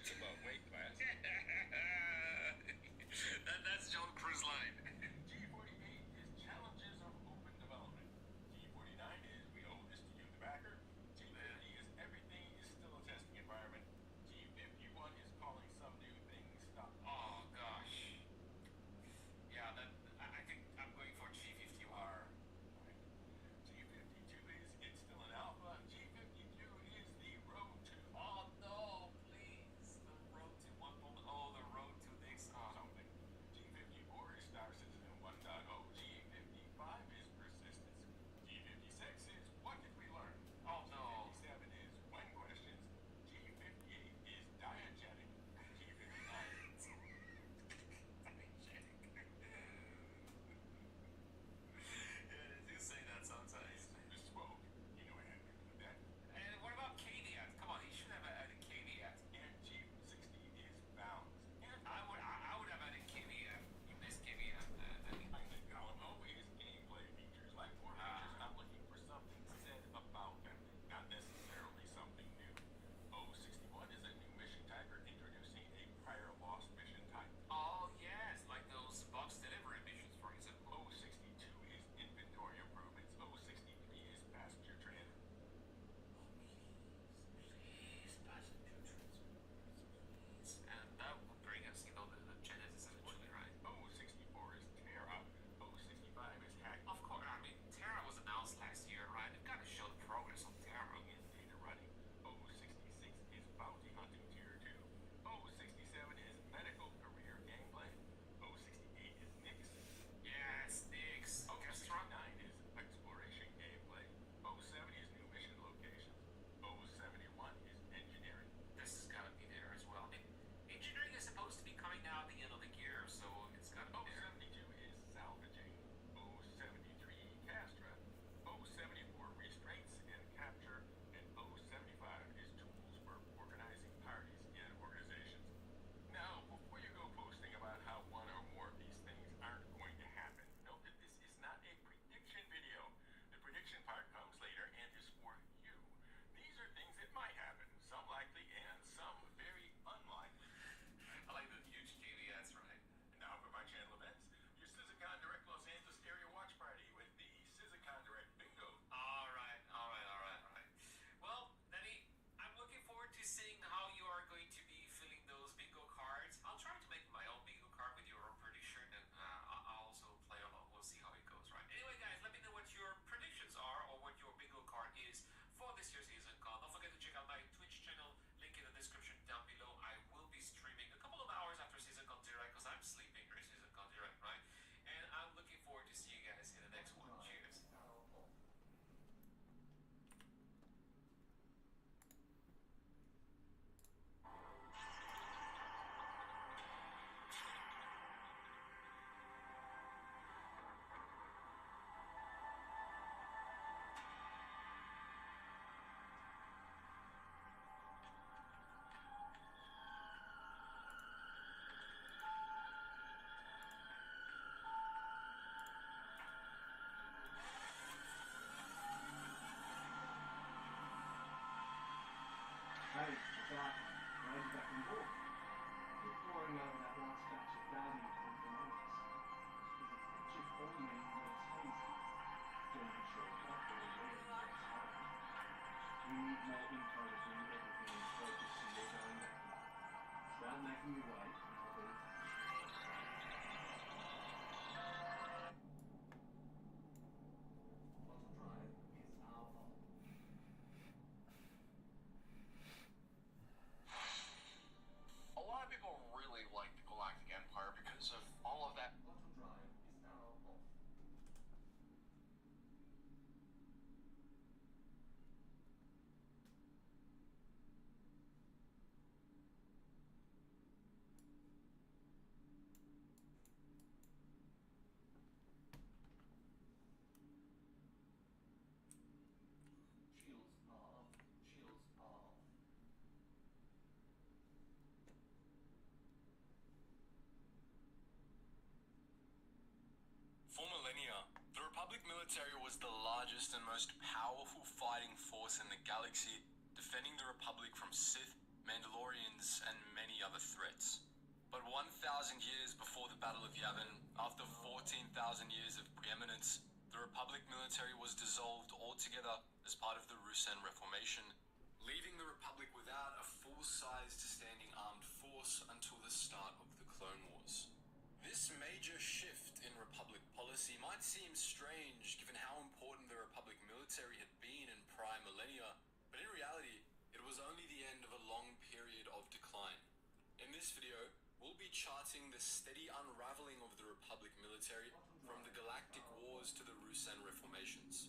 questions about weight class. That's John Cruise line. G48 is challenges of open development. G49 is we owe this to you, the backer. G50 is everything is still a testing environment. G51 is calling some new things stop. Oh gosh. Yeah, I think I'm going for G51. G52 is it's still an alpha. G52 is the road to. Oh no, please. The road to 1.0, the road to this. Something. G54 is Star Citizen 1.0. G55 is persistence. G56 is what did we learn? Oh no. G57 is when questions. G58 is diegetic. G59 Yeah, they do say that sometimes. the smoke. You know I had to do that. And what about caveat? Come on, he should have added caveat. And G60 is balance. And I would have added caveat. You missed caveat. I mean, column O is gameplay features. Like for features, I'm looking for something said about them, not necessarily something new. O61 is a new mission type or introducing a prior lost mission type. oh yes, like those box delivery missions, for example. O62 is inventory improvements. O63 is passenger transit. Please, passenger transport, please. And that would bring us, the Genesis eventually, right? O64 is Terra. O65 is hack. Of course, I mean, Terra was announced last year, right? They've got to show the progress on Terra. Is data running. O66 is bounty hunting tier 2. O67 is medical career gameplay. O68 is Nix. Yes, Nix. Orchestra. O69 is exploration gameplay. O70 is new mission locations. O71 is engineering. This has got to be there as well. And engineering is supposed to be coming out at the end of the year, so it's got to be there. O72 is salvaging. O73 Castra. O74 restraints and capture. And O75 is tools for organizing parties and organizations. Now, before you go posting about how one or more of these things aren't going to happen, note that this is not a prediction video. The prediction part comes later and is for you. These are things that might happen, some likely and some very unlikely. I like the huge caveats, right? And now for my channel events, your SizzleCon Direct Los Angeles area watch party with the SizzleCon Direct Bingo. All right. Well, Danny, I'm looking forward to seeing how you are going to be filling those bingo cards. I'll try to make my own bingo card with your prediction, and I'll also play along. We'll see how it goes, right? Anyway, guys, let me know what your predictions are or what your bingo card is for this year's SizzleCon. Don't forget to check out my Twitch channel, link in the description down below. I will be streaming a couple of hours after SizzleCon Direct because I'm sleeping during SizzleCon Direct, right? And I'm looking forward to see you guys in the next one. Cheers. Hey, what's up? Glad you're back on board. Keep pouring over that last batch of value components. Chip all you need when it's hazy. Don't make sure it's not for the way it's hard. We need more info to bring everything in focus so you're going back. Start making your way and I'll be in touch. Bottom drive is our fault. A lot of people really like the Galactic Empire because of all of that. Bottom drive is now off. Shields off. Shields off. For millennia, the Republic military was the largest and most powerful fighting force in the galaxy, defending the Republic from Sith, Mandalorians, and many other threats. But 1,000 years before the Battle of Yavin, after 14,000 years of preeminence, the Republic military was dissolved altogether as part of the Rusan Reformation, leaving the Republic without a full-sized standing armed force until the start of the Clone Wars. This major shift in Republic policy might seem strange given how important the Republic military had been in prior millennia, but in reality, it was only the end of a long period of decline. In this video, we'll be charting the steady unraveling of the Republic military from the Galactic Wars to the Rusan Reformations.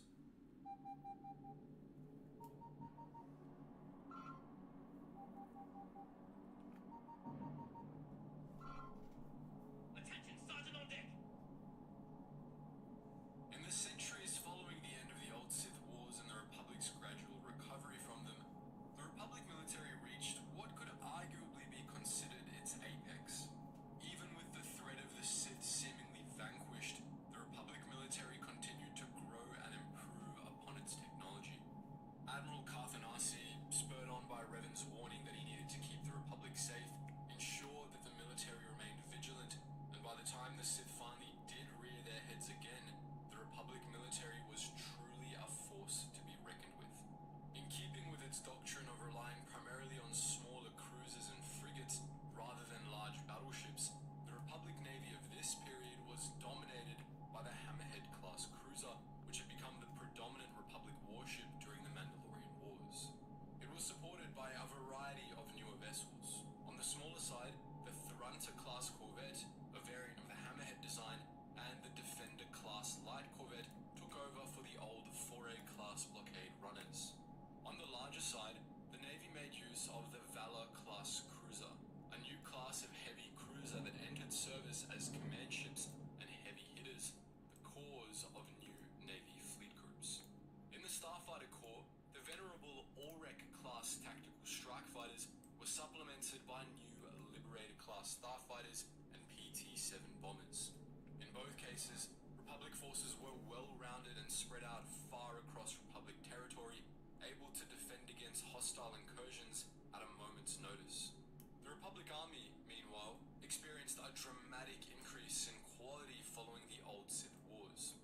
Attention, Sergeant on deck! In the centuries following the end of the Old Sith Wars and the Republic's gradual recovery from them, the Republic military reached what could arguably be considered its apex. Even with the threat of the Sith seemingly vanquished, the Republic military continued to grow and improve upon its technology. Admiral Carthanasi, spurred on by Revan's warning that he needed to keep the Republic safe, ensured that the military remained vigilant, and by the time the Sith finally did rear their heads again, the Republic military was truly a force to be reckoned with. In keeping with its doctrine of relying primarily on smaller cruisers and frigates rather than large battleships, the Republic Navy of this period was dominated by the Hammerhead-class cruiser, which had become the predominant Republic warship during the Mandalorian Wars. It was supported by a variety of newer vessels. On the smaller side, the Thrunter-class corvette, a variant of the Hammerhead design, and the Defender-class light corvette took over for the old Foray-class blockade runners. On the larger side, the Navy made use of the Valor-class cruiser, a new class of heavy cruiser that entered service as command ships and heavy hitters, the cores of new Navy fleet groups. In the Starfighter Corps, the venerable Aurek-class tactical strike fighters were supplemented by new Liberator-class starfighters and PT-7 bombers. In both cases, Republic forces were well-rounded and spread out far across Republic territory, able to defend against hostile incursions at a moment's notice. The Republic Army, meanwhile, experienced a dramatic increase in quality following the Old Sith Wars.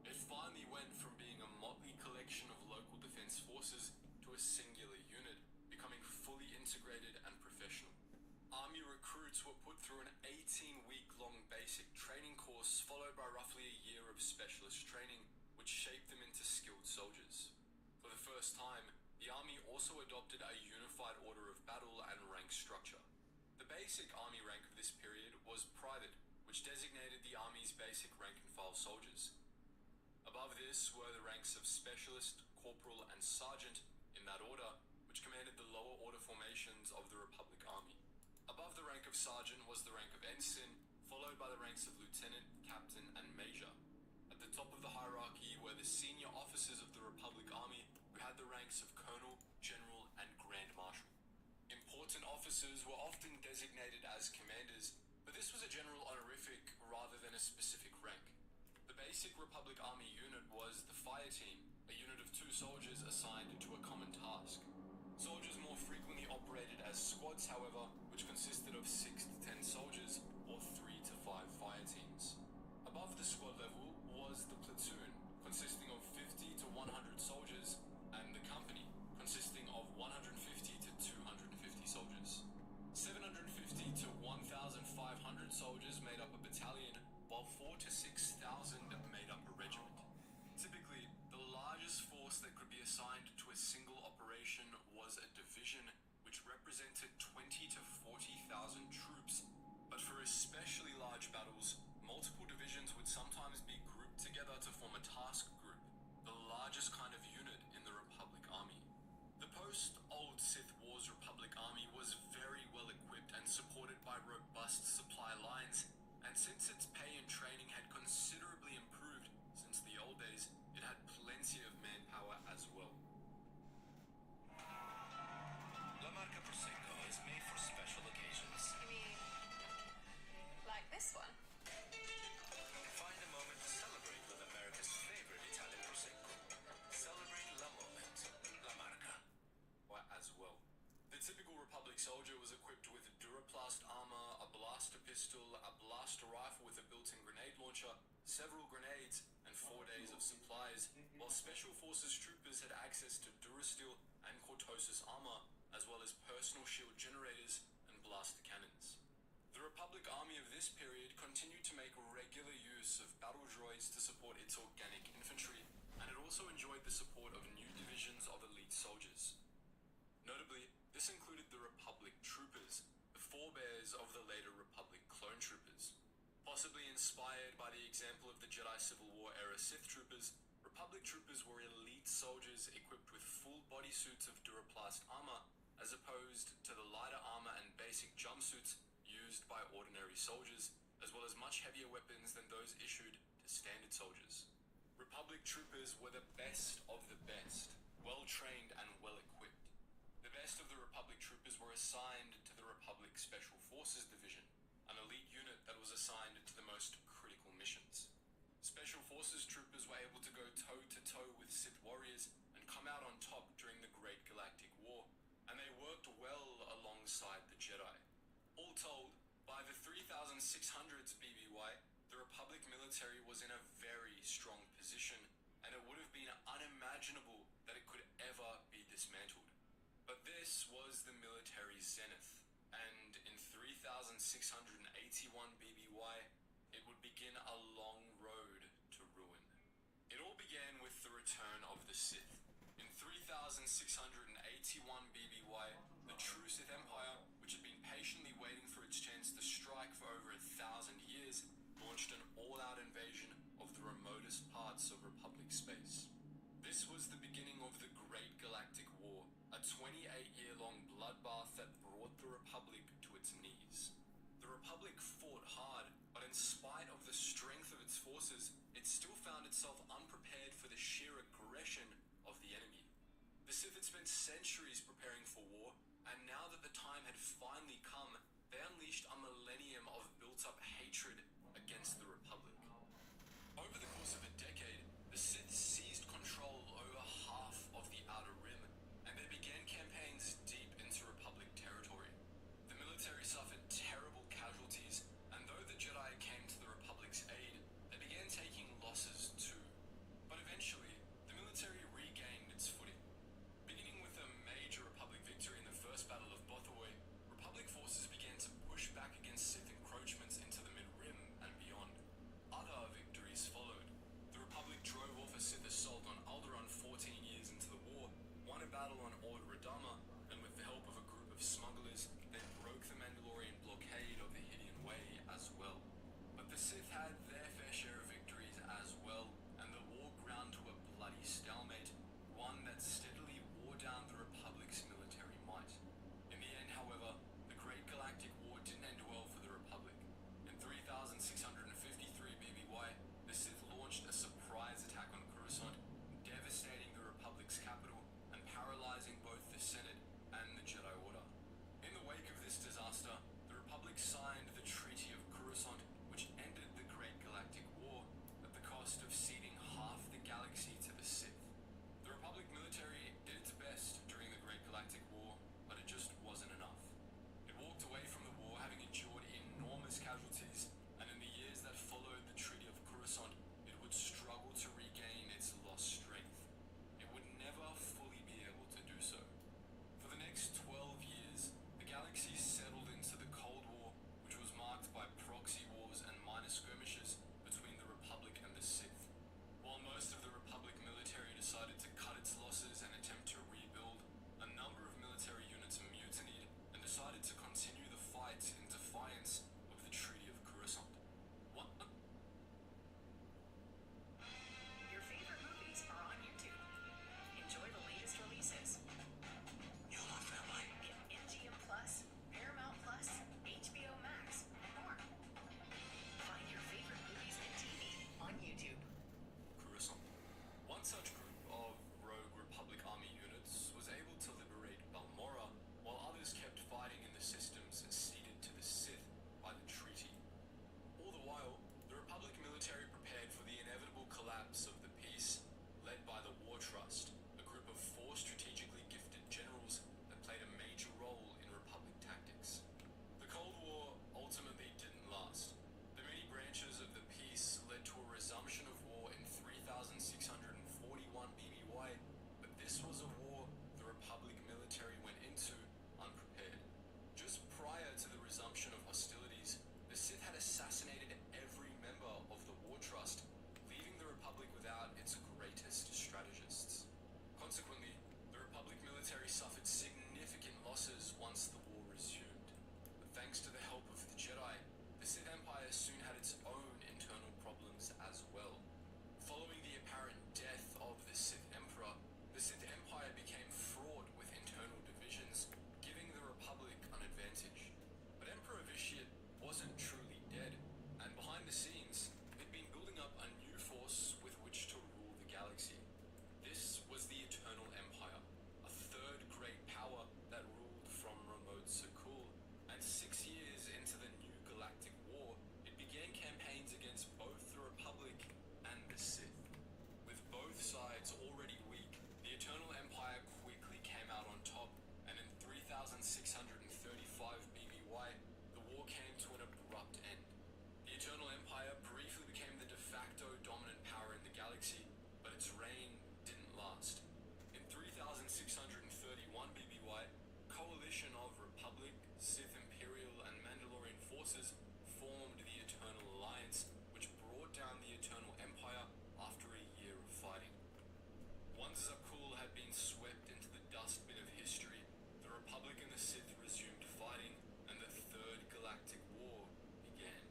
It finally went from being a motley collection of local defense forces to a singular unit, becoming fully integrated and professional. Army recruits were put through an 18-week-long basic training course, followed by roughly a year of specialist training, which shaped them into skilled soldiers. For the first time, the Army also adopted a unified order of battle and rank structure. The basic Army rank of this period was Private, which designated the Army's basic rank-and-file soldiers. Above this were the ranks of Specialist, Corporal, and Sergeant, in that order, which commanded the lower order formations of the Republic Army. Above the rank of Sergeant was the rank of Ensign, followed by the ranks of Lieutenant, Captain, and Major. At the top of the hierarchy were the senior officers of the Republic Army, who had the ranks of Colonel, General, and Grand Marshal. Important officers were often designated as commanders, but this was a general honorific rather than a specific rank. The basic Republic Army unit was the Fire Team, a unit of 2 soldiers assigned to a common task. Soldiers more frequently operated as squads, however, which consisted of 6 to 10 soldiers or 3 to 5 fire teams. Above the squad level was the platoon, consisting of 50 to 100 soldiers, and the company, consisting of 150 to 250 soldiers. 750 to 1,500 soldiers made up a battalion, while 4,000 to 6,000 made up a regiment. Typically, the largest force that could be assigned to a single operation was a division, which represented 20 to 40,000 troops. But for especially large battles, multiple divisions would sometimes be grouped together to form a task group, the largest kind of unit in the Republic Army. The post-Old Sith Wars Republic Army was very well equipped and supported by robust supply lines, and since its pay and training had considerably improved since the old days, it had plenty of manpower as well. La Marca Prosecco is made for special occasions. You mean like this one? Find a moment to celebrate with America's favorite Italian Prosecco. Celebrate la moment. La Marca. As well. The typical Republic several grenades and 4 days of supplies, while Special Forces troopers had access to Durasteel and Cortosis armor, as well as personal shield generators and blaster cannons. The Republic Army of this period continued to make regular use of battle droids to support its organic infantry, and it also enjoyed the support of new divisions of elite soldiers. Notably, this included the Republic Troopers, the forebears of the later Republic clone troopers. Possibly inspired by the example of the Jedi Civil War era Sith troopers, Republic troopers were elite soldiers equipped with full bodysuits of Duraplast armor, as opposed to the lighter armor and basic jumpsuits used by ordinary soldiers, as well as much heavier weapons than those issued to standard soldiers. Republic troopers were the best of the best, well-trained and well-equipped. The best of the Republic troopers were assigned to the Republic Special Forces Division, an elite unit that was assigned to the most critical missions. Special Forces troopers were able to go toe-to-toe with Sith warriors and come out on top during the Great Galactic War, and they worked well alongside the Jedi. All told, by the 3600s BBY, the Republic military was in a very strong position, and it would have been unimaginable that it could ever be dismantled. But this was the military's zenith, and in 3681 BBY, it would begin a long road to ruin. It all began with the return of the Sith. In 3681 BBY, the true Sith Empire, which had been patiently waiting for its chance to strike for over 1,000 years, launched an all-out invasion of the remotest parts of Republic space. This was the beginning of the Great Galactic War, a 28-year-long bloodbath that brought the Republic to its knees. The Republic fought hard, but in spite of the strength of its forces, it still found itself unprepared for the sheer aggression of the enemy. The Sith had spent centuries preparing for war, and now that the time had finally come, they unleashed a millennium of built-up hatred against the Republic. Over the course of a decade, the Sith seized control over half of the Outer Rim, and they began campaigns deep into Republic territory. The military suffered terrible casualties, and though the Jedi came to the Republic's aid, they began taking losses too. But eventually, the military regained its footing. Beginning with a major Republic victory in the First Battle of Bothaway, Republic forces began to push back against Sith encroachments into the Mid-Rim and beyond. Other victories followed. The Republic drove off a Sith assault on Alderaan 14 years into the war, won a battle on Ord Radama, and with the help of a group of smugglers, they broke the Mandalorian blockade of the Hydian Way as well. But the Sith had their fair share of victories as well, and the war ground to a bloody stalemate, one that steadily wore down the Republic's military might. In the end, however, the Great Galactic War didn't end well for the Republic. In 3653 BBY, the Sith launched a surprise attack on Coruscant, devastating the Republic's capital and paralyzing both the Senate and the Jedi Order. In the wake of this disaster, the Republic signed the Treaty of Coruscant, which ended the Great Consequently, the Republic military suffered significant losses once the war resumed. But thanks to the help of the Jedi, the Sith Empire soon had its own internal problems as well. Following the apparent death of the Sith Emperor, the Sith Empire became fraught with internal divisions, giving the Republic an advantage. But Emperor Vitiate wasn't truly dead, and behind the scenes, he'd been building up a new force with which to rule the galaxy. This was the Eternal Empire, a third great power that ruled from remote Sakul, and 6 years into the new galactic war, it began campaigns against both the Republic and the Sith. With both sides already weak, the Eternal Empire quickly came out on top, and in 3635 BBY, the war came to an abrupt end. The Eternal Empire briefly became the de facto dominant power in the galaxy, but its reign didn't last. In 3631 BBY, a coalition of Republic, Sith Imperial, and Mandalorian forces formed the Eternal Alliance, which brought down the Eternal Empire after a year of fighting. Once Zakul had been swept into the dustbin of history, the Republic and the Sith resumed fighting, and the Third Galactic War began.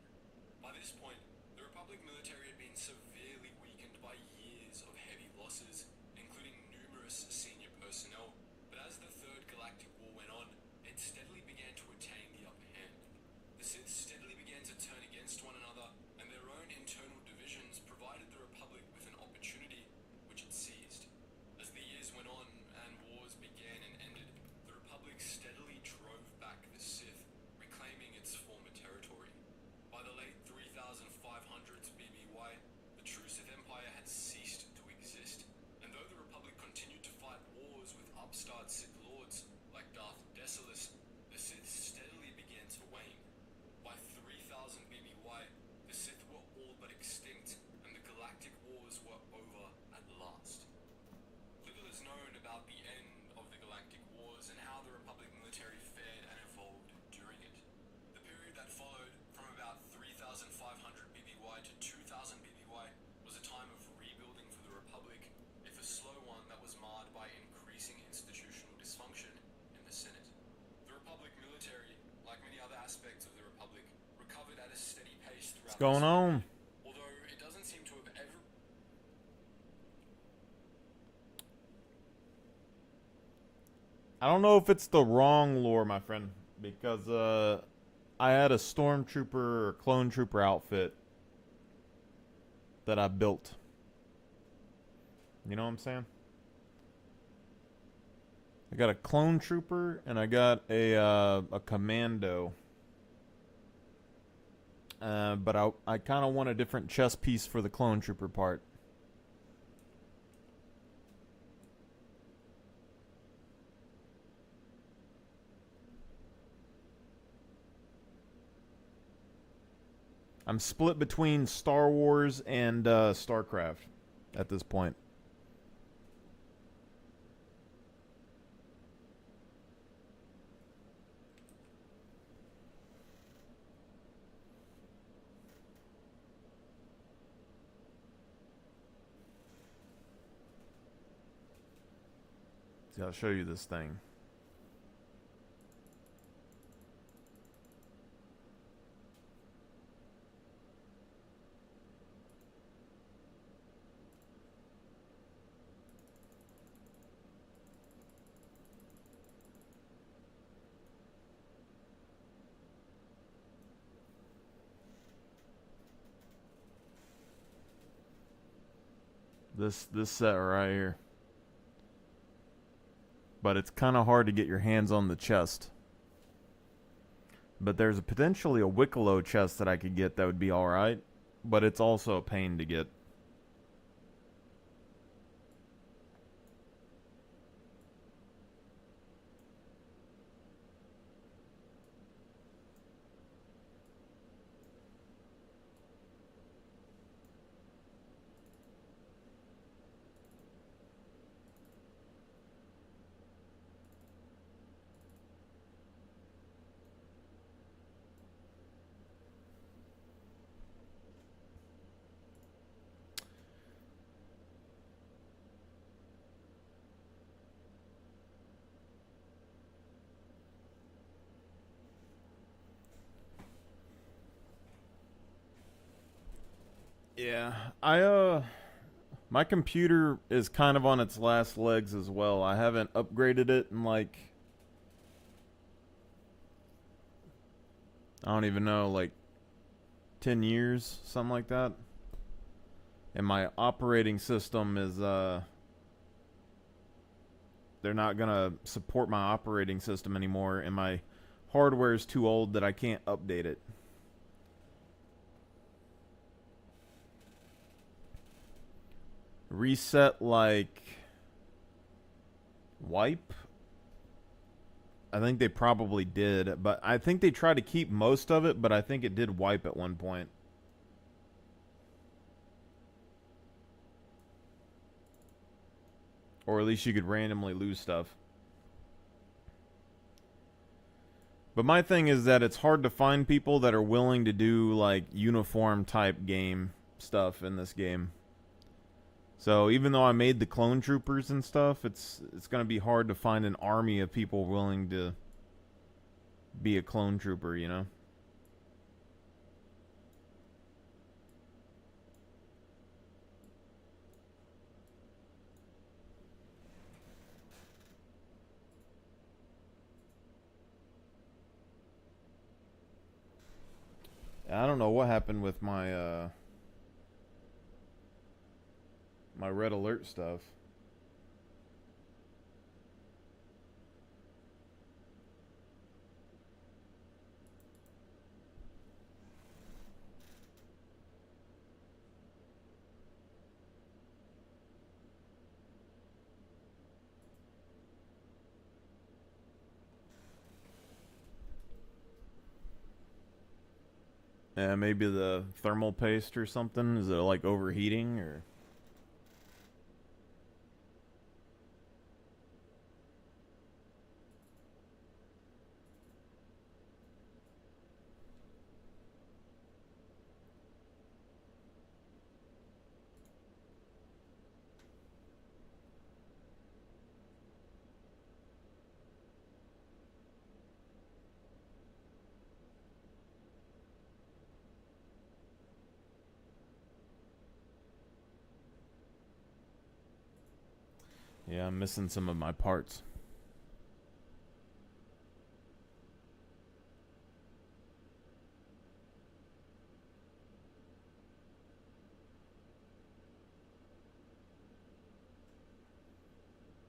By this point, the Republic military had been severely weakened by years of heavy losses, including numerous senior personnel, but as the Third Galactic War went on, it steadily began to attain the upper hand. The Sith steadily began to turn against one another, and their own internal divisions provided the Republic with an opportunity, which it seized. As the years went on and wars began and ended, the Republic steadily drove back the Sith, reclaiming its former territory. By the late 3500s BBY, the true Sith Empire had ceased to exist, and though the Republic continued to fight wars with upstart Sith lords like Darth Decimus, the Sith steadily began to wane. By 3000 BBY, the Sith were all but extinct, and the Galactic Wars were over at last. Little is known about the end of the Galactic Wars and how the Republic military fared and evolved during it. The period that followed, from about 3500 BBY to 2000 BBY, was a time of rebuilding for the Republic, if a slow one that was marred by increasing institutional dysfunction in the Senate. The Republic military, like many other aspects of the Republic, recovered at a steady pace throughout What's going this on? period, although it doesn't seem to have ever... I don't know if it's the wrong lore, my friend, because I had a stormtrooper or clone trooper outfit that I built. You know what I'm saying? I got a clone trooper and I got a commando. But I kind of want a different chess piece for the clone trooper part. I'm split between Star Wars and StarCraft at this point. See, I'll show you this thing. This set right here. But it's kind of hard to get your hands on the chest. But there's potentially a Wicklow chest that I could get that would be alright. But it's also a pain to get. Yeah, my computer is kind of on its last legs as well. I haven't upgraded it in like, I don't even know, like 10 years, something like that. And my operating system is they're not gonna support my operating system anymore, and my hardware is too old that I can't update it. Reset like wipe? I think they probably did, but I think they tried to keep most of it, but I think it did wipe at one point. Or at least you could randomly lose stuff. But my thing is that it's hard to find people that are willing to do like uniform type game stuff in this game. So even though I made the clone troopers and stuff, it's going to be hard to find an army of people willing to be a clone trooper, you know? I don't know what happened with my my red alert stuff. Yeah, maybe the thermal paste or something. Is it like overheating or? Yeah, I'm missing some of my parts.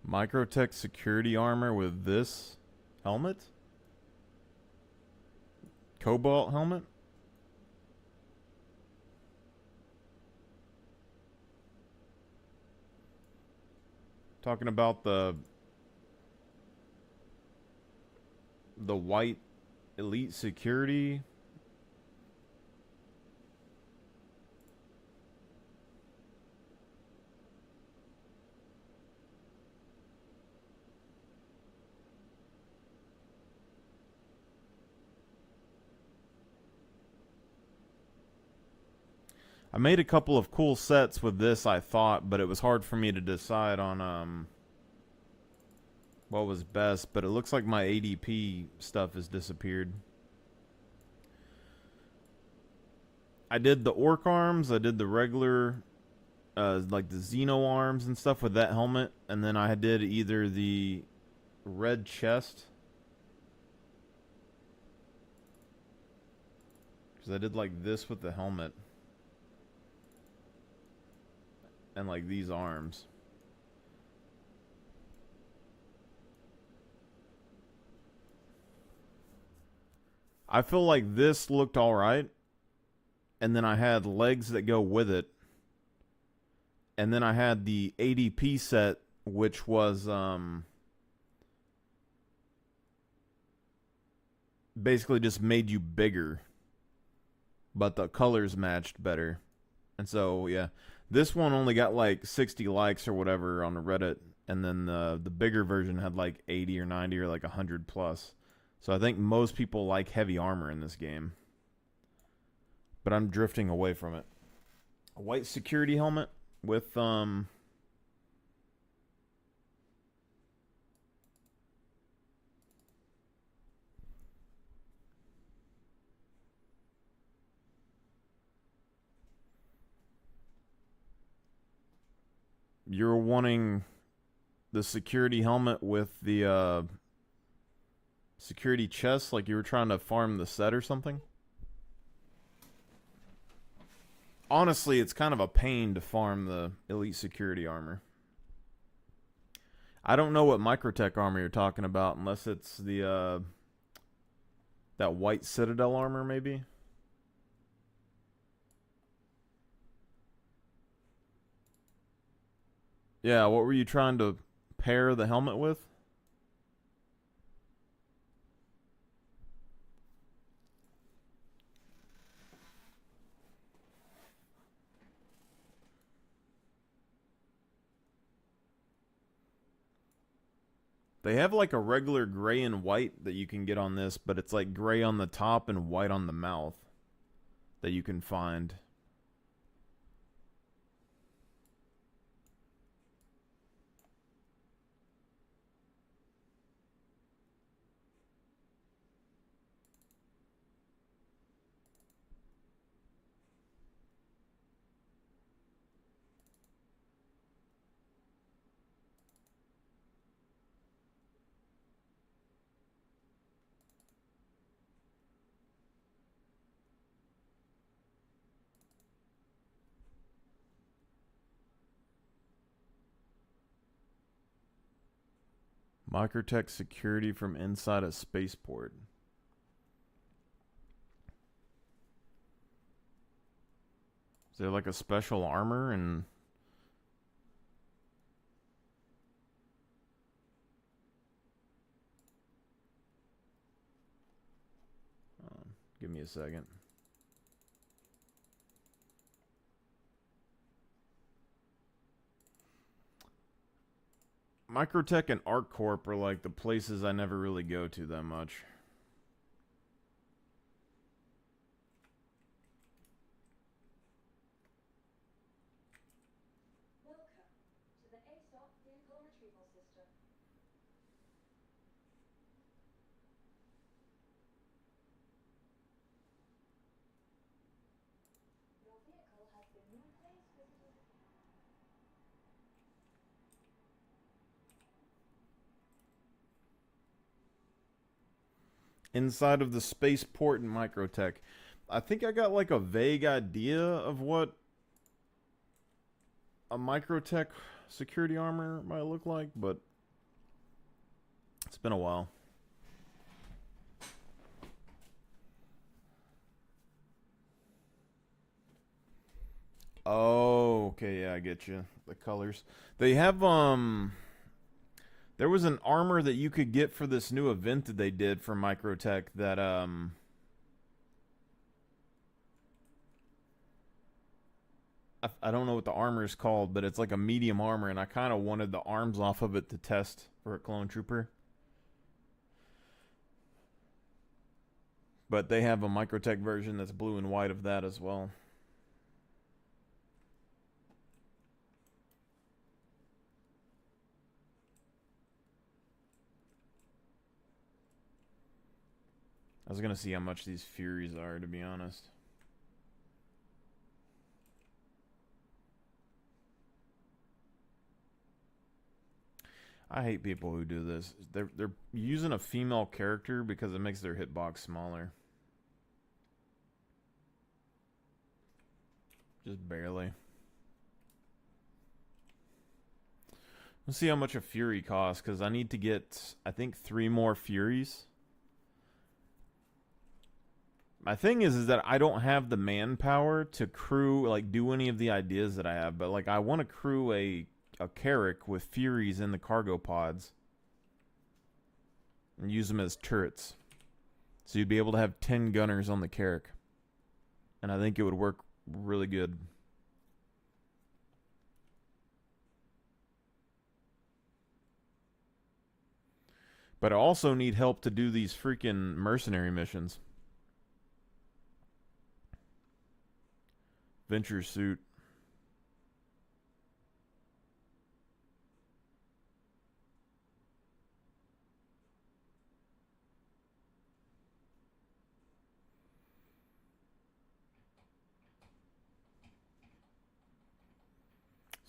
Microtech security armor with this helmet? Cobalt helmet? Talking about the white elite security. I made a couple of cool sets with this, I thought, but it was hard for me to decide on what was best, but it looks like my ADP stuff has disappeared. I did the orc arms, I did the regular like the Xeno arms and stuff with that helmet, and then I did either the red chest, because I did like this with the helmet, and like these arms. I feel like this looked alright, and then I had legs that go with it, and then I had the ADP set, which was basically just made you bigger, but the colors matched better. And so yeah, this one only got like 60 likes or whatever on the Reddit, and then the bigger version had like 80 or 90 or like 100 plus. So I think most people like heavy armor in this game, but I'm drifting away from it. A white security helmet with you're wanting the security helmet with the security chest, like you were trying to farm the set or something? Honestly, it's kind of a pain to farm the elite security armor. I don't know what microtech armor you're talking about, unless it's the that white citadel armor, maybe. Yeah, what were you trying to pair the helmet with? They have like a regular gray and white that you can get on this, but it's like gray on the top and white on the mouth that you can find. Microtech security from inside a spaceport. Is there like a special armor and... give me a second. Microtech and ArcCorp are like the places I never really go to that much. Welcome to the ASOP vehicle retrieval system. Your vehicle has been replaced, visitor. Inside of the spaceport in Microtech. I think I got like a vague idea of what a Microtech security armor might look like, but it's been a while. Oh, okay, yeah, I get you. The colors. They have, there was an armor that you could get for this new event that they did for Microtech that, I don't know what the armor is called, but it's like a medium armor, and I kind of wanted the arms off of it to test for a clone trooper. But they have a Microtech version that's blue and white of that as well. I was gonna see how much these Furies are, to be honest. I hate people who do this. They're using a female character because it makes their hitbox smaller. Just barely. Let's see how much a Fury costs, because I need to get, I think, 3 more Furies. My thing is that I don't have the manpower to crew, like, do any of the ideas that I have. But, like, I want to crew a Carrack with Furies in the cargo pods. And use them as turrets. So you'd be able to have 10 gunners on the Carrack. And I think it would work really good. But I also need help to do these freaking mercenary missions. Venture suit.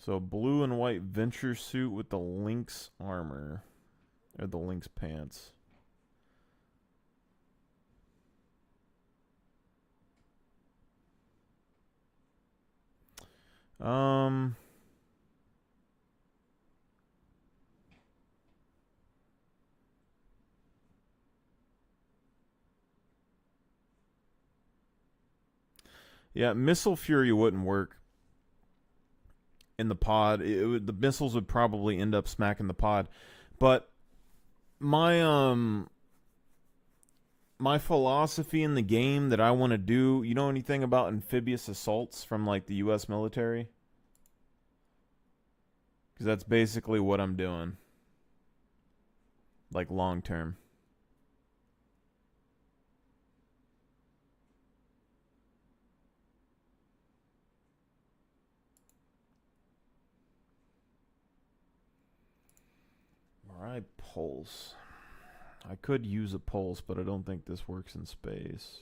So blue and white venture suit with the Lynx armor. Or the Lynx pants. Yeah, Missile Fury wouldn't work in the pod. The missiles would probably end up smacking the pod. But my my philosophy in the game that I want to do, you know anything about amphibious assaults from like the US military? Cuz that's basically what I'm doing. Like long term. Alright, pulse. I could use a pulse, but I don't think this works in space.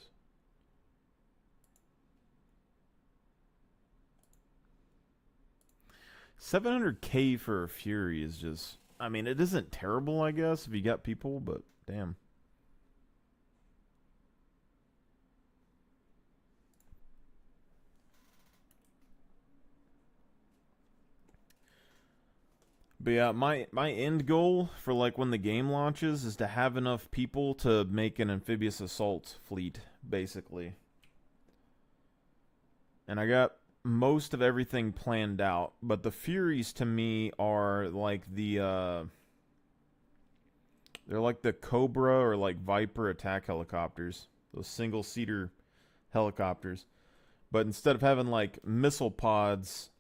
$700K for a Fury is just... I mean, it isn't terrible, I guess, if you got people, but damn. But yeah, my end goal for like when the game launches is to have enough people to make an amphibious assault fleet, basically. And I got most of everything planned out, but the Furies to me are like the they're like the Cobra or like Viper attack helicopters, those single-seater helicopters. But instead of having like missile pods,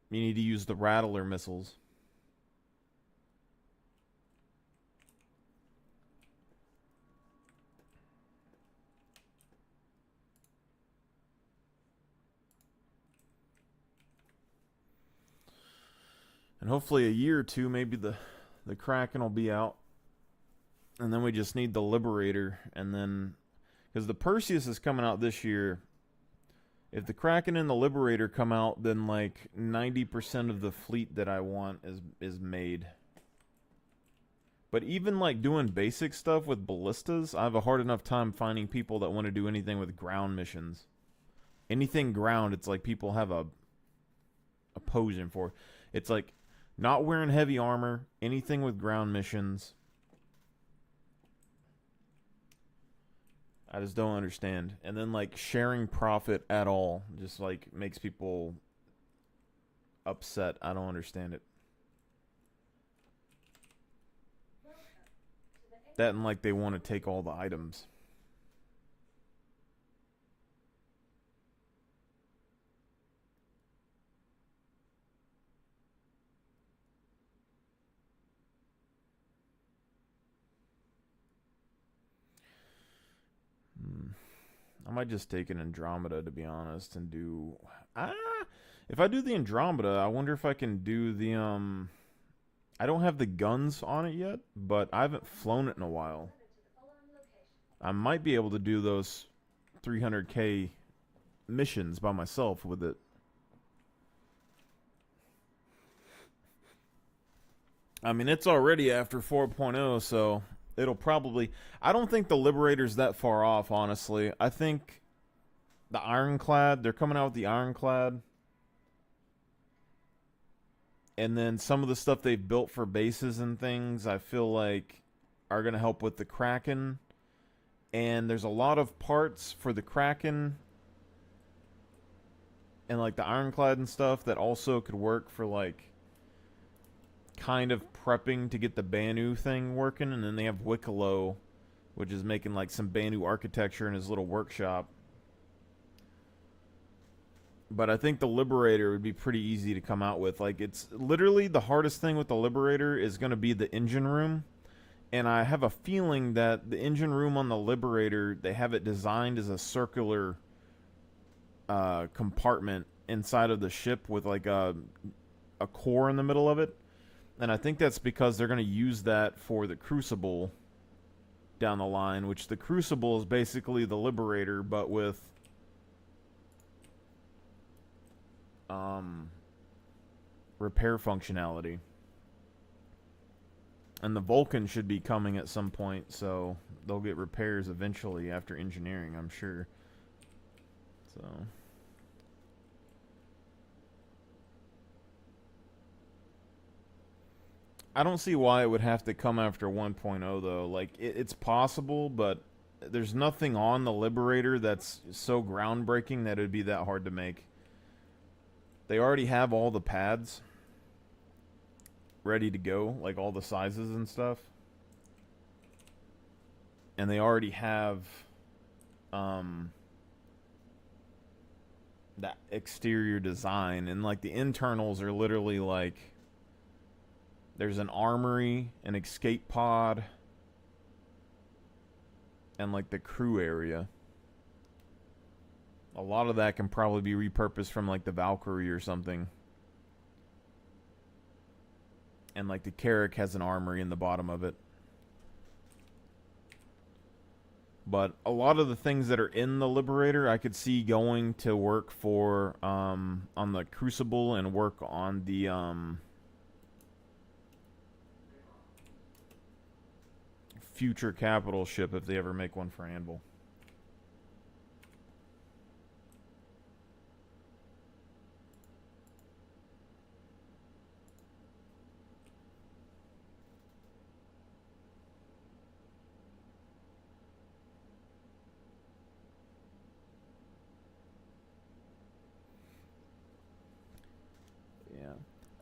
you need to use the Rattler missiles. And hopefully a year or two, maybe the Kraken will be out. And then we just need the Liberator. And then, because the Perseus is coming out this year. If the Kraken and the Liberator come out, then like 90% of the fleet that I want is made. But even like doing basic stuff with ballistas, I have a hard enough time finding people that want to do anything with ground missions. Anything ground, it's like people have a potion for. It's like not wearing heavy armor, anything with ground missions. I just don't understand. And then like sharing profit at all just like makes people upset. I don't understand it. That and like they want to take all the items. I might just take an Andromeda, to be honest, and do... if I do the Andromeda, I wonder if I can do the, I don't have the guns on it yet, but I haven't flown it in a while. I might be able to do those 300K missions by myself with it. I mean, it's already after 4.0, so... it'll probably... I don't think the Liberator's that far off, honestly. I think the Ironclad... they're coming out with the Ironclad. And then some of the stuff they've built for bases and things, I feel like are going to help with the Kraken. And there's a lot of parts for the Kraken and like the Ironclad and stuff that also could work for like... kind of prepping to get the Banu thing working, and then they have Wicklow, which is making like some Banu architecture in his little workshop. But I think the Liberator would be pretty easy to come out with. Like, it's literally the hardest thing with the Liberator is going to be the engine room. And I have a feeling that the engine room on the Liberator, they have it designed as a circular compartment inside of the ship with like a core in the middle of it. And I think that's because they're going to use that for the Crucible down the line, which the Crucible is basically the Liberator, but with repair functionality. And the Vulcan should be coming at some point, so they'll get repairs eventually after engineering, I'm sure. So I don't see why it would have to come after 1.0 though. Like it's possible, but there's nothing on the Liberator that's so groundbreaking that it would be that hard to make. They already have all the pads ready to go, like all the sizes and stuff. And they already have that exterior design, and like the internals are literally like there's an armory, an escape pod, and like the crew area. A lot of that can probably be repurposed from like the Valkyrie or something. And like the Carrack has an armory in the bottom of it. But a lot of the things that are in the Liberator I could see going to work for on the Crucible and work on the future capital ship if they ever make one for Anvil.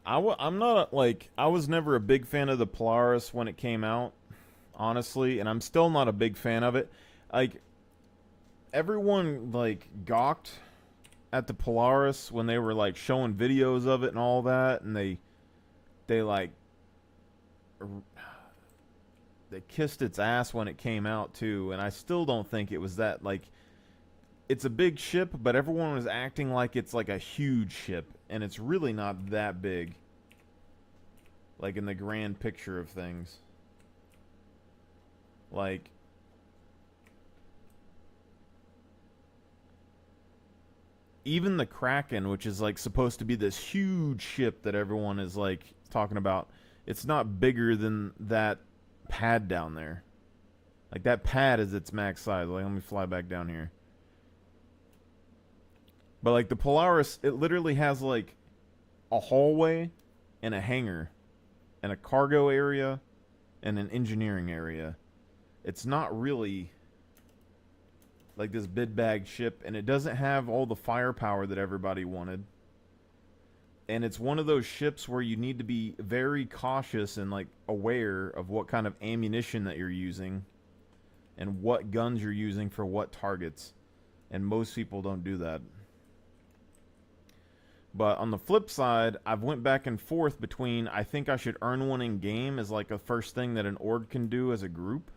I'm not I was never a big fan of the Polaris when it came out, honestly, and I'm still not a big fan of it. Like everyone like gawked at the Polaris when they were like showing videos of it and all that, and they kissed its ass when it came out too, and I still don't think it was that like it's a big ship, but everyone was acting like it's like a huge ship, and it's really not that big. Like in the grand picture of things. Like even the Kraken, which is like supposed to be this huge ship that everyone is like talking about, it's not bigger than that pad down there. Like that pad is its max size. Like let me fly back down here. But like the Polaris, it literally has like a hallway and a hangar and a cargo area and an engineering area. It's not really like this big bag ship, and it doesn't have all the firepower that everybody wanted. And it's one of those ships where you need to be very cautious and like aware of what kind of ammunition that you're using and what guns you're using for what targets. And most people don't do that. But on the flip side, I've went back and forth between I think I should earn one in game as like a first thing that an org can do as a group.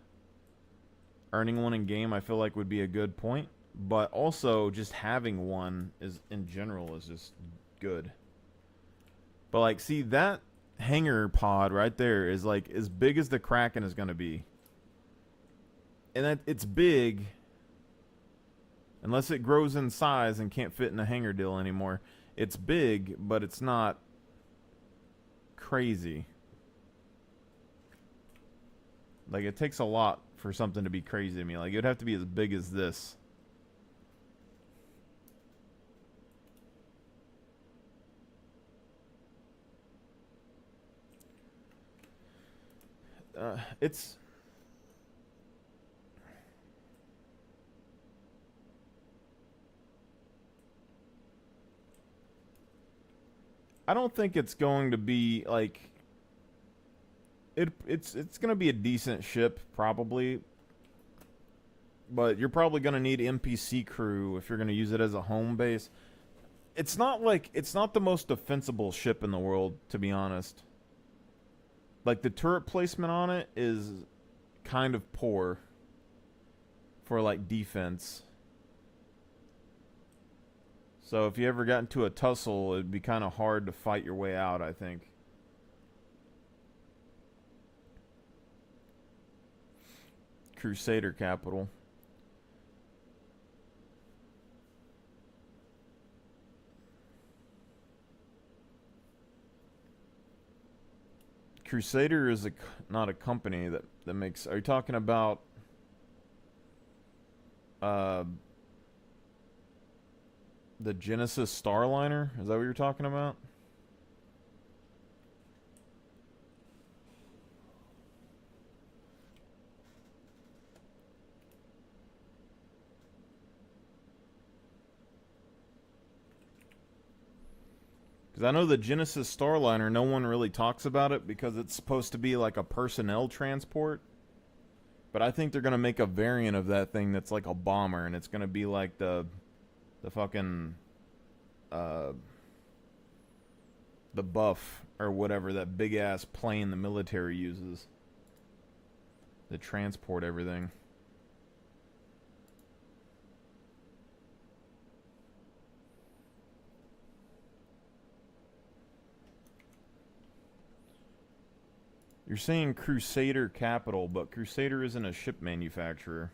Earning one in game I feel like would be a good point, but also just having one is in general is just good. But like see that hangar pod right there is like as big as the Kraken is going to be. And that it's big unless it grows in size and can't fit in a hangar deal anymore. It's big, but it's not crazy. Like, it takes a lot for something to be crazy to me. Like, it would have to be as big as this. It's... I don't think it's going to be like it's going to be a decent ship probably, but you're probably going to need NPC crew if you're going to use it as a home base. It's not the most defensible ship in the world, to be honest. Like the turret placement on it is kind of poor for like defense. So if you ever got into a tussle, it'd be kind of hard to fight your way out, I think. Crusader capital. Crusader is not a company that makes. Are you talking about the Genesis Starliner? Is that what you're talking about? Because I know the Genesis Starliner, no one really talks about it because it's supposed to be like a personnel transport. But I think they're going to make a variant of that thing that's like a bomber, and it's going to be like the fucking, the Buff, or whatever, that big-ass plane the military uses to transport everything. You're saying Crusader Capital, but Crusader isn't a ship manufacturer.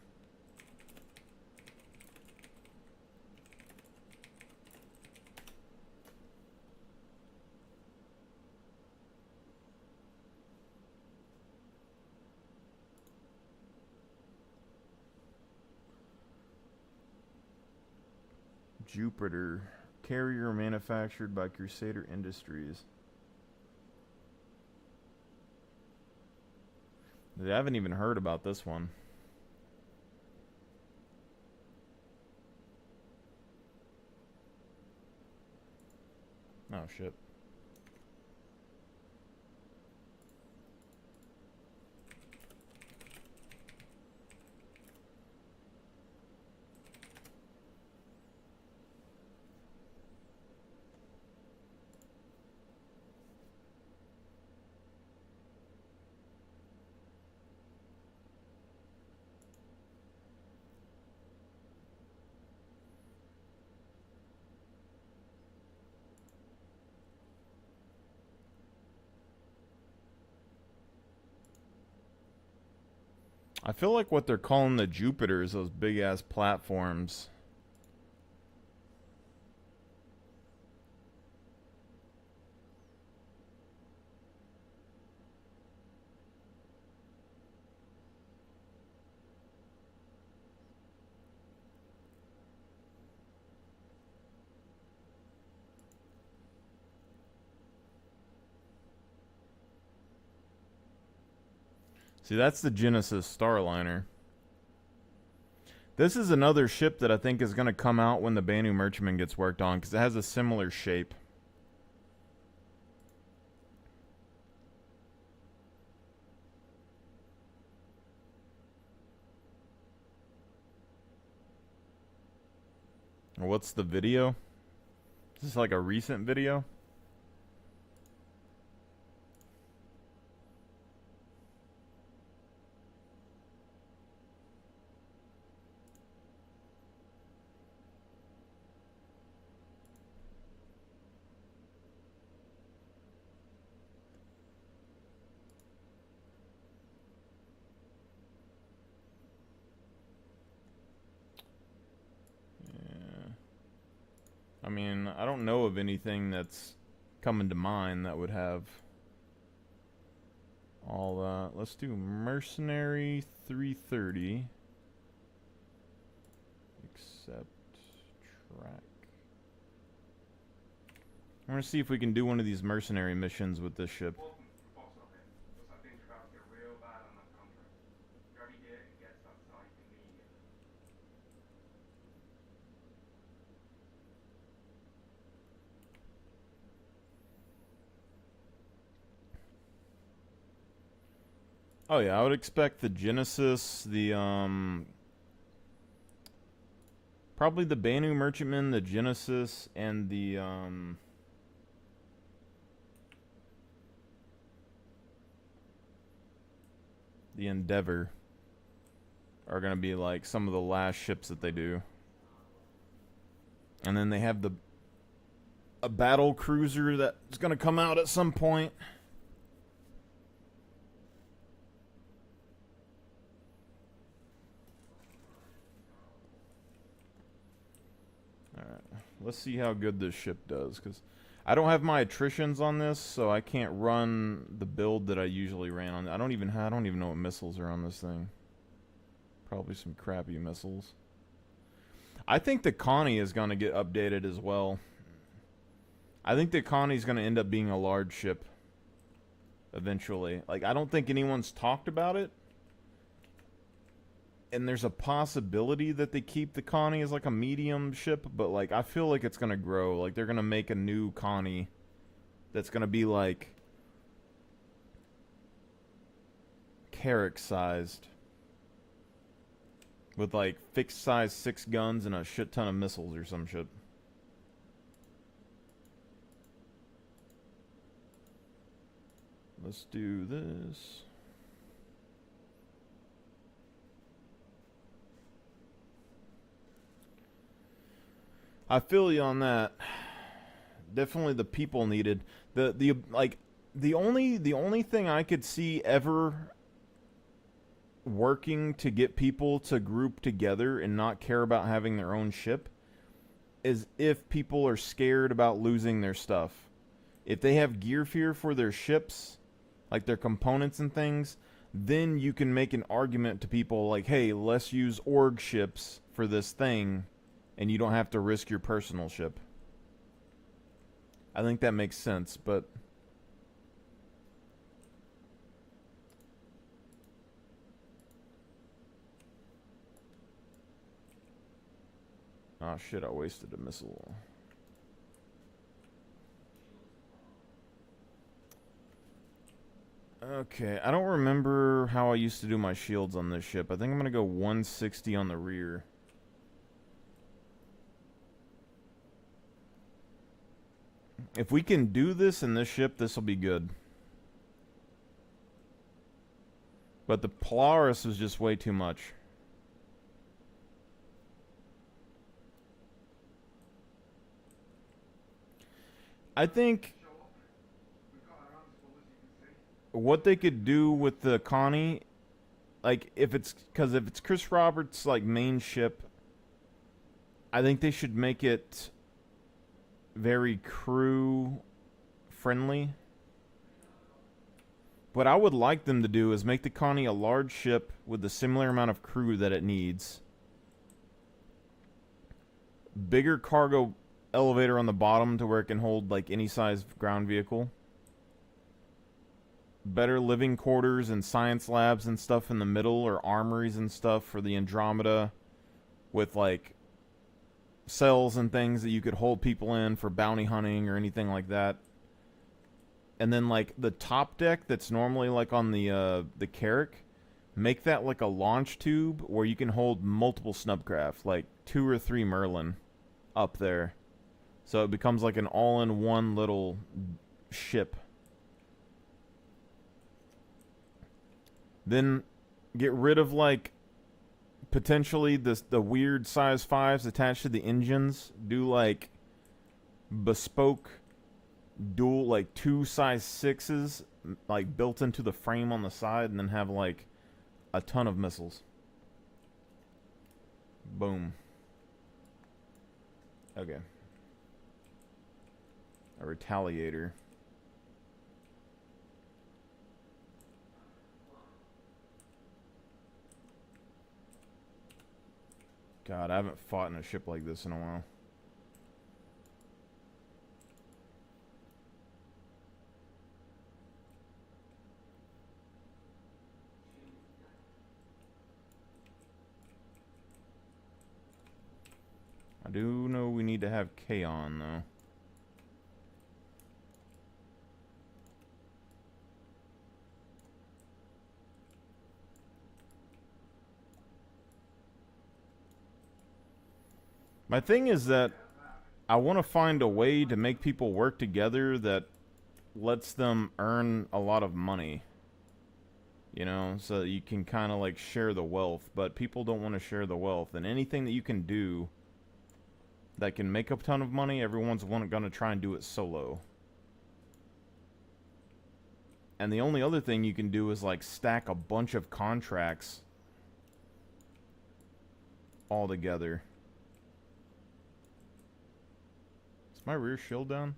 Jupiter, carrier manufactured by Crusader Industries. I haven't even heard about this one. Oh, shit. I feel like what they're calling the Jupiter is those big-ass platforms. See, that's the Genesis Starliner. This is another ship that I think is going to come out when the Banu Merchantman gets worked on, because it has a similar shape. What's the video? Is this like a recent video? I mean, I don't know of anything that's coming to mind that would have all that. Let's do Mercenary 330. Accept track. I'm going to see if we can do one of these mercenary missions with this ship. Welcome, boss of it. Looks like things are about to get real bad on that contract. Grab your gear and get to that site immediately. Oh yeah, I would expect the Genesis, the probably the Banu Merchantman, the Genesis, and the Endeavor are gonna be like some of the last ships that they do. And then they have a battle cruiser that's gonna come out at some point. Alright, let's see how good this ship does, because I don't have my attritions on this, so I can't run the build that I usually ran on. I don't even know what missiles are on this thing. Probably some crappy missiles. I think the Connie is going to get updated as well. I think the Connie is going to end up being a large ship eventually. Like, I don't think anyone's talked about it. And there's a possibility that they keep the Connie as like a medium ship, but like I feel like it's going to grow. Like they're going to make a new Connie that's going to be like Carrack sized. With like fixed size 6 guns and a shit ton of missiles or some shit. Let's do this. I feel you on that. Definitely the people needed. The only thing I could see ever working to get people to group together and not care about having their own ship is if people are scared about losing their stuff. If they have gear fear for their ships, like their components and things, then you can make an argument to people like, hey, let's use org ships for this thing, and you don't have to risk your personal ship. I think that makes sense, but oh shit, I wasted a missile. Okay, I don't remember how I used to do my shields on this ship. I think I'm gonna go 160 on the rear. If we can do this in this ship, this will be good. But the Polaris is just way too much. I think what they could do with the Connie, like if it's Chris Roberts' like main ship, I think they should make it very crew friendly. What I would like them to do is make the Connie a large ship with the similar amount of crew that it needs. Bigger cargo elevator on the bottom to where it can hold like any size ground vehicle. Better living quarters and science labs and stuff in the middle, or armories and stuff for the Andromeda, with like cells and things that you could hold people in for bounty hunting or anything like that. And then like the top deck that's normally like on the Carrack, make that like a launch tube where you can hold multiple snubcraft, like 2 or 3 Merlin up there. So it becomes like an all-in-one little ship. Then get rid of like potentially the weird size 5s attached to the engines. Do like bespoke dual, like 2 size 6s like built into the frame on the side, and then have like a ton of missiles. Boom. Okay. A retaliator. God, I haven't fought in a ship like this in a while. I do know we need to have K on, though. My thing is that I want to find a way to make people work together that lets them earn a lot of money. You know, so that you can kind of like share the wealth, but people don't want to share the wealth. And anything that you can do that can make a ton of money, everyone's going to try and do it solo. And the only other thing you can do is like stack a bunch of contracts all together. Is my rear shield down?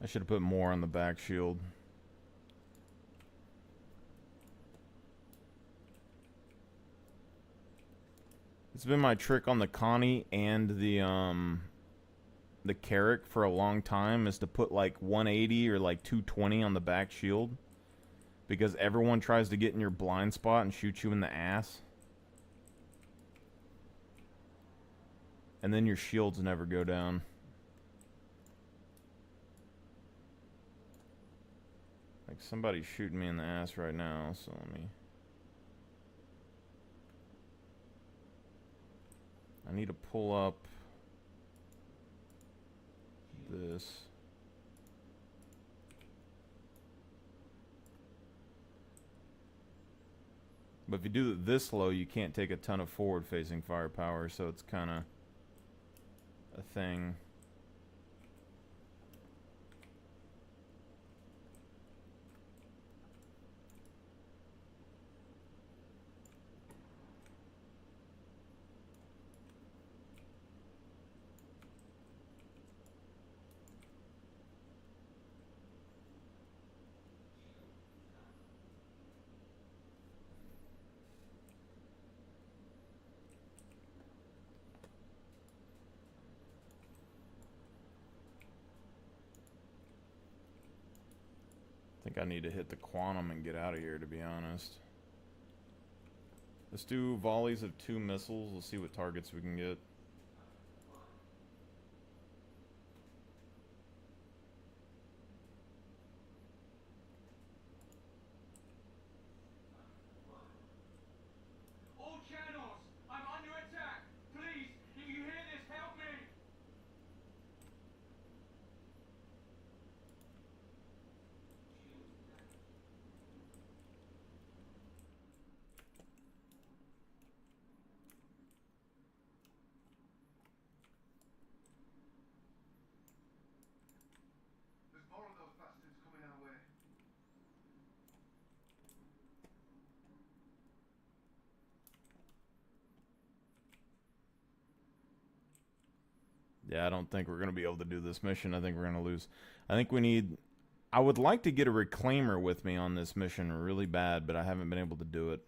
I should have put more on the back shield. It's been my trick on the Connie and the Carrack for a long time is to put like 180 or like 220 on the back shield. Because everyone tries to get in your blind spot and shoot you in the ass. And then your shields never go down. Like somebody's shooting me in the ass right now, so let me... I need to pull up this. But if you do it this low, you can't take a ton of forward-facing firepower, so it's kind of a thing. I think I need to hit the quantum and get out of here, to be honest. Let's do volleys of 2 missiles. We'll see what targets we can get. All channels, I'm under attack. Please, if you hear this, help me. There's more of those bastards coming our way. Yeah, I don't think we're going to be able to do this mission. I think we're going to lose. I think we need... I would like to get a reclaimer with me on this mission really bad, but I haven't been able to do it.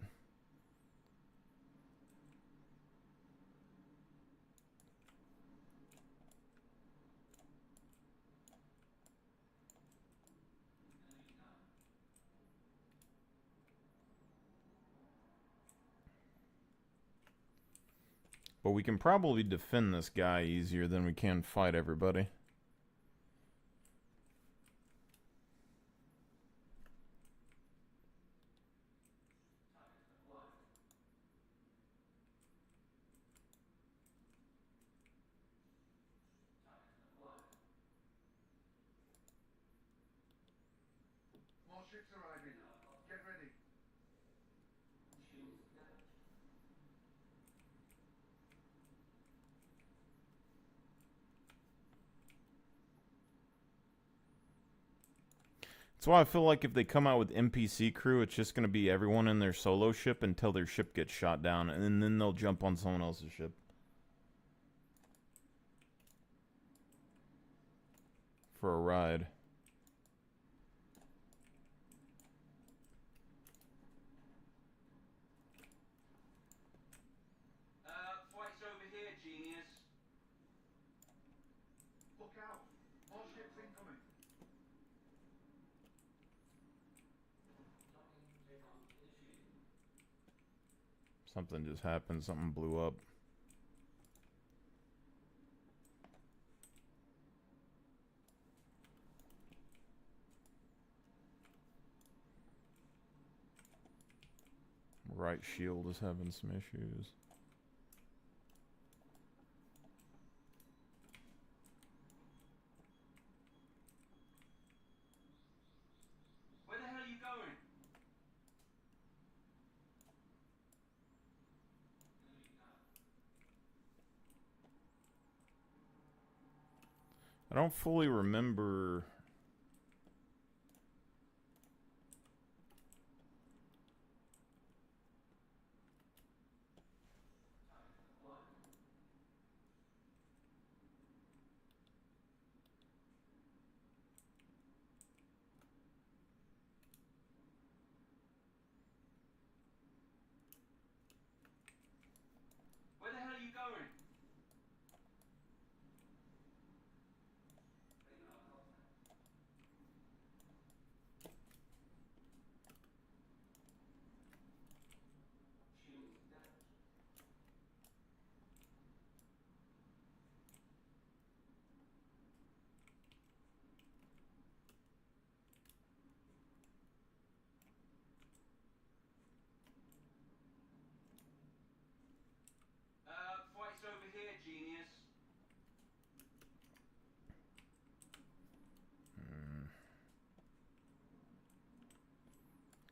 But we can probably defend this guy easier than we can fight everybody. More ships arriving. Get ready. That's why I feel like if they come out with NPC crew, it's just going to be everyone in their solo ship until their ship gets shot down, and then they'll jump on someone else's ship. For a ride. Fight's over here, genius. Look out. More ships incoming. Something just happened. Something blew up. Right shield is having some issues. Where the hell are you going? I don't fully remember.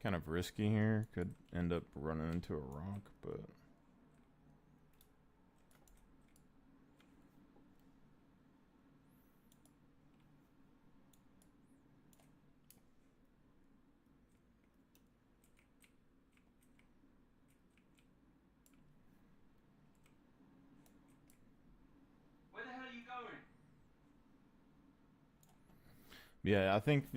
Kind of risky here. Could end up running into a rock, but... Where the hell are you going? Yeah, I think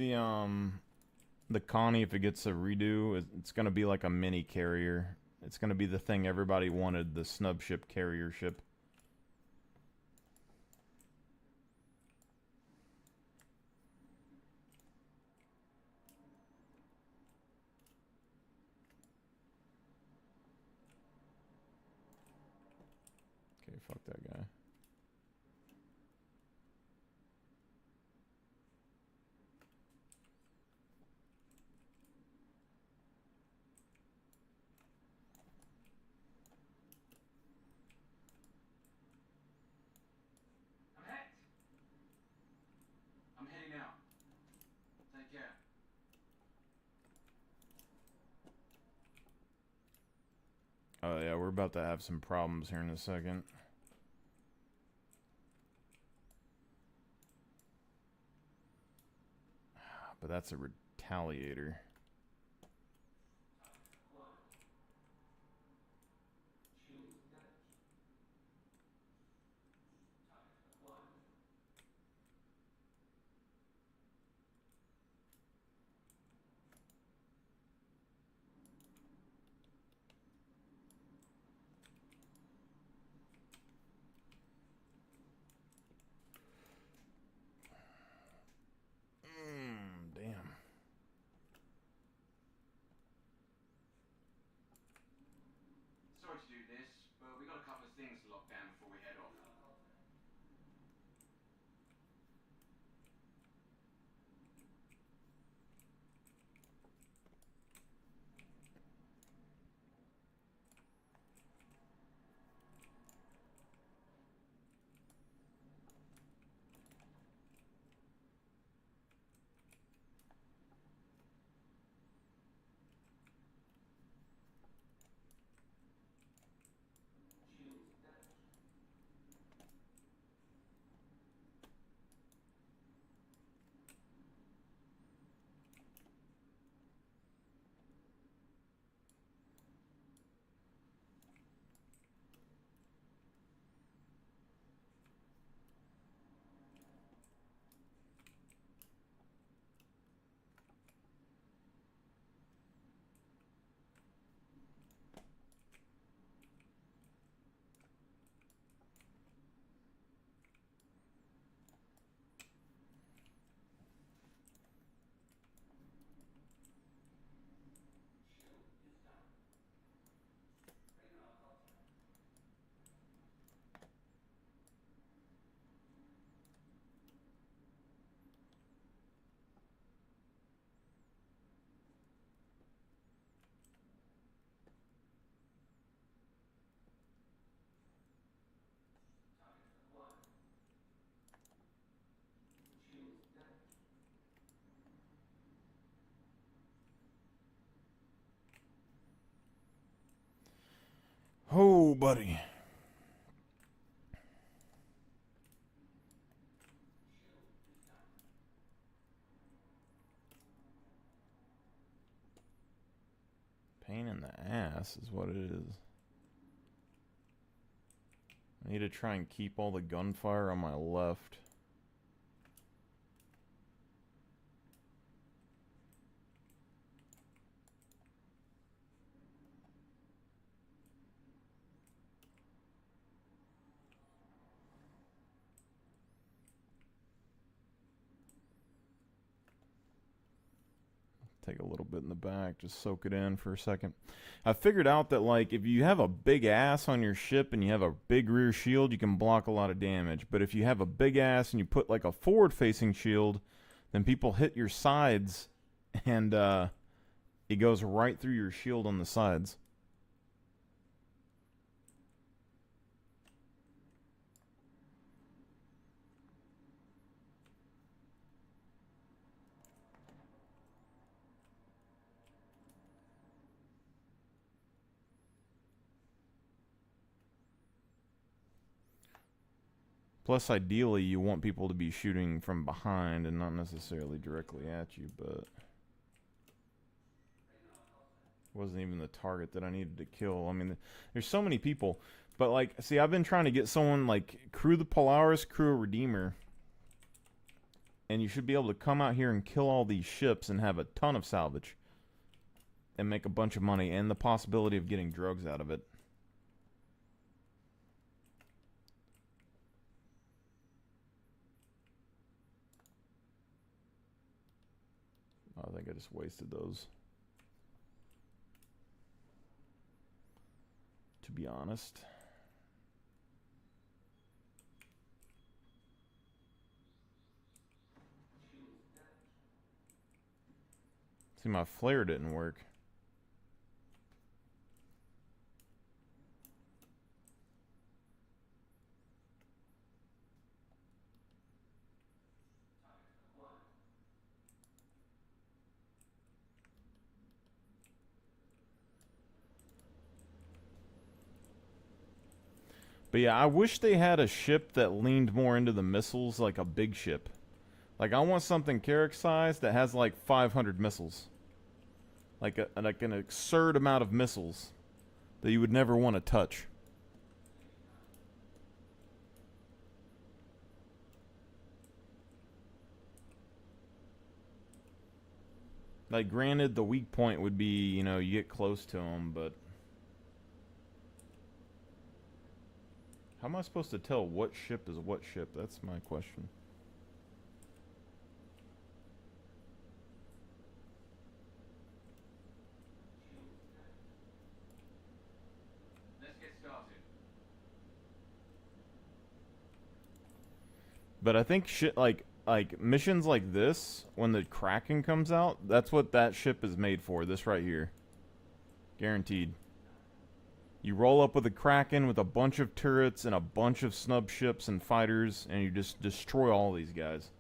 the Connie, if it gets a redo, it's gonna be like a mini carrier. It's gonna be the thing everybody wanted, the snub ship carrier ship. Okay, fuck that guy. I'm heading out. Take care. Oh yeah, we're about to have some problems here in a second. But that's a retaliator. Damn. Sorry to do this, but we got a couple of things to lock down before we head off. Oh, buddy. Pain in the ass is what it is. I need to try and keep all the gunfire on my left. Take a little bit in the back, just soak it in for a second. I figured out that, like, if you have a big ass on your ship and you have a big rear shield, you can block a lot of damage. But if you have a big ass and you put, like, a forward-facing shield, then people hit your sides and it goes right through your shield on the sides. Plus, ideally, you want people to be shooting from behind and not necessarily directly at you, but wasn't even the target that I needed to kill. I mean, there's so many people. But, like, see, I've been trying to get someone, like, crew the Polaris, crew a Redeemer. And you should be able to come out here and kill all these ships and have a ton of salvage. And make a bunch of money and the possibility of getting drugs out of it. I think I just wasted those. To be honest. See, my flare didn't work. But yeah, I wish they had a ship that leaned more into the missiles, like a big ship. Like, I want something Carrick sized that has like 500 missiles. Like an absurd amount of missiles that you would never want to touch. Like, granted, the weak point would be, you know, you get close to them, but how am I supposed to tell what ship is what ship? That's my question. Let's get started. But I think shit like missions like this, when the Kraken comes out, that's what that ship is made for. This right here, guaranteed. You roll up with a Kraken with a bunch of turrets and a bunch of snub ships and fighters, and you just destroy all these guys.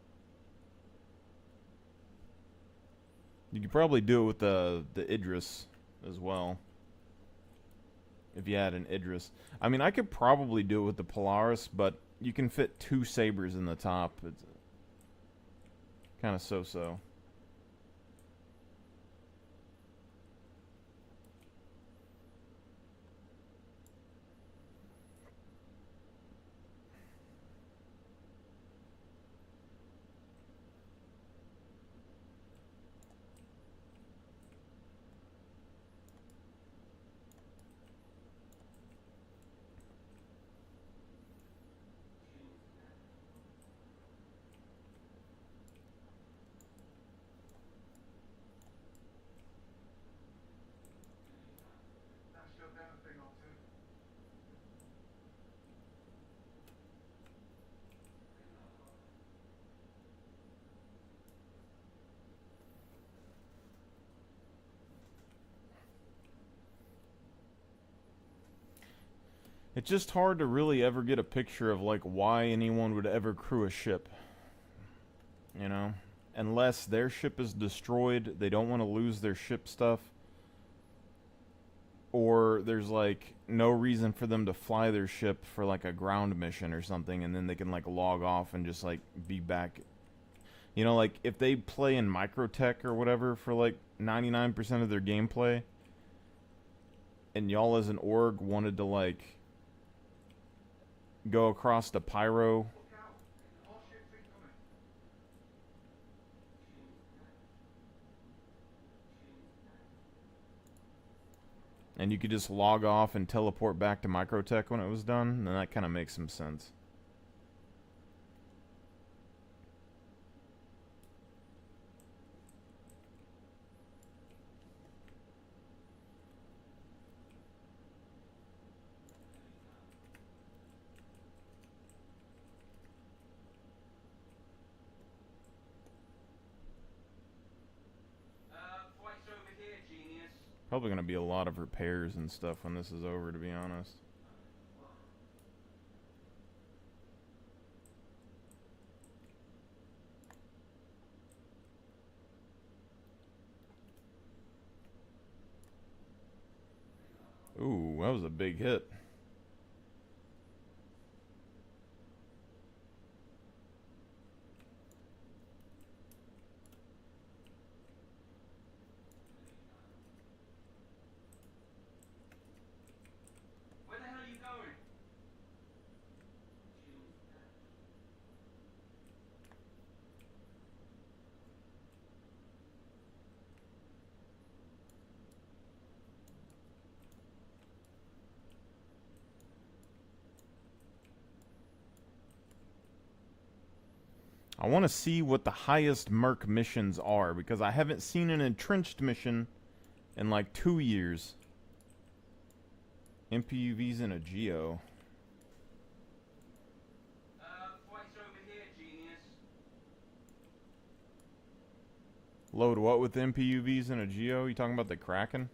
You could probably do it with the Idris as well. If you had an Idris. I mean, I could probably do it with the Polaris, but you can fit 2 sabers in the top. It's kind of so-so. That showed them a thing or two. It's just hard to really ever get a picture of, like, why anyone would ever crew a ship. You know? Unless their ship is destroyed, they don't want to lose their ship stuff. Or there's, like, no reason for them to fly their ship for, like, a ground mission or something, and then they can, like, log off and just, like, be back. You know, like, if they play in Microtech or whatever for, like, 99% of their gameplay, and y'all as an org wanted to, like, go across to Pyro. Look out. More ships incoming. And you could just log off and teleport back to Microtech when it was done, then that kind of makes some sense. Flight's over here, genius. Probably going to be a lot of repairs and stuff when this is over, to be honest. Ooh, that was a big hit. I want to see what the highest Merc missions are, because I haven't seen an entrenched mission in like 2 years. MPUVs in a Geo. Flight's over here, genius. Load what with MPUVs in a Geo? You talking about the Kraken?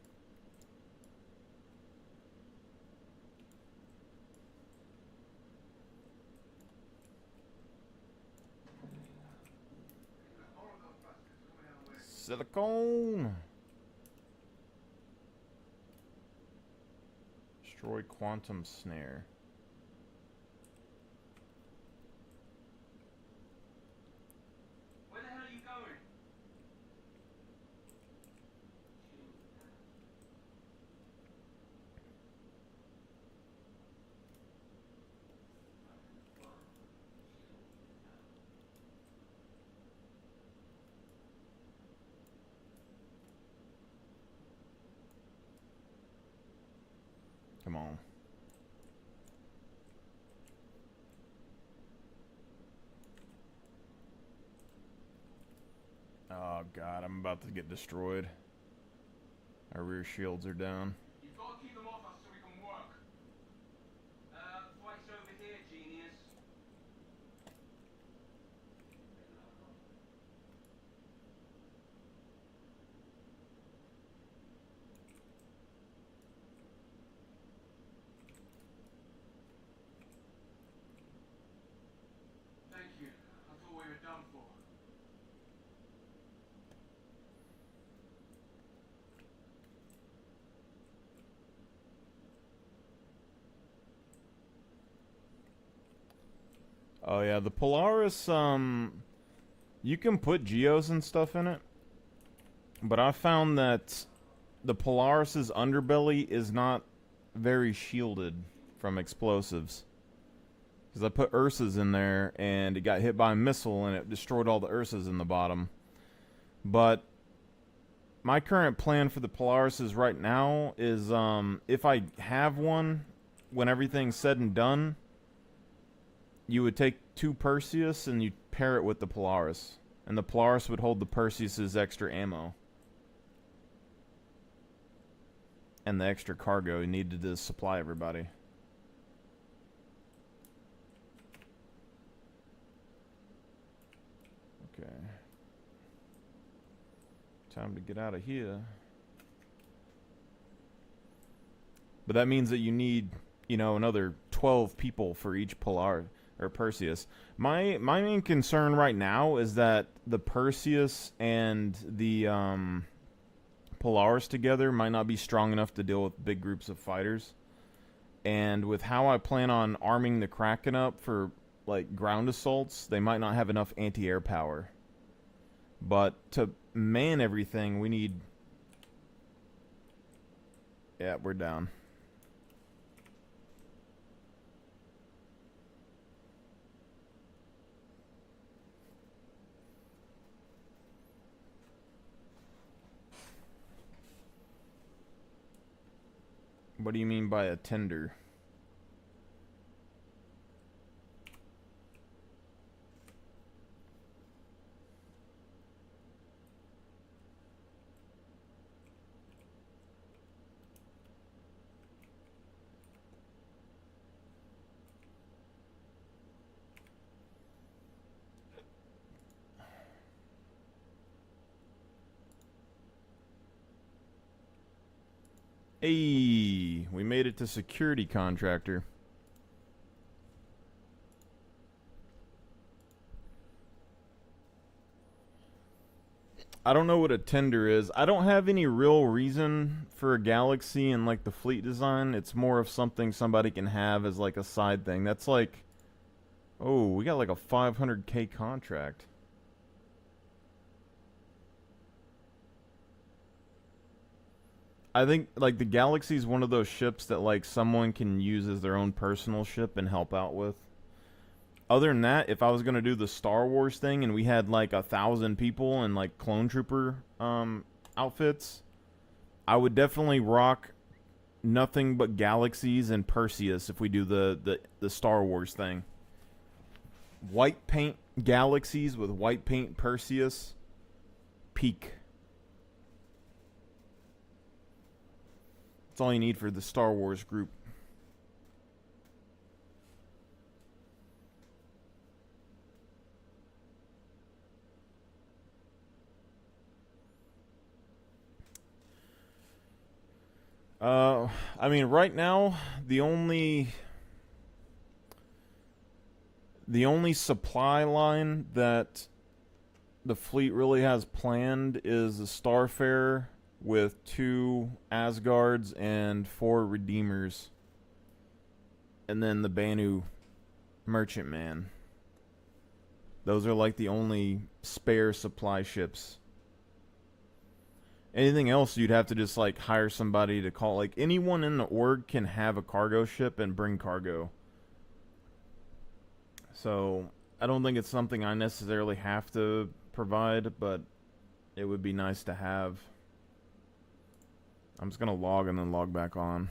Silicone. Destroy quantum snare. Where the hell are you going? Come on. Oh god, I'm about to get destroyed. Our rear shields are down. You've got to keep them off us so we can work. Flight's over here, genius. Thank you. I thought we were done for. Oh yeah, the Polaris, you can put geos and stuff in it, but I found that the Polaris's underbelly is not very shielded from explosives. Because I put Ursas in there, and it got hit by a missile, and it destroyed all the Ursas in the bottom. But my current plan for the Polarises right now is, if I have one, when everything's said and done, you would take 2 Perseus and you pair it with the Polaris. And the Polaris would hold the Perseus's extra ammo. And the extra cargo you needed to supply everybody. Okay. Time to get out of here. But that means that you need, you know, another 12 people for each Polaris. Or Perseus. My main concern right now is that the Perseus and the Polaris together might not be strong enough to deal with big groups of fighters. And with how I plan on arming the Kraken up for like ground assaults, they might not have enough anti-air power. But to man everything, we need... Yeah, we're down. What do you mean by a tender? Hey, we made it to security contractor. I don't know what a tender is. I don't have any real reason for a Galaxy in like the fleet design. It's more of something somebody can have as like a side thing. That's like, oh, we got like a 500K contract. I think like the Galaxy is one of those ships that like someone can use as their own personal ship and help out with. Other than that, if I was gonna do the Star Wars thing and we had like 1,000 people and like clone trooper outfits, I would definitely rock nothing but Galaxies and Perseus if we do the Star Wars thing. white paint Galaxies with white paint Perseus. Peak. That's all you need for the Star Wars group. I mean, right now, the only supply line that the fleet really has planned is the Starfarer with 2 Asgards and 4 Redeemers. And then the Banu Merchantman. Those are like the only spare supply ships. Anything else, you'd have to just like hire somebody to call. Like anyone in the org can have a cargo ship and bring cargo. So I don't think it's something I necessarily have to provide, but it would be nice to have. I'm just gonna log and then log back on.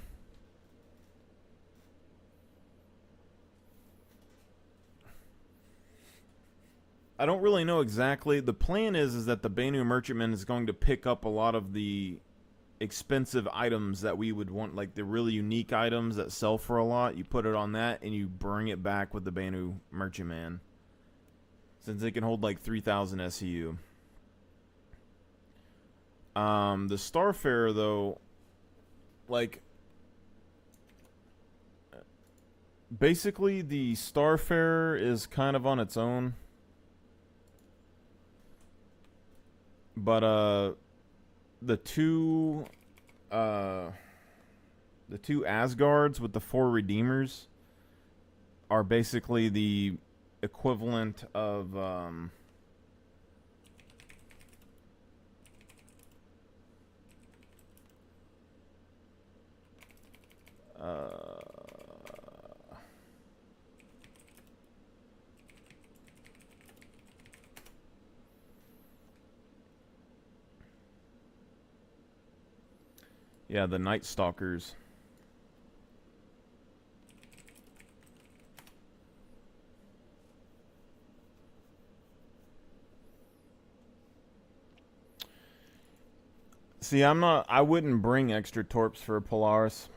I don't really know exactly. The plan is that the Banu Merchantman is going to pick up a lot of the expensive items that we would want, like the really unique items that sell for a lot. You put it on that and you bring it back with the Banu Merchantman, since it can hold like 3,000 SEU. The Starfarer though, like basically the Starfarer is kind of on its own. But the two Asgards with the 4 Redeemers are basically the equivalent of yeah, the Night Stalkers. See, I wouldn't bring extra torps for Polaris.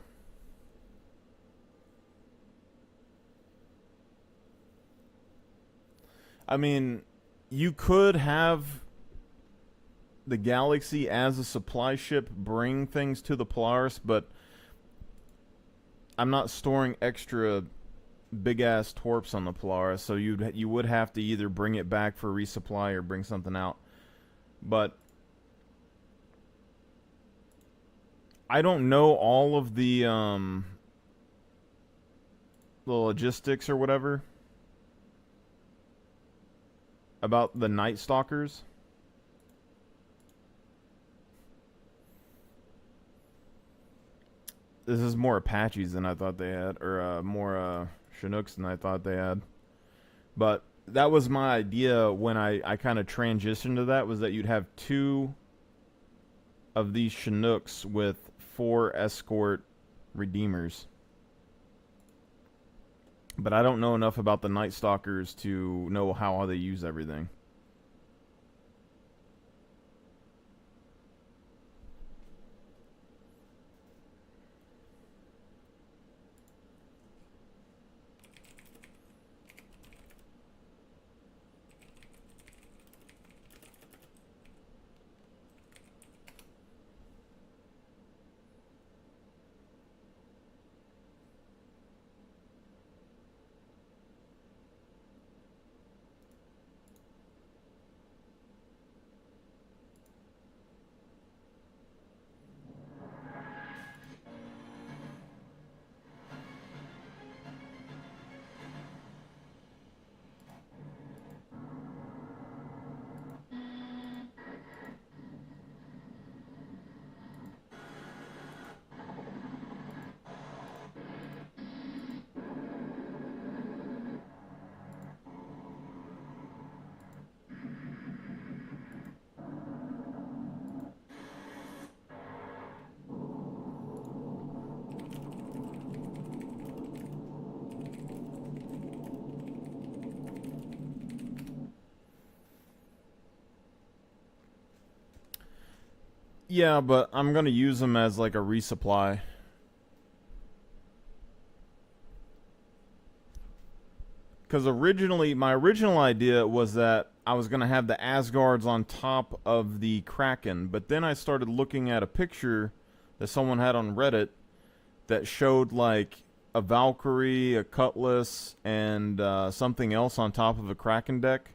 I mean, you could have the Galaxy as a supply ship bring things to the Polaris, but I'm not storing extra big ass torps on the Polaris, so you would have to either bring it back for resupply or bring something out. But I don't know all of the logistics or whatever about the Night Stalkers. This is more Apaches than I thought they had, or more Chinooks than I thought they had. But that was my idea when I kind of transitioned to that, was that you'd have 2 of these Chinooks with 4 escort Redeemers. But I don't know enough about the Night Stalkers to know how they use everything. Yeah, but I'm gonna use them as like a resupply. Because originally, my original idea was that I was going to have the Asgards on top of the Kraken, but then I started looking at a picture that someone had on Reddit that showed like a Valkyrie, a Cutlass, and something else on top of a Kraken deck.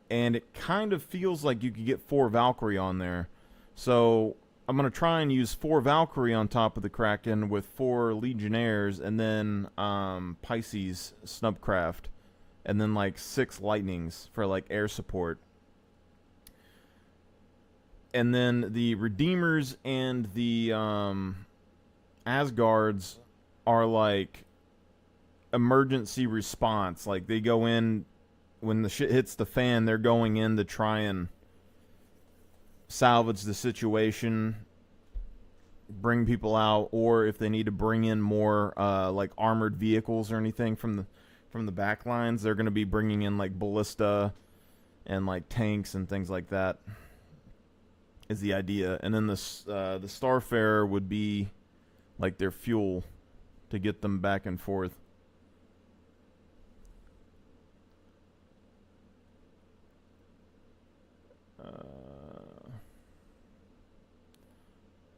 And it kind of feels like you could get 4 Valkyrie on there. So I'm going to try and use 4 Valkyrie on top of the Kraken with 4 Legionnaires, and then Pisces Snubcraft, and then like 6 Lightnings for like air support. And then the Redeemers and the Asgards are like emergency response. Like they go in when the shit hits the fan, they're going in to try and salvage the situation, bring people out, or if they need to bring in more like armored vehicles or anything from the back lines, they're going to be bringing in like ballista and like tanks and things like that is the idea. And then the Starfarer would be like their fuel to get them back and forth.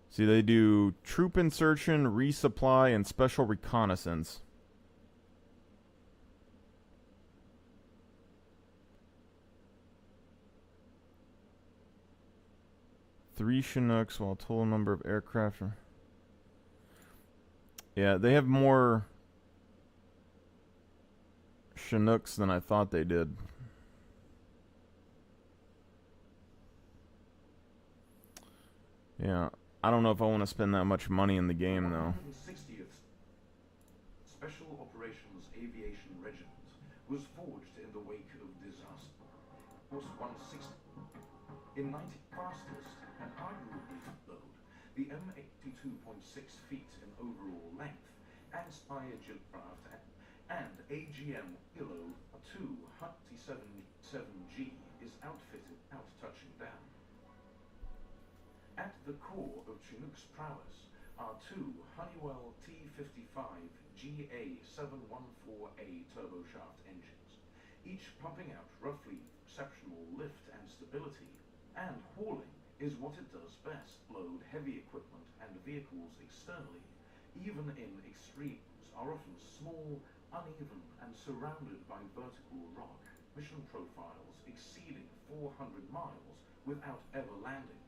See, they do troop insertion, resupply, and special reconnaissance. Three Chinooks, while total number of aircraft are... Yeah, they have more Chinooks than I thought they did. Yeah, I don't know if I want to spend that much money in the game, though. 160th Special Operations Aviation Regiment was forged in the wake of disaster. Was 160 in 90 fastest and arguably load. The M82.6 feet in overall length and spire aircraft and AGM Kilo 277G is outfitted out touching down. At the core of Chinook's prowess are 2 Honeywell T55 GA714A turboshaft engines, each pumping out roughly exceptional lift and stability, and hauling is what it does best: load heavy equipment and vehicles externally, even in extremes, are often small, uneven, and surrounded by vertical rock, mission profiles exceeding 400 miles without ever landing.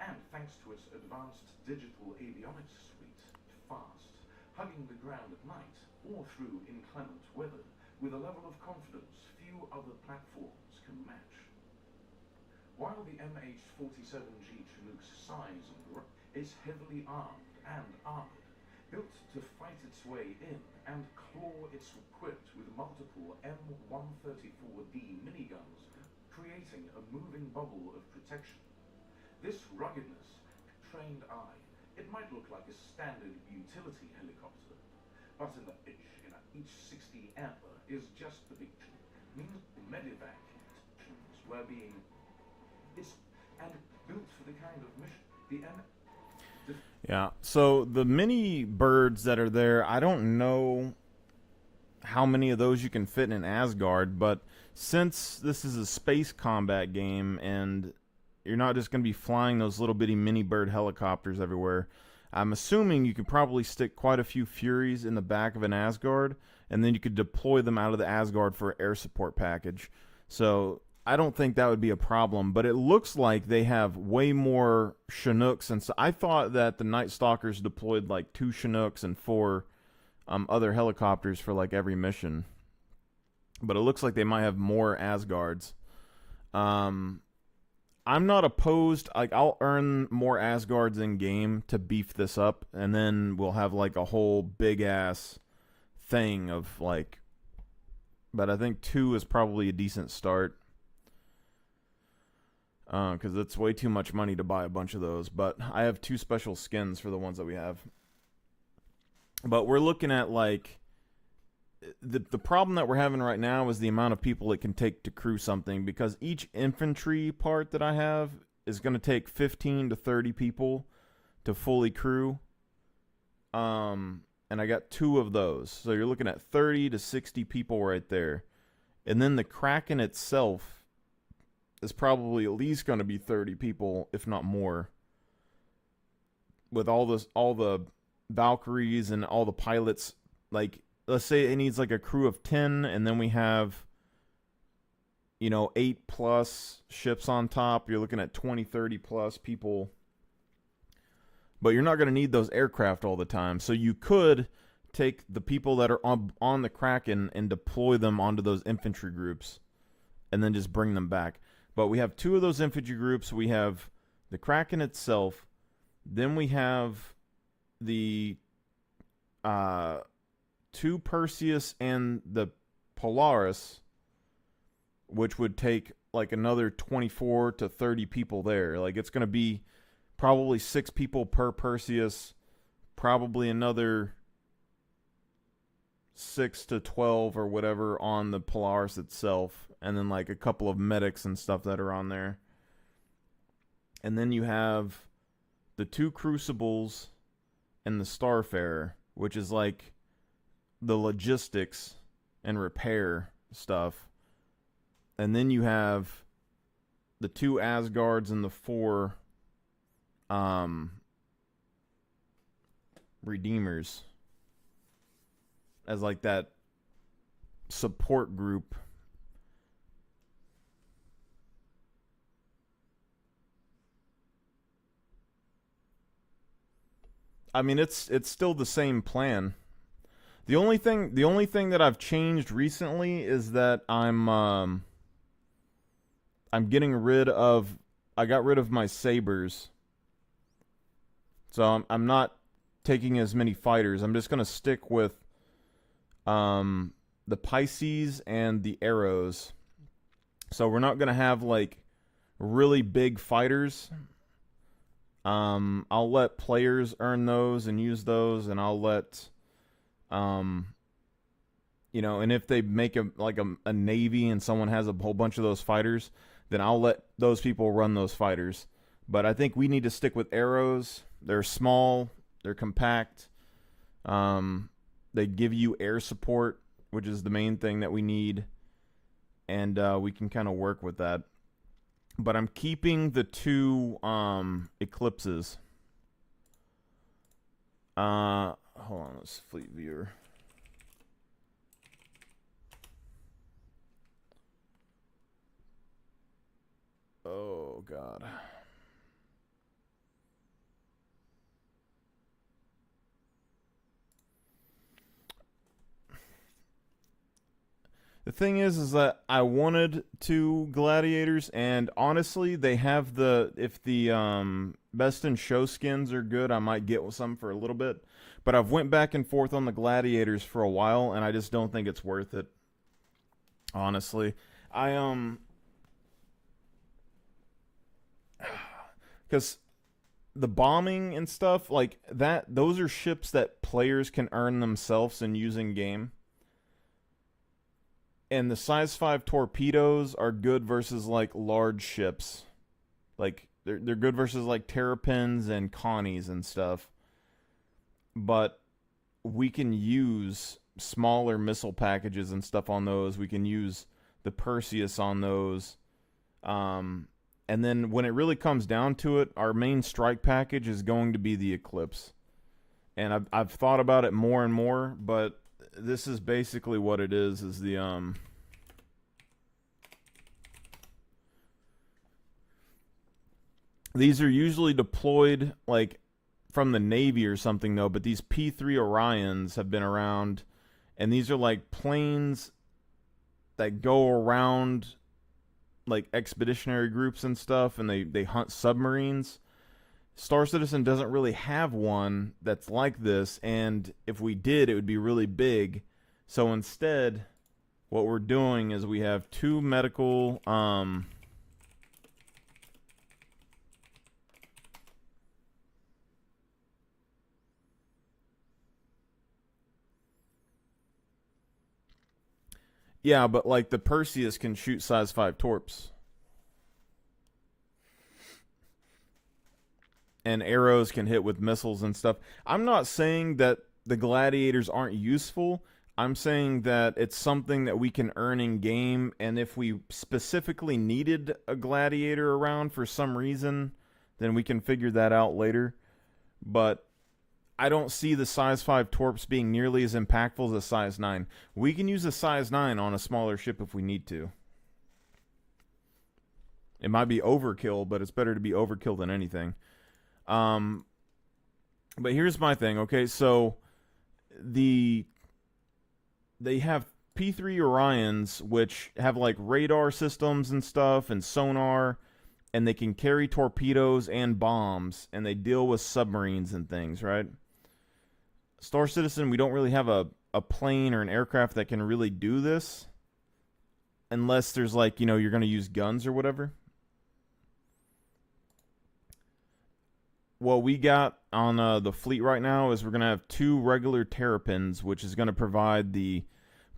And thanks to its advanced digital avionics suite, fast, hugging the ground at night or through inclement weather with a level of confidence few other platforms can match. While the MH-47G Chinook's size and is heavily armed and armored, built to fight its way in and claw, it's equipped with multiple M134D miniguns, creating a moving bubble of protection. This ruggedness, trained eye, it might look like a standard utility helicopter, but in each 60 amber is just the big means medevac missions were being and built for the kind of mission Yeah, so the mini birds that are there, I don't know how many of those you can fit in Asgard, but since this is a space combat game and you're not just going to be flying those little bitty mini bird helicopters everywhere, I'm assuming you could probably stick quite a few Furies in the back of an Asgard, and then you could deploy them out of the Asgard for an air support package. So I don't think that would be a problem, but it looks like they have way more Chinooks. And so I thought that the Night Stalkers deployed like 2 Chinooks and 4 other helicopters for like every mission. But it looks like they might have more Asgards. I'm not opposed. Like, I'll earn more Asgards in game to beef this up, and then we'll have like a whole big ass thing of like. But I think 2 is probably a decent start, because it's way too much money to buy a bunch of those. But I have 2 special skins for the ones that we have. But we're looking at like. The problem that we're having right now is the amount of people it can take to crew something, because each infantry part that I have is going to take 15 to 30 people to fully crew. And I got 2 of those. So you're looking at 30 to 60 people right there. And then the Kraken itself is probably at least going to be 30 people, if not more. With all the Valkyries and all the pilots, like, let's say it needs like a crew of 10, and then we have, 8 plus ships on top. You're looking at 20, 30 plus people. But you're not going to need those aircraft all the time. So you could take the people that are on the Kraken and deploy them onto those infantry groups and then just bring them back. But we have 2 of those infantry groups. We have the Kraken itself. Then we have the 2 Perseus and the Polaris, which would take like another 24 to 30 people there. Like, it's going to be probably 6 people per Perseus, probably another 6 to 12 or whatever on the Polaris itself, and then like a couple of medics and stuff that are on there. And then you have the 2 Crucibles and the Starfarer, which is like the logistics and repair stuff. And then you have the 2 Asgards and the 4 Redeemers as like that support group. I mean, it's still the same plan. The only thing that I've changed recently is that I'm getting rid of, I got rid of my sabers. So I'm not taking as many fighters. I'm just going to stick with the Pisces and the arrows. So we're not going to have like really big fighters. I'll let players earn those and use those, and I'll let and if they make a navy and someone has a whole bunch of those fighters, then I'll let those people run those fighters. But I think we need to stick with arrows. They're small, they're compact. They give you air support, which is the main thing that we need, and we can kind of work with that. But I'm keeping the 2 Eclipses. Hold on, let's Fleet Viewer. Oh, God. The thing is that I wanted 2 gladiators, and honestly, they have if the best in show skins are good, I might get some for a little bit. But I've went back and forth on the gladiators for a while, and I just don't think it's worth it. Honestly, because the bombing and stuff like that, those are ships that players can earn themselves in using game. And the size 5 torpedoes are good versus like large ships. Like they're good versus like Terrapins and Connies and stuff. But we can use smaller missile packages and stuff on those. We can use the Perseus on those. And then when it really comes down to it, our main strike package is going to be the Eclipse. And I've thought about it more and more, but this is basically what it is the these are usually deployed like from the Navy or something though, but these P3 Orions have been around, and these are like planes that go around like expeditionary groups and stuff, and they hunt submarines. Star Citizen doesn't really have one that's like this, and if we did, it would be really big. So instead, what we're doing is we have 2 medical yeah, but like the Perseus can shoot size 5 torps. and arrows can hit with missiles and stuff. I'm not saying that the gladiators aren't useful. I'm saying that it's something that we can earn in game, and if we specifically needed a gladiator around for some reason, then we can figure that out later. But I don't see the size 5 torps being nearly as impactful as a size 9. We can use a size 9 on a smaller ship if we need to. It might be overkill, but it's better to be overkill than anything. But here's my thing, okay? So they have P3 Orions, which have like radar systems and stuff and sonar, and they can carry torpedoes and bombs, and they deal with submarines and things, right? Star Citizen, we don't really have a plane or an aircraft that can really do this, unless there's like, you know, you're going to use guns or whatever. What we got on the fleet right now is we're going to have 2 regular terrapins, which is going to provide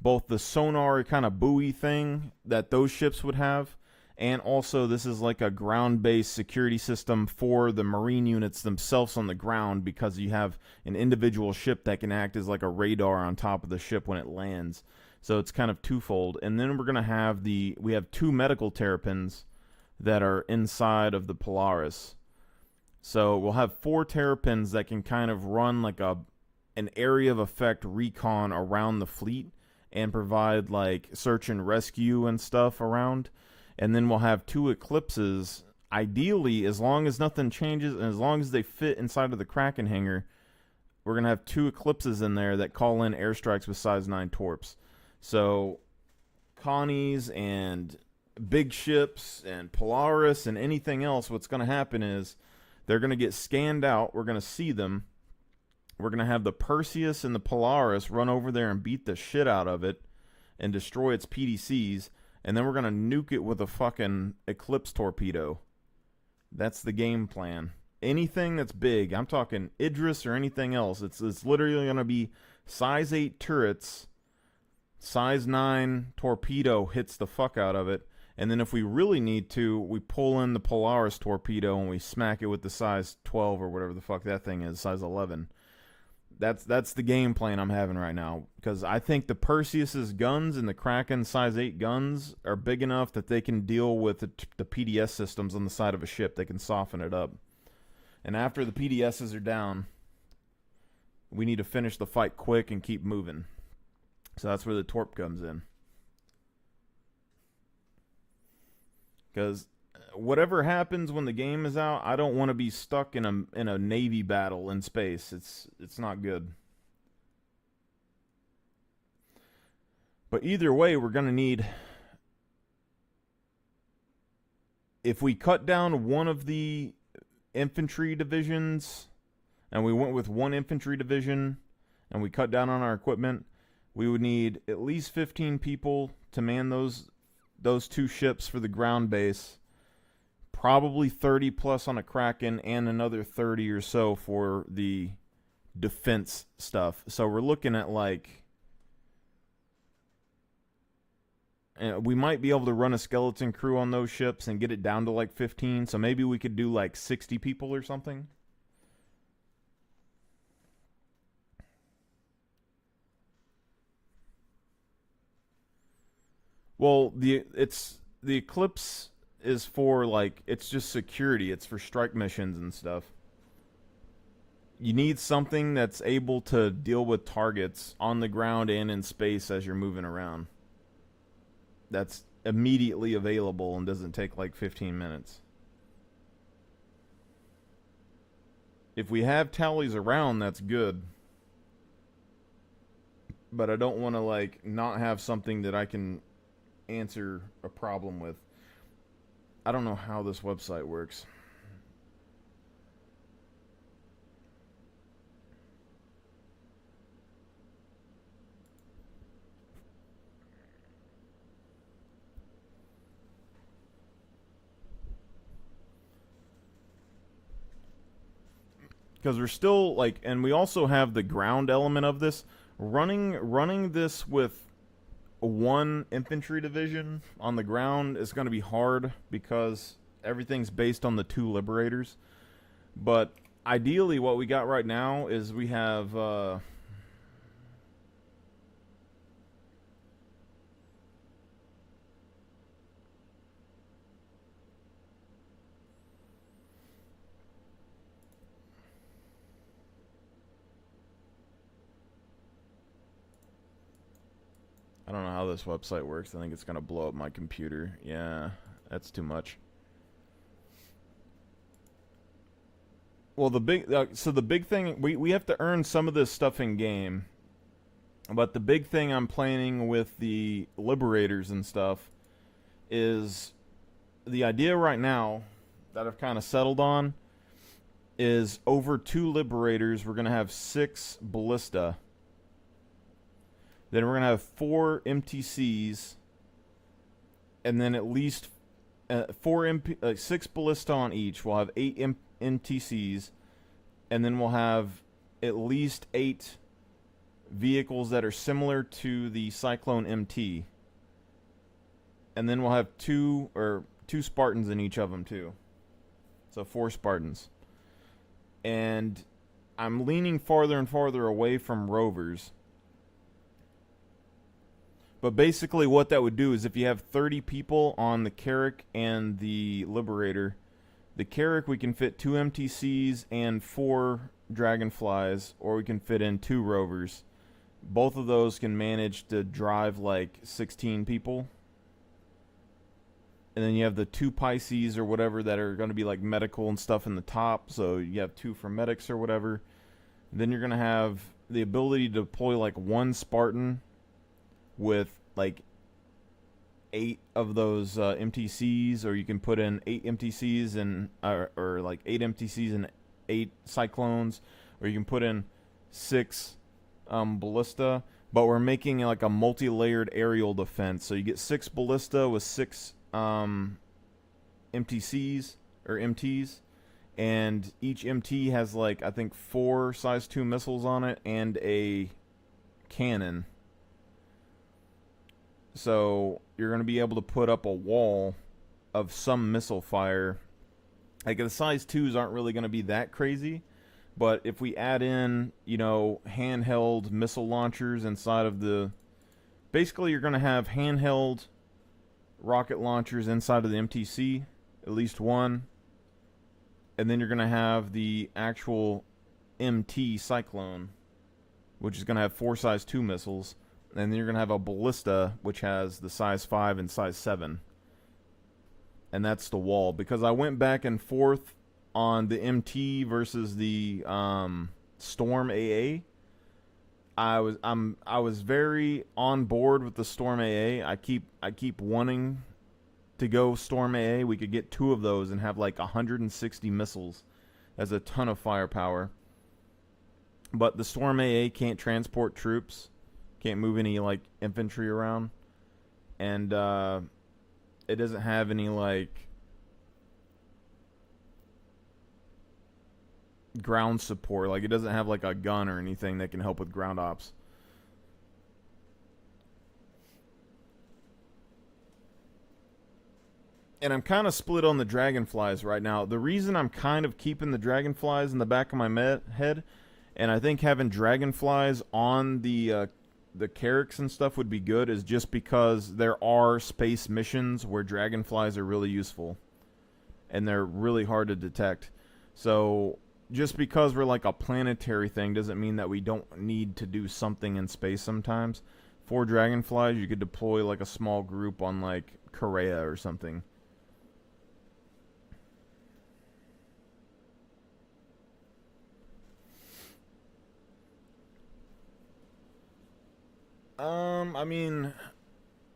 both the sonar kind of buoy thing that those ships would have, and also this is like a ground-based security system for the marine units themselves on the ground, because you have an individual ship that can act as like a radar on top of the ship when it lands. So it's kind of twofold. And then we're going to have we have 2 medical terrapins that are inside of the Polaris. So we'll have 4 terrapins that can kind of run like an area of effect recon around the fleet and provide like search and rescue and stuff around. And then we'll have 2 Eclipses, ideally, as long as nothing changes and as long as they fit inside of the Kraken hangar, we're going to have 2 Eclipses in there that call in airstrikes with size 9 torps. So Connies and big ships and Polaris and anything else, what's going to happen is they're going to get scanned out. We're going to see them. We're going to have the Perseus and the Polaris run over there and beat the shit out of it and destroy its PDCs. And then we're going to nuke it with a fucking Eclipse torpedo. That's the game plan. Anything that's big, I'm talking Idris or anything else, it's literally going to be size 8 turrets, size 9 torpedo hits the fuck out of it. And then if we really need to, we pull in the Polaris torpedo and we smack it with the size 12 or whatever the fuck that thing is, size 11. That's the game plan I'm having right now, because I think the Perseus's guns and the Kraken size 8 guns are big enough that they can deal with the PDS systems on the side of a ship. They can soften it up. And after the PDSs are down, we need to finish the fight quick and keep moving. So that's where the Torp comes in. Because whatever happens when the game is out, I don't want to be stuck in a Navy battle in space. It's not good. But either way, we're going to need... If we cut down one of the infantry divisions, and we went with 1 infantry division, and we cut down on our equipment, we would need at least 15 people to man those 2 ships for the ground base. Probably 30 plus on a Kraken, and another 30 or so for the defense stuff. So we're looking at like... we might be able to run a skeleton crew on those ships and get it down to like 15. So maybe we could do like 60 people or something. Well, the Eclipse is for like, it's just security. It's for strike missions and stuff. You need something that's able to deal with targets on the ground and in space as you're moving around. That's immediately available and doesn't take like 15 minutes. If we have tallies around, that's good. But I don't want to like not have something that I can answer a problem with. I don't know how this website works. Because we're still like, and we also have the ground element of this. Running this with 1 infantry division on the ground is going to be hard because everything's based on the 2 liberators. But ideally, what we got right now is we have I don't know how this website works. I think it's gonna blow up my computer. Yeah, that's too much. Well, the big thing, we have to earn some of this stuff in game, but the big thing I'm planning with the liberators and stuff is the idea right now that I've kind of settled on is over 2 liberators we're gonna have 6 ballista, then we're gonna have 4 MTCs, and then at least 6 ballista on each. We'll have 8 MTCs, and then we'll have at least 8 vehicles that are similar to the Cyclone MT, and then we'll have 2 Spartans in each of them too, so 4 Spartans. And I'm leaning farther and farther away from rovers, but basically what that would do is if you have 30 people on the Carrack and the Liberator, the Carrack we can fit 2 MTCs and 4 Dragonflies, or we can fit in 2 rovers. Both of those can manage to drive like 16 people. And then you have the 2 Pisces or whatever that are going to be like medical and stuff in the top, so you have 2 for medics or whatever. Then you're going to have the ability to deploy like 1 Spartan with like 8 of those MTCs, or you can put in 8 MTCs and or like 8 MTCs and 8 Cyclones, or you can put in 6 ballista. But we're making like a multi-layered aerial defense, so you get 6 ballista with 6 MTCs or MTs, and each MT has like I think 4 size 2 missiles on it and a cannon. So you're going to be able to put up a wall of some missile fire. Like the size 2s aren't really going to be that crazy, but if we add in, you know, handheld missile launchers inside of the... Basically you're going to have handheld rocket launchers inside of the MTC, at least 1. And then you're going to have the actual MT Cyclone, which is going to have 4 size 2 missiles. And then you're going to have a ballista, which has the size 5 and size 7. And that's the wall. Because I went back and forth on the MT versus the Storm AA. I was very on board with the Storm AA. I keep wanting to go Storm AA. We could get 2 of those and have like 160 missiles. That's a ton of firepower. But the Storm AA can't transport troops. Can't move any like infantry around, and it doesn't have any like ground support. Like it doesn't have like a gun or anything that can help with ground ops. And I'm kind of split on the Dragonflies right now. The reason I'm kind of keeping the Dragonflies in the back of my head, and I think having Dragonflies on the Carracks and stuff would be good, is just because there are space missions where Dragonflies are really useful. And they're really hard to detect. So, just because we're like a planetary thing doesn't mean that we don't need to do something in space sometimes. For Dragonflies, you could deploy like a small group on like Korea or something. I mean,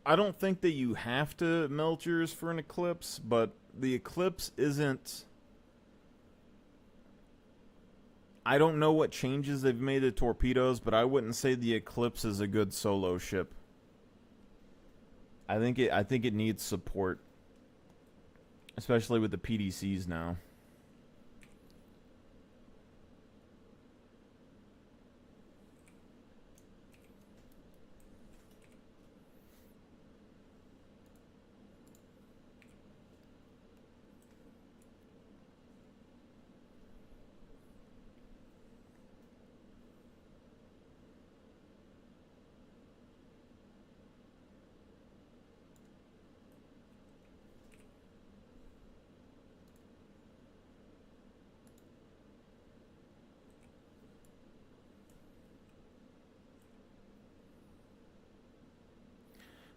I don't think that you have to melt yours for an eclipse, but the eclipse isn't... I don't know what changes they've made to torpedoes, but I wouldn't say the eclipse is a good solo ship. I think it needs support, especially with the PDCs now.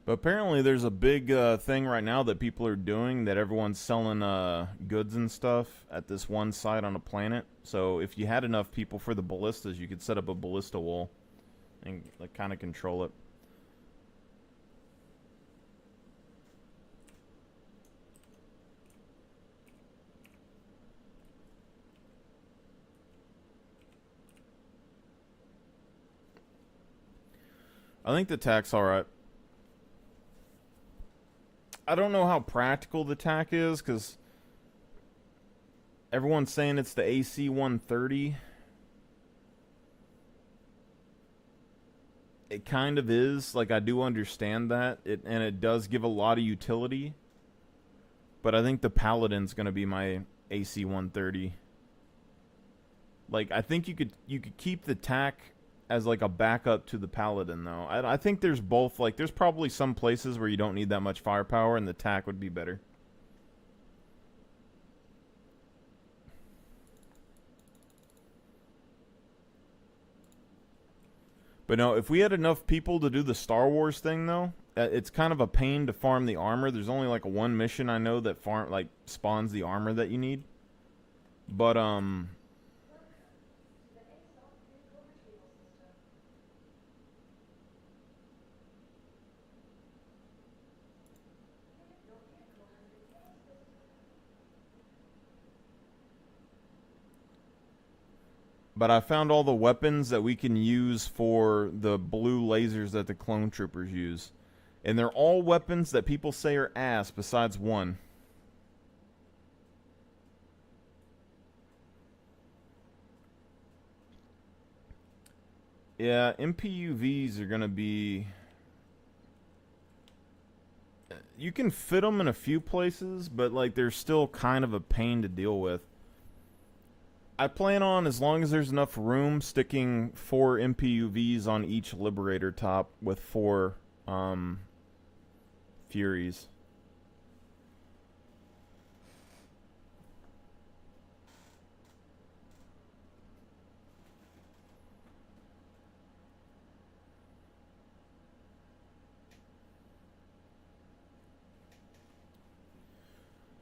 But apparently there's a big thing right now that people are doing, that everyone's selling goods and stuff at this one site on a planet. So if you had enough people for the ballistas, you could set up a ballista wall and like kind of control it. I think the TAC's alright. I don't know how practical the TAC is, because everyone's saying it's the AC 130. It kind of is. Like, I do understand that. And it does give a lot of utility. But I think the Paladin's going to be my AC 130. Like, I think you could keep the TAC as like a backup to the Paladin, though. I think there's both. Like, there's probably some places where you don't need that much firepower, and the TAC would be better. But no, if we had enough people to do the Star Wars thing, though, it's kind of a pain to farm the armor. There's only like one mission I know that spawns the armor that you need. But I found all the weapons that we can use for the blue lasers that the clone troopers use. And they're all weapons that people say are ass, besides one. Yeah, MPUVs are gonna be... You can fit them in a few places, but like they're still kind of a pain to deal with. I plan on, as long as there's enough room, sticking 4 MPUVs on each Liberator top with 4 Furies.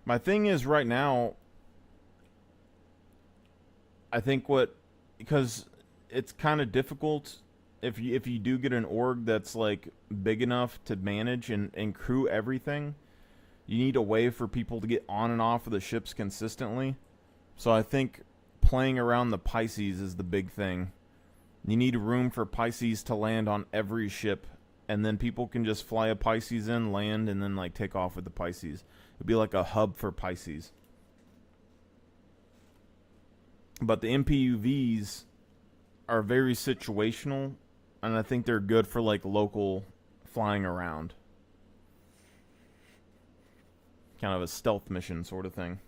My thing is, right now, I think because it's kind of difficult if you do get an org that's like big enough to manage and crew everything, you need a way for people to get on and off of the ships consistently. So I think playing around the Pisces is the big thing. You need room for Pisces to land on every ship, and then people can just fly a Pisces in, land, and then like take off with the Pisces. It'd be like a hub for Pisces. But the MPUVs are very situational, and I think they're good for like local flying around. Kind of a stealth mission sort of thing.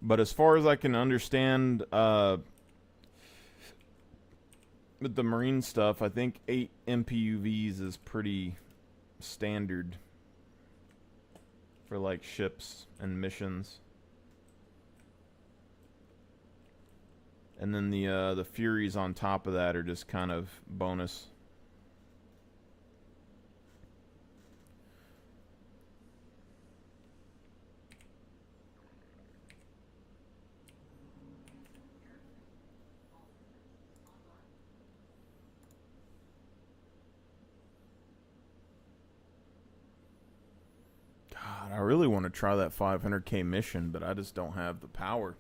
But as far as I can understand, with the Marine stuff, I think 8 MPUVs is pretty standard for like ships and missions. And then the Furies on top of that are just kind of bonus. God, I really want to try that 500k mission, but I just don't have the power.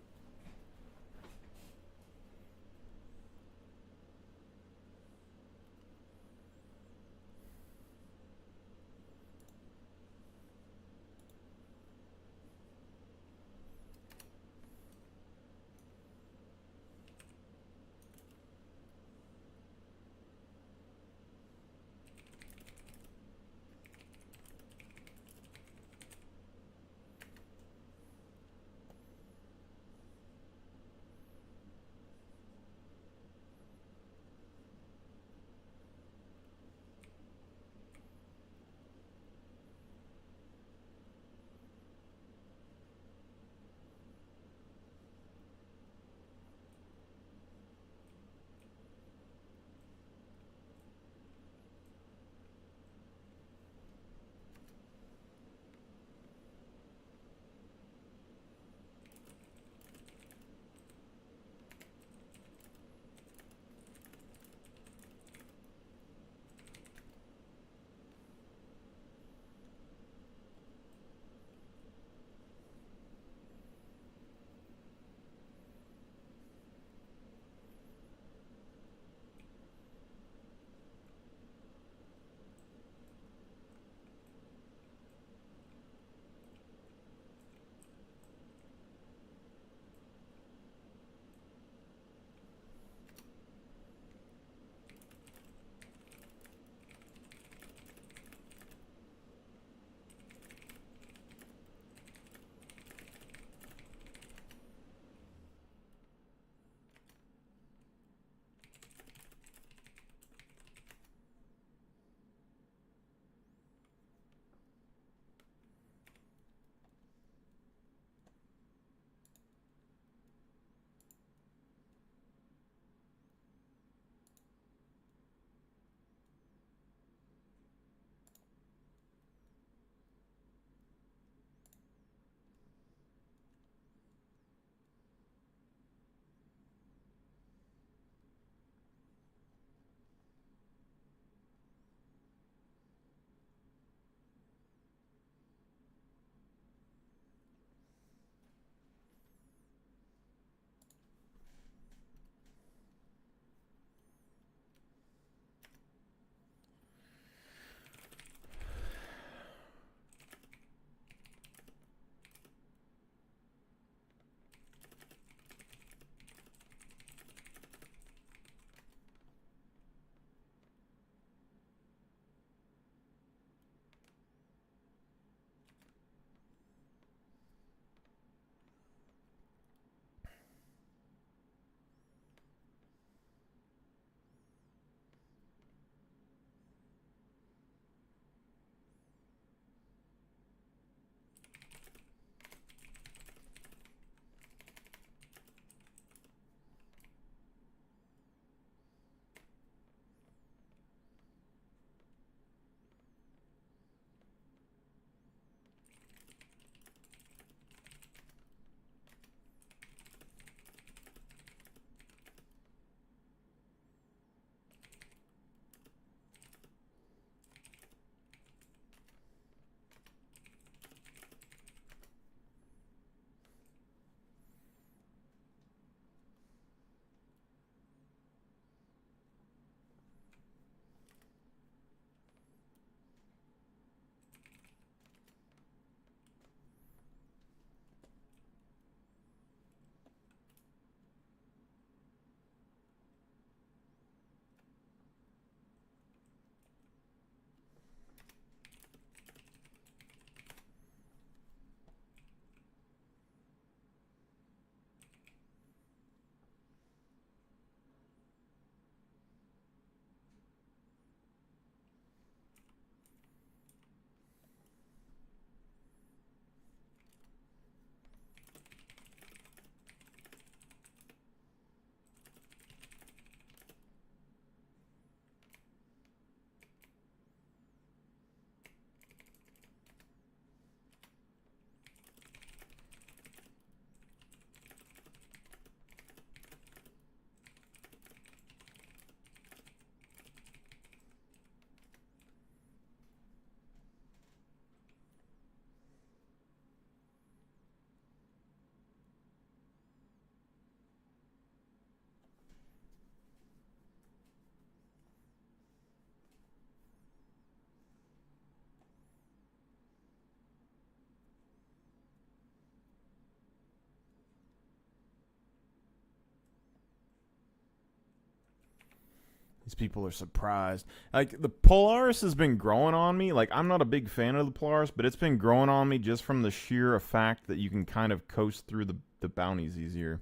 These people are surprised. Like, the Polaris has been growing on me. Like, I'm not a big fan of the Polaris, but it's been growing on me just from the sheer fact that you can kind of coast through the bounties easier.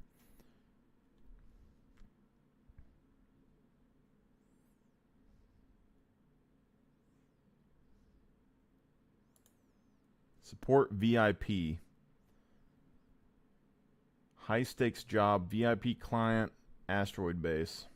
Support VIP. High stakes job, VIP client, asteroid base.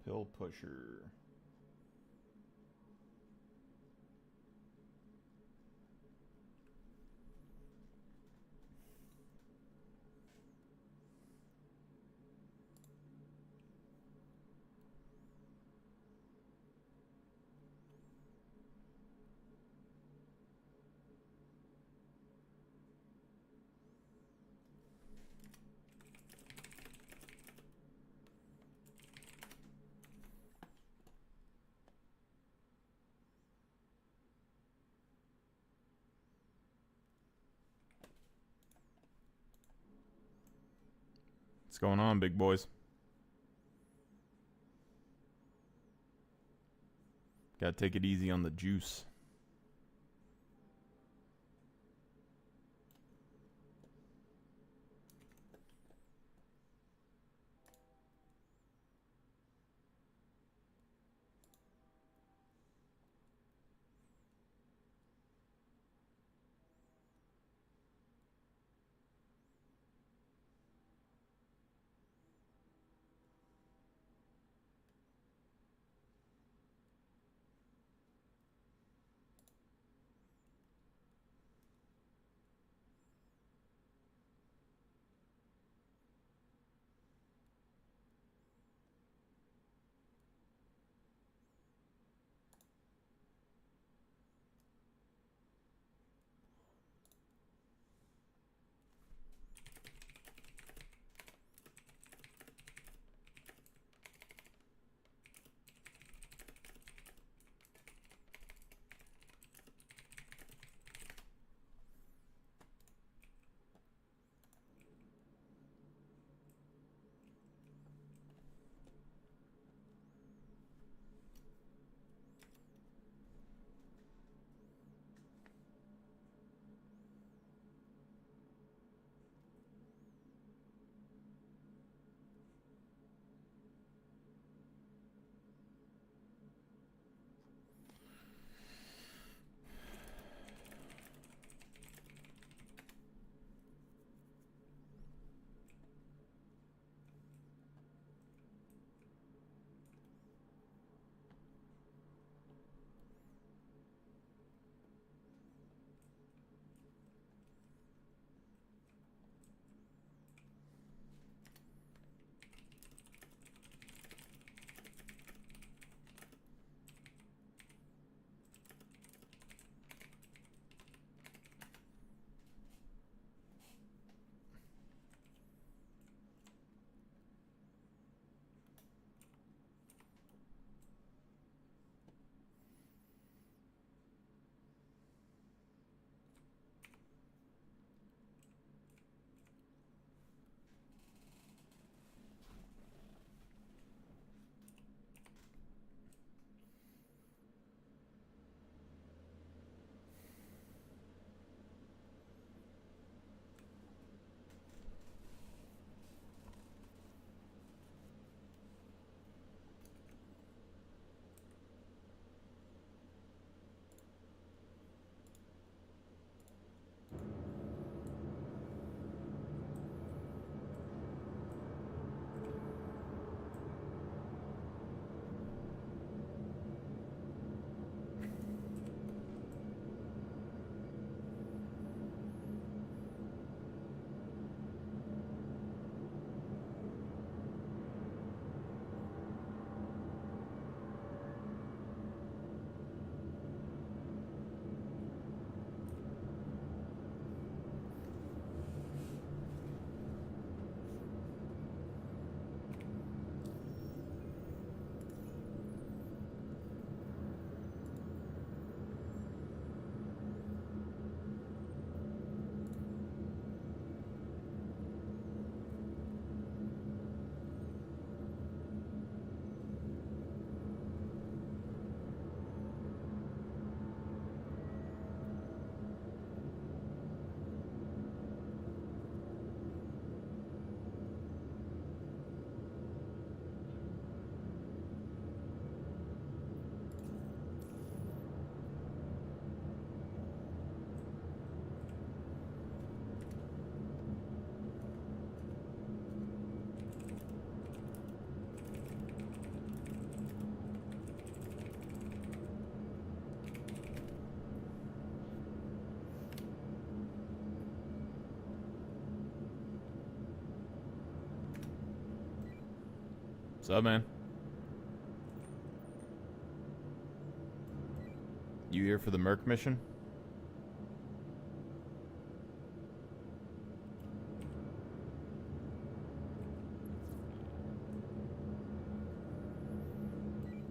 Pill pusher. What's going on, big boys? Gotta take it easy on the juice. What's up, man? You here for the Merc mission?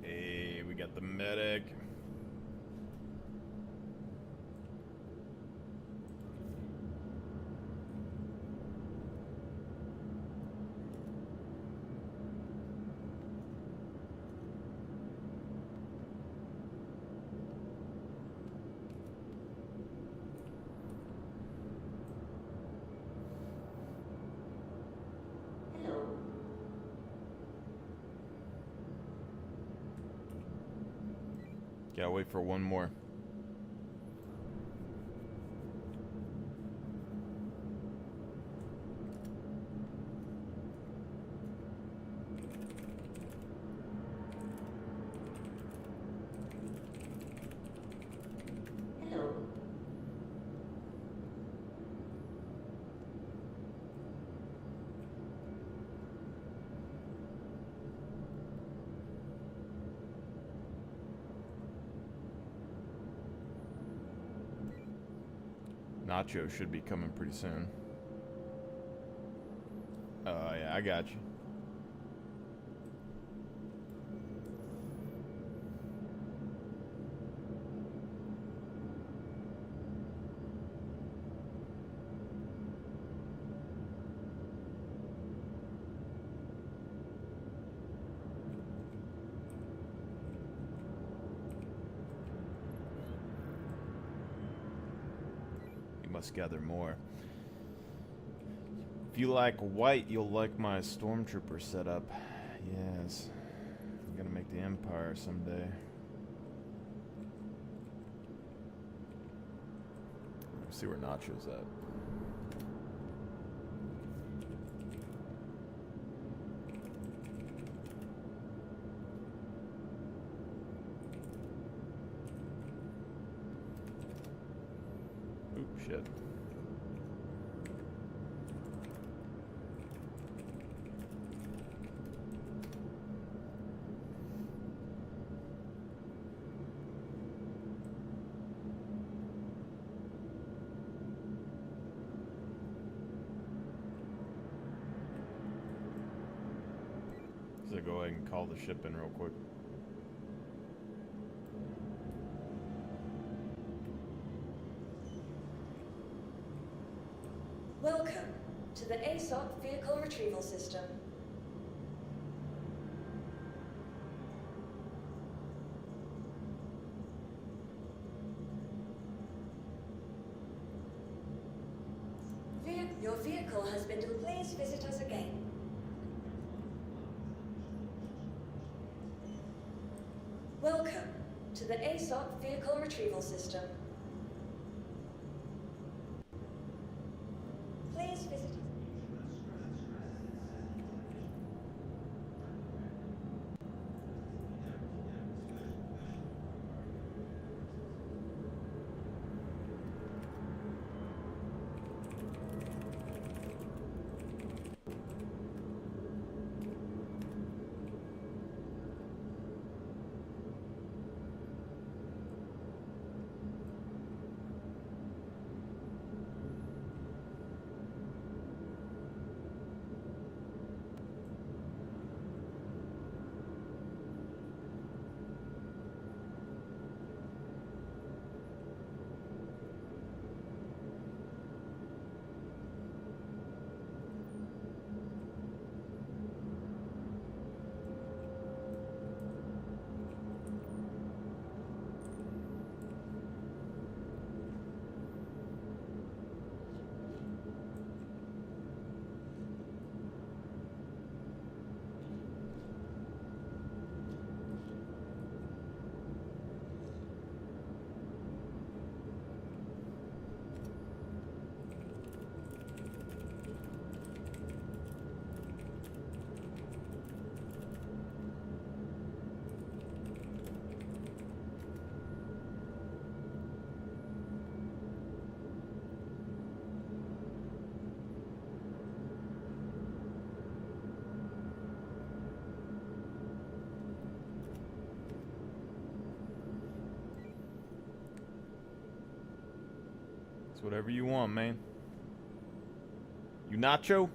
Hey, we got the medic. Gotta wait for one more. Nacho should be coming pretty soon. Oh, yeah, I got you. Must gather more. If you like white, you'll like my stormtrooper setup. Yes. I'm gonna make the Empire someday. Let's see where Nacho's at. Oop, shit. So go ahead and call the ship in real quick. Welcome to the ASOP Vehicle Retrieval System. Your vehicle has been delivered. Please visit us again. Welcome to the ASOP Vehicle Retrieval System. Please visit us. It's whatever you want, man. You Nacho?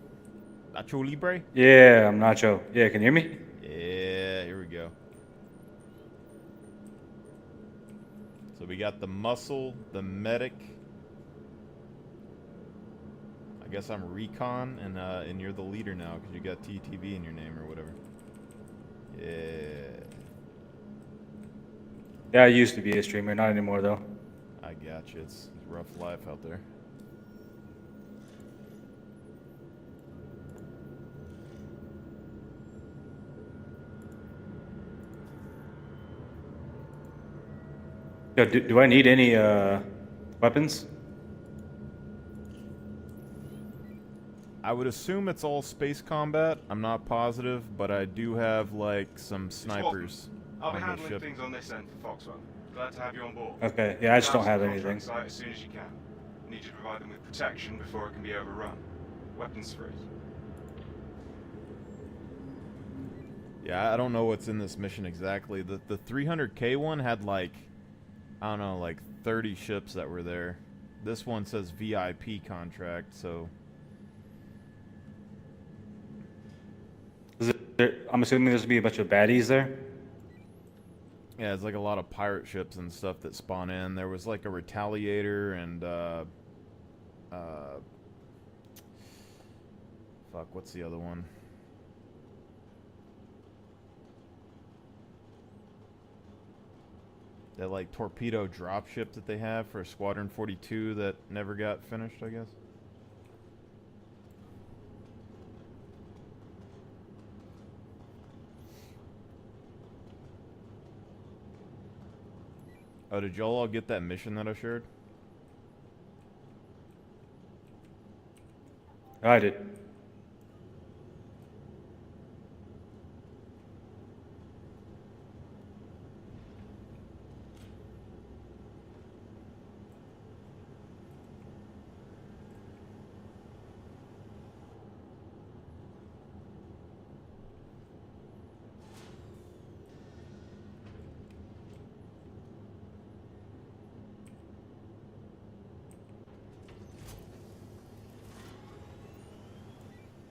Nacho Libre? Yeah, I'm Nacho. Yeah, can you hear me? Yeah, here we go. So we got the muscle, the medic. I guess I'm recon, and you're the leader now because you got TTV in your name or whatever. Yeah. Yeah, I used to be a streamer, not anymore though. I got you. It's a rough life out there. Yo, do I need any weapons? I would assume it's all space combat. I'm not positive, but I do have like some snipers. I'll be on the handling ship. things on this end for Foxwell. Glad to have you on board. Okay, yeah, I just don't have Get out to the anything. contract site as soon as you can. Need you to provide them with protection before it can be overrun. Weapons free. Yeah, I don't know what's in this mission exactly. The 300K one had like, I don't know, like 30 ships that were there. This one says VIP contract, so I'm assuming there's gonna be a bunch of baddies there. yeah, it's like a lot of pirate ships and stuff that spawn in. There was like a Retaliator and fuck, what's the other one? That like torpedo dropship that they have for Squadron 42 that never got finished, I guess. Oh, did y'all all get that mission that I shared? I did.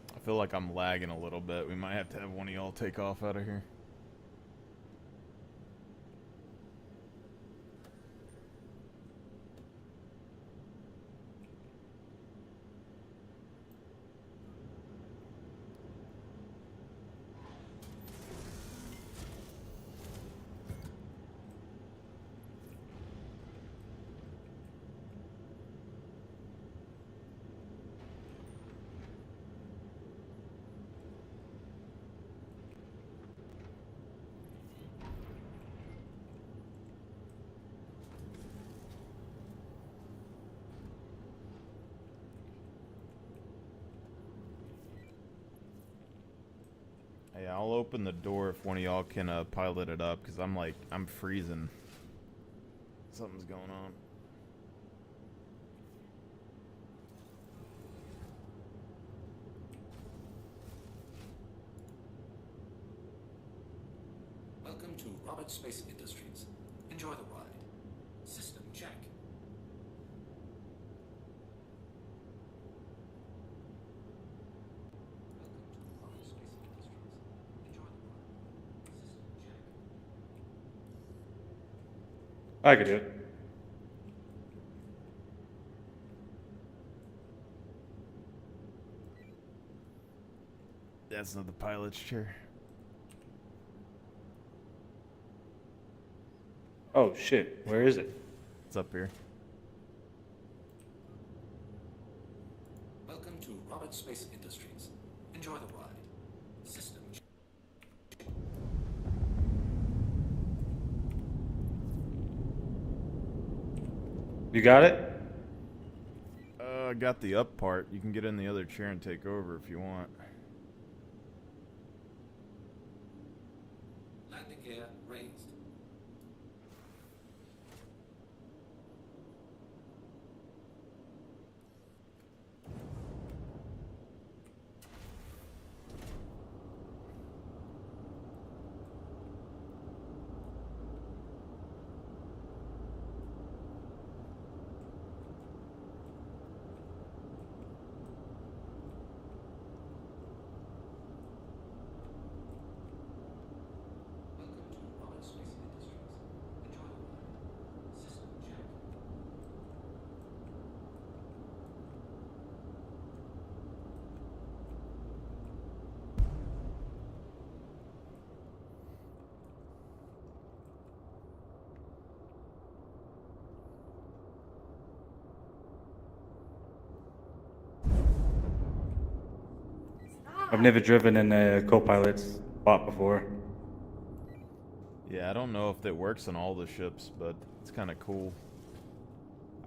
I feel like I'm lagging a little bit. We might have to have one of y'all take off out of here. Hey, I'll open the door if one of y'all can pilot it up, because I'm freezing. Something's going on. Welcome to Robert Space Industries. Enjoy the ride. System check. I could do it. That's not the pilot's chair. Oh shit, where is it? It's up here. Welcome to Robert Space Industries. Enjoy the ride. System check. You got it? I got the up part. You can get in the other chair and take over if you want. Landing gear raised. I've never driven in a co-pilot's spot before. Yeah, I don't know if that works on all the ships, but it's kind of cool.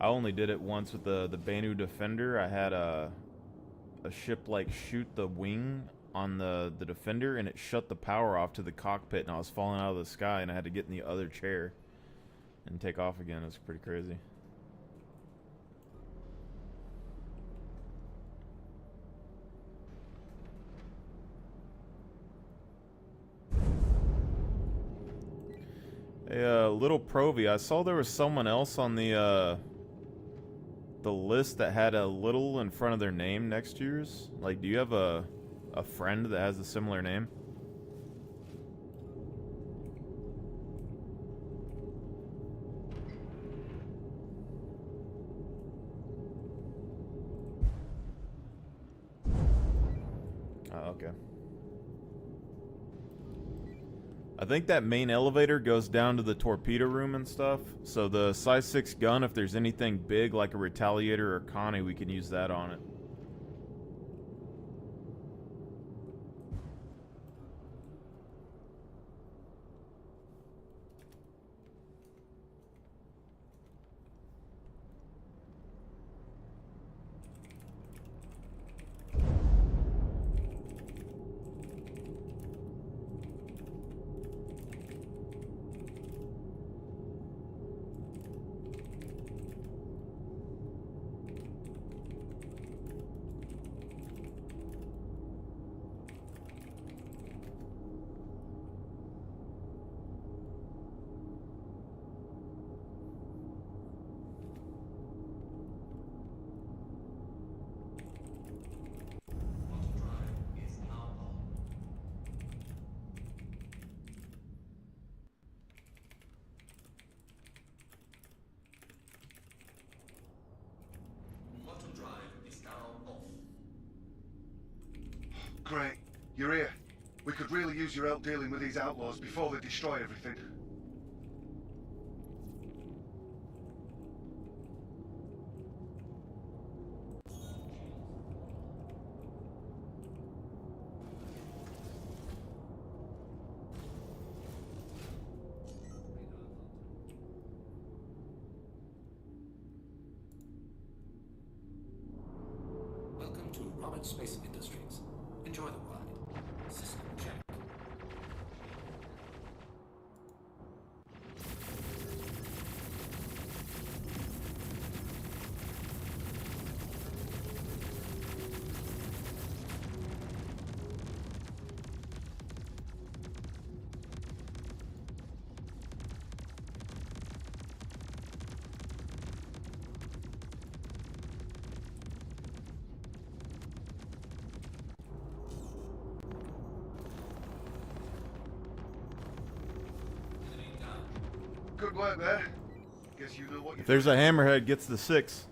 I only did it once with the Banu Defender. I had a ship like shoot the wing on the Defender, and it shut the power off to the cockpit, and I was falling out of the sky, and I had to get in the other chair and take off again. It was pretty crazy. Hey, little Provi, I saw there was someone else on the list that had a little in front of their name next to yours. Like, do you have a friend that has a similar name? Oh, okay. I think that main elevator goes down to the torpedo room and stuff. So the size 6 gun, if there's anything big like a Retaliator or Connie, we can use that on it. Great. You're here. We could really use your help dealing with these outlaws before they destroy everything. Welcome to Roberts Space Industries. Enjoy the ride. System check. Good work there. Guess you know what If there's a hammerhead, gets the 6.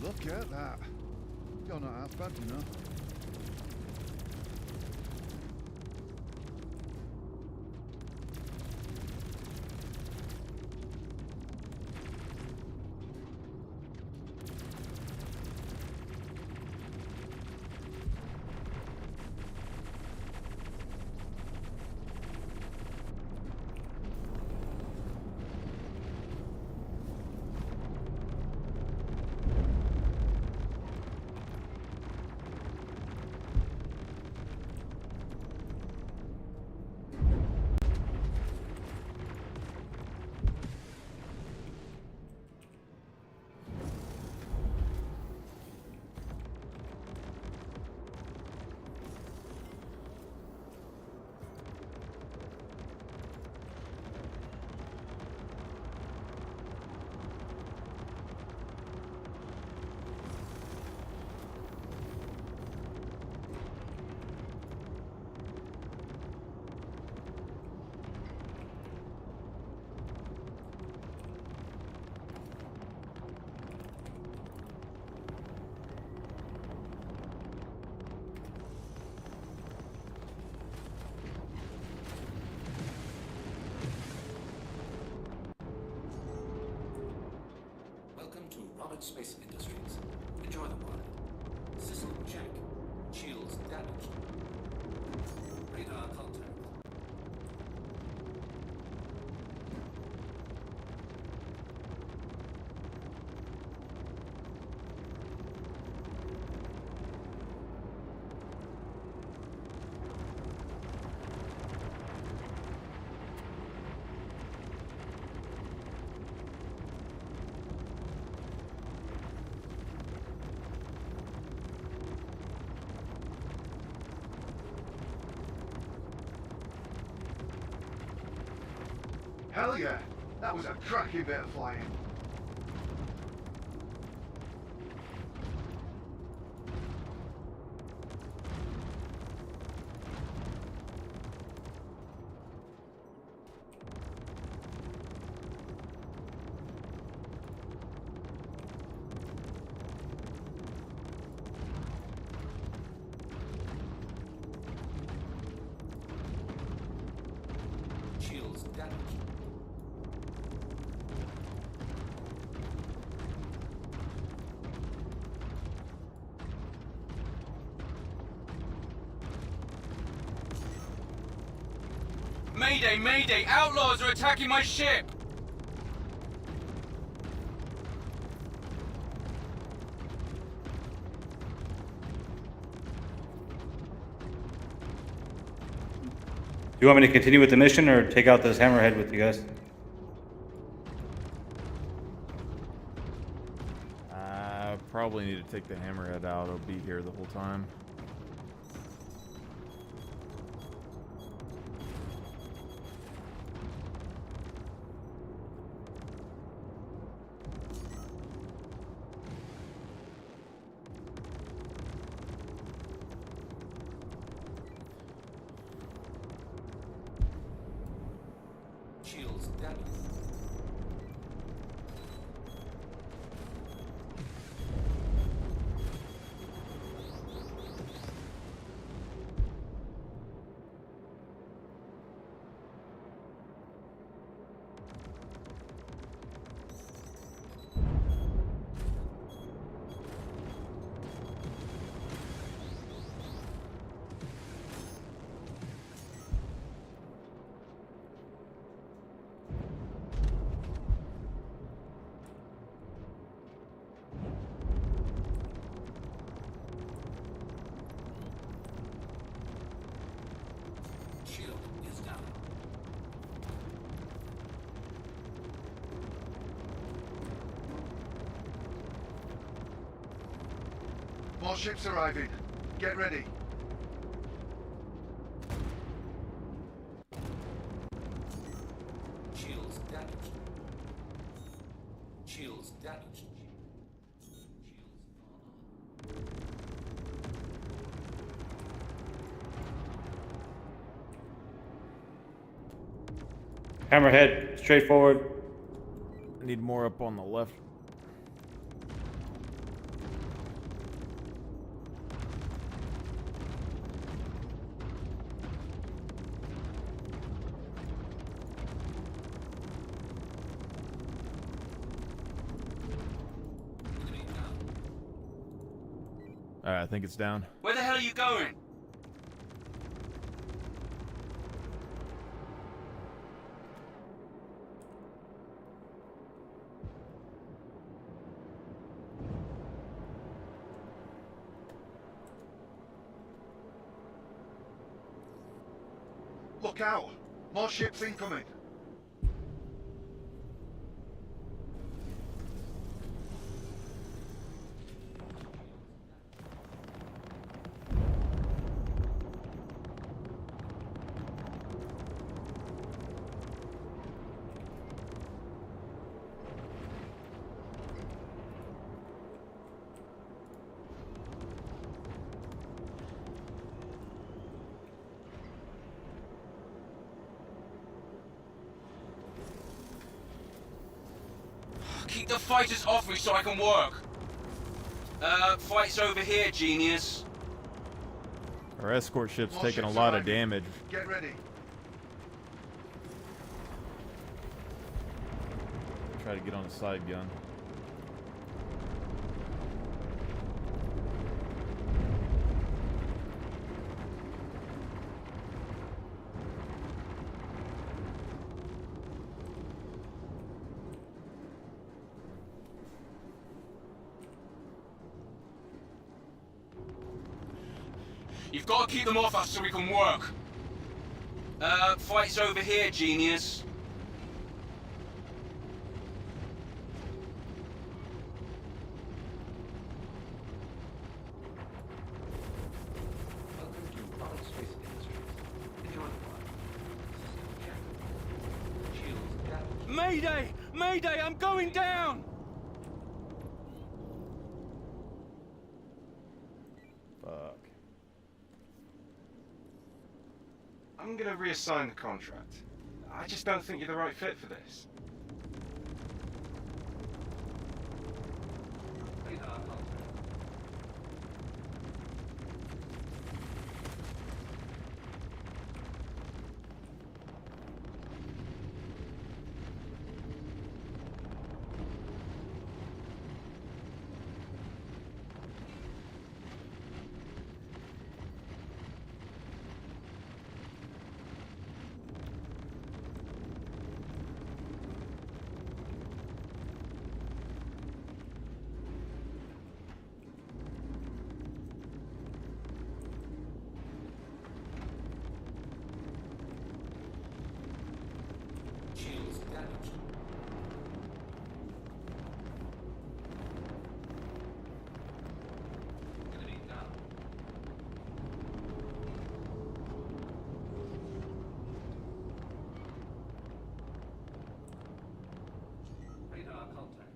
Look at that. You're not half bad, you know. Roberts Space Industries. Enjoy the ride. System check. Shields damaged. Radar contact. Hell yeah! That was a cracking bit of flying. Shields damaged. Mayday, mayday! Outlaws are attacking my ship! Do you want me to continue with the mission or take out this hammerhead with you guys? Probably need to take the hammerhead out. It'll be here the whole time. Shields damaged. Shield is down. More ships arriving. Get ready. Shields damaged. Shields damaged. Hammerhead, straight forward. I need more up on the left. Alright, I think it's down. Where the hell are you going? Look out! More ships incoming! Keep the fighters off me so I can work. Fight's over here, genius. Our escort ship's More taking a ships lot of arriving. damage. Get ready. Try to get on the side gun. You've got to keep them off us so we can work. Fight's over here, genius. Welcome to Marlax Space Industries. Enjoy the ride. System check. Shields damaged. Mayday! Mayday, I'm going down! Fuck. I'm gonna reassign the contract. I just don't think you're the right fit for this. Radar contact. Shields damaged. Enemy down. Radar contact.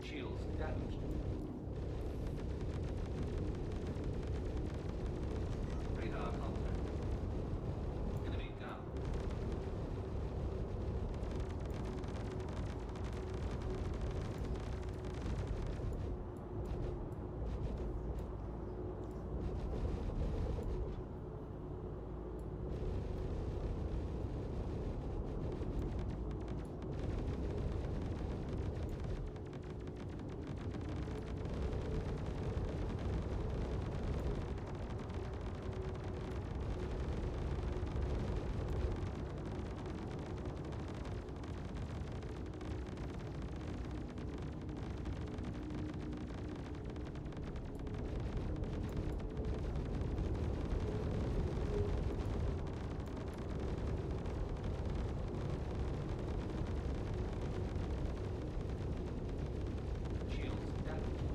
Shields damaged. Radar contact. Enemy down. Shields damaged.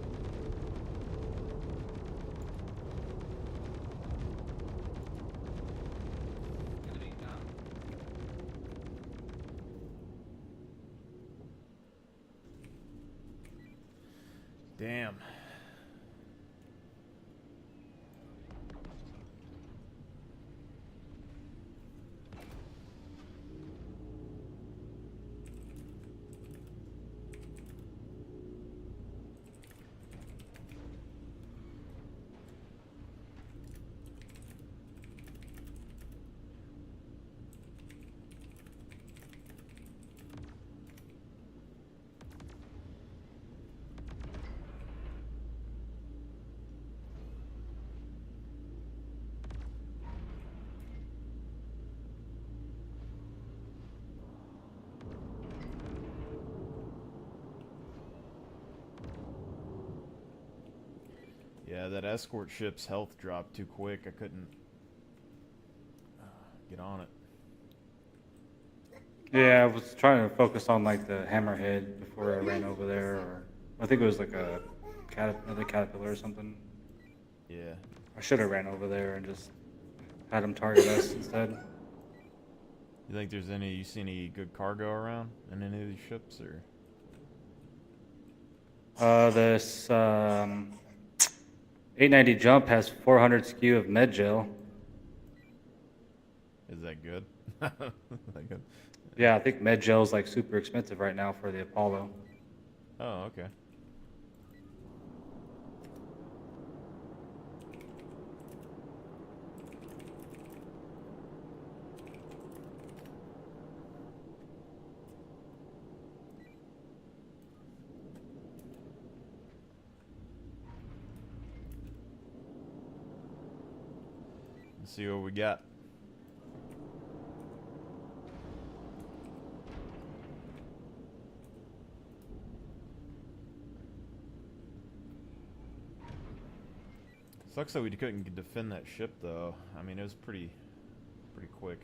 Enemy down. Damn. Yeah, that escort ship's health dropped too quick. I couldn't get on it. Yeah, I was trying to focus on like the hammerhead before I ran over there, or I think it was like a another caterpillar or something. Yeah. I should have ran over there and just had him target us instead. You think there's you see any good cargo around in any of these ships, or? This 890 jump has 400 SKU of med gel. Is that good? That good? Yeah, I think med gel's like super expensive right now for the Apollo. Oh, okay. Let's see what we got. Sucks that we couldn't defend that ship, though. I mean, it was pretty quick.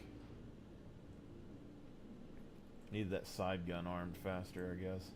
Needed that side gun armed faster, I guess.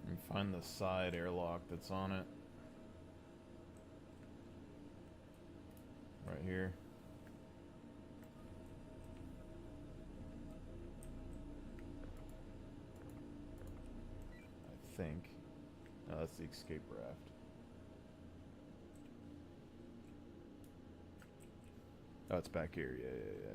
And find the side airlock that's on it. Right here. I think. No, that's the escape raft. Oh, it's back here. Yeah.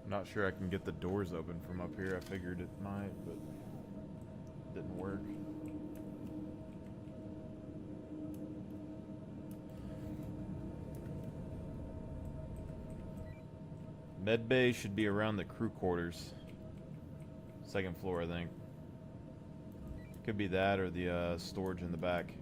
Not sure I can get the doors open from up here. I figured it might, but it didn't work. Med bay should be around the crew quarters. Second floor, I think. Could be that or the storage in the back.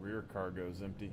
Rear cargo's empty.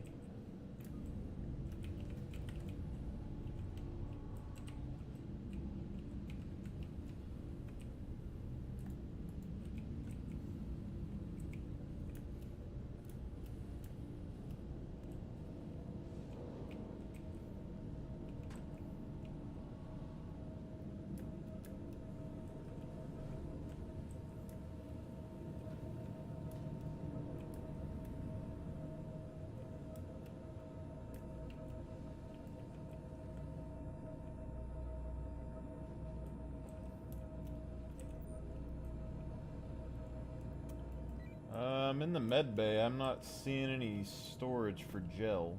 I'm in the med bay. I'm not seeing any storage for gel.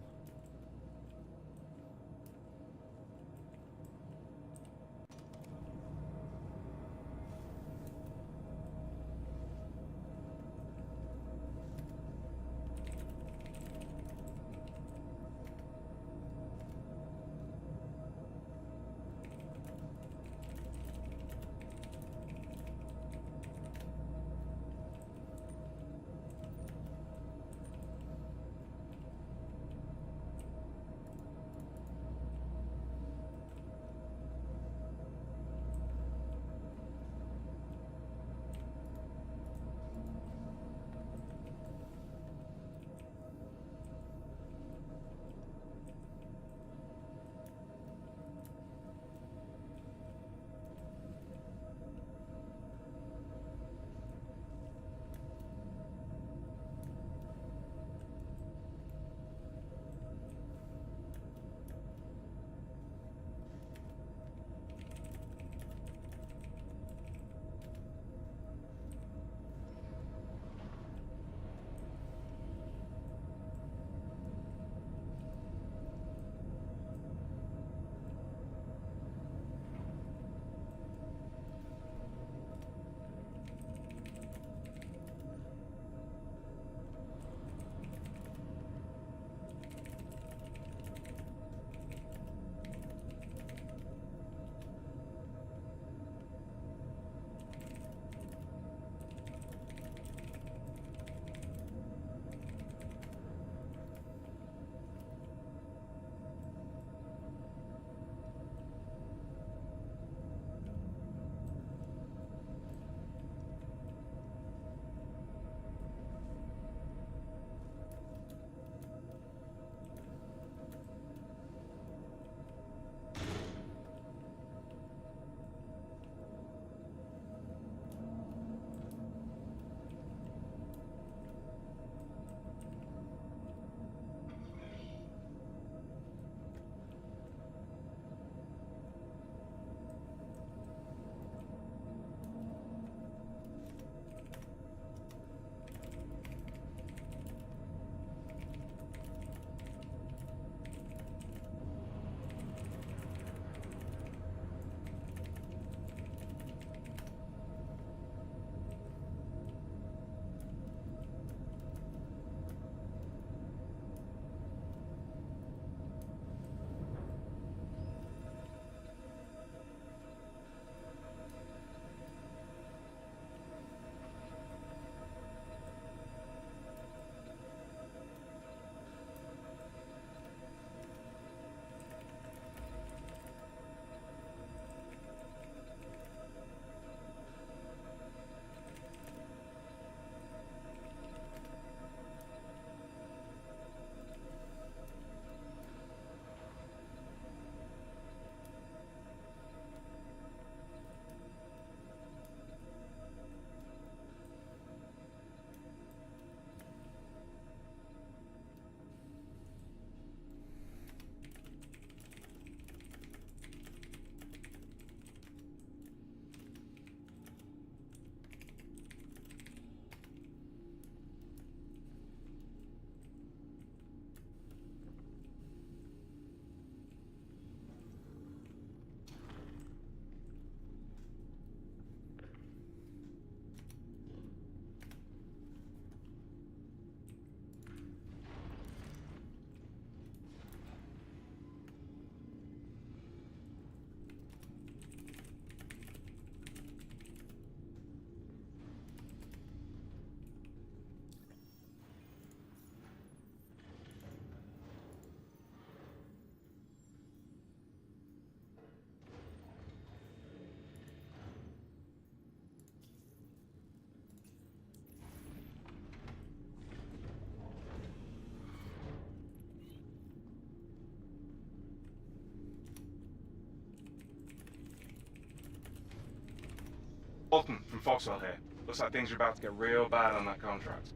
Alton from Foxwell here. Looks like things are about to get real bad on that contract.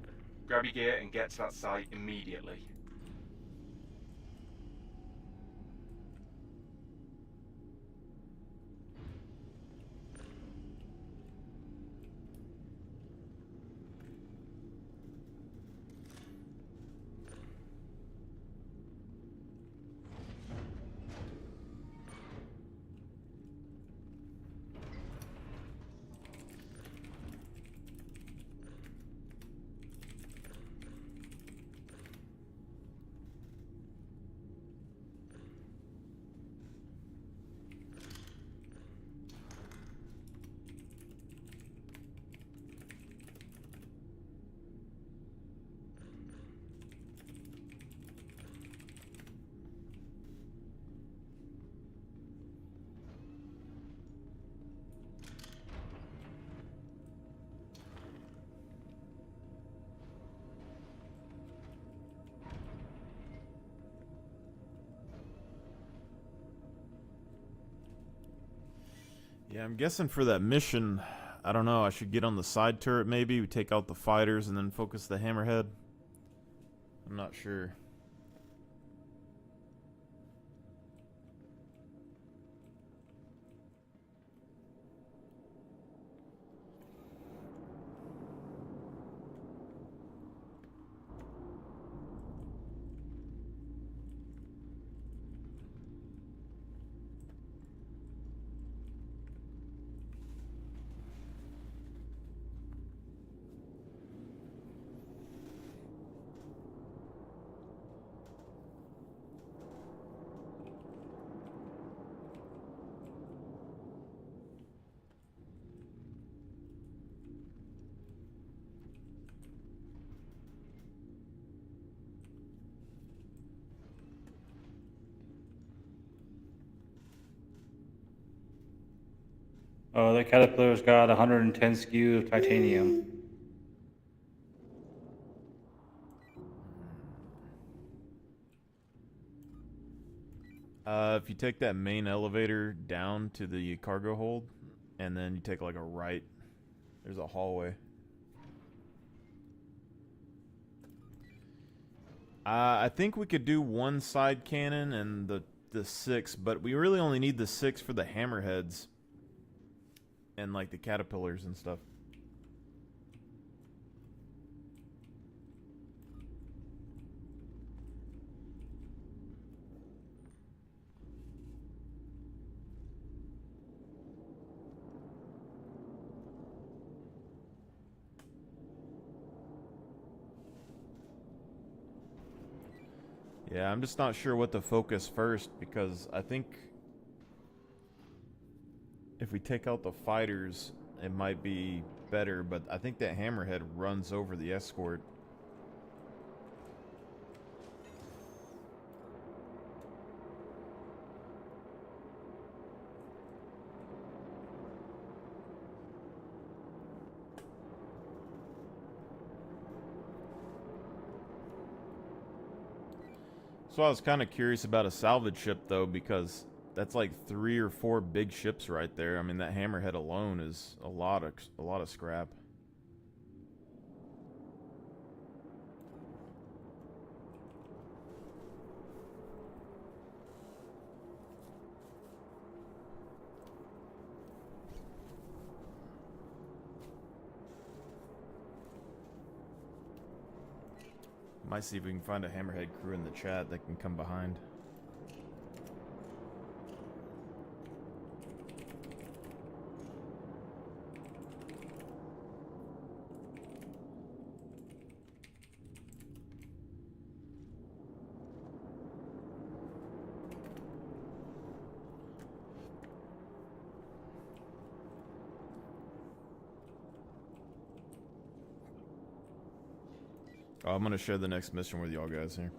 Grab your gear and get to that site immediately. Yeah, I'm guessing for that mission, I don't know, I should get on the side turret maybe, we take out the fighters and then focus the hammerhead. I'm not sure. Oh, that Caterpillar's got 110 SKU of titanium. If you take that main elevator down to the cargo hold, and then you take like a right, there's a hallway. I think we could do one side cannon and the 6, but we really only need the 6 for the hammerheads and like the caterpillars and stuff. Yeah, I'm just not sure what to focus first, because I think if we take out the fighters, it might be better, but I think that hammerhead runs over the escort. So I was kind of curious about a salvage ship, though, because that's like 3 or 4 big ships right there. I mean, that hammerhead alone is a lot of scrap. Might see if we can find a hammerhead crew in the chat that can come behind. Oh, I'm gonna share the next mission with y'all guys here.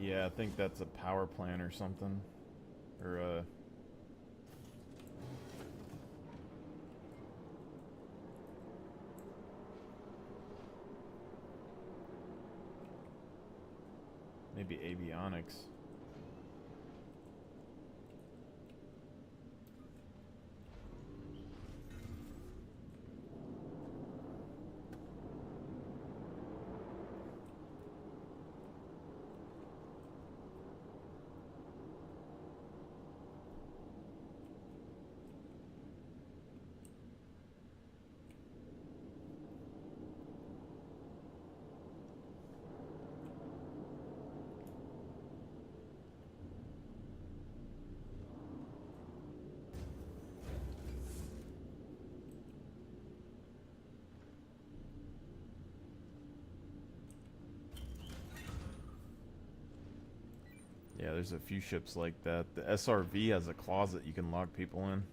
Yeah, I think that's a power plant or something. Or maybe avionics. Yeah, there's a few ships like that. The SRV has a closet you can lock people in.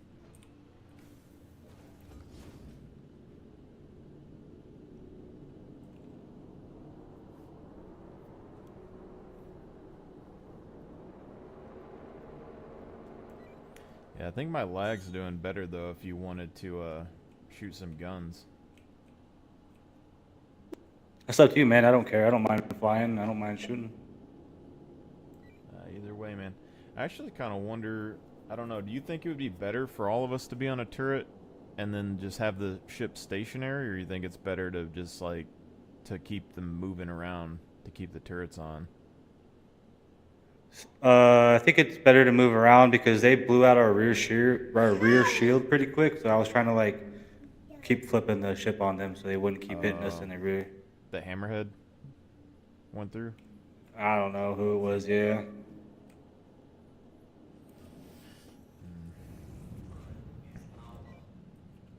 Yeah, I think my lag's doing better though if you wanted to shoot some guns. That's up to you, man. I don't care. I don't mind flying. I don't mind shooting. Either way, man. I actually kind of wonder, I don't know, do you think it would be better for all of us to be on a turret and then just have the ship stationary, or you think it's better to just like to keep them moving around to keep the turrets on? I think it's better to move around because they blew out our rear shield pretty quick. So I was trying to like keep flipping the ship on them so they wouldn't keep hitting us in the rear. The hammerhead went through? I don't know who it was, yeah.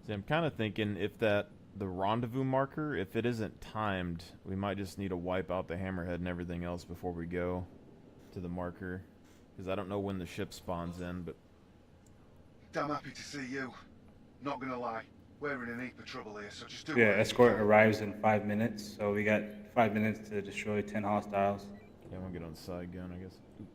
See, I'm kind of thinking if the rendezvous marker, if it isn't timed, we might just need to wipe out the hammerhead and everything else before we go to the marker. Because I don't know when the ship spawns in, but... Damn happy to see you. Not gonna lie, we're in a heap of trouble here, so just do Yeah, escort arrives in 5 minutes, so we got 5 minutes to destroy 10 hostiles. Yeah, I'm gonna get on side gun, I guess. Oop.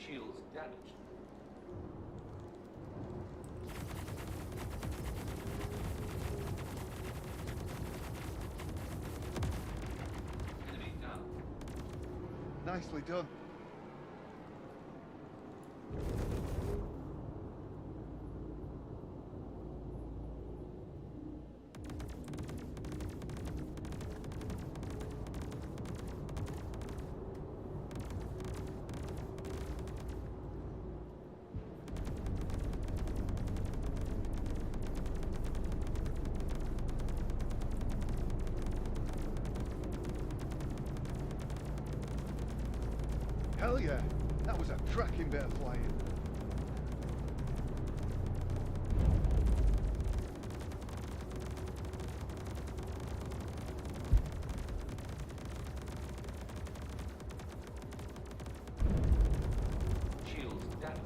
Shields damaged. Enemy down. Nicely done. Hell yeah, that was a cracking bit of flying. Shields damaged.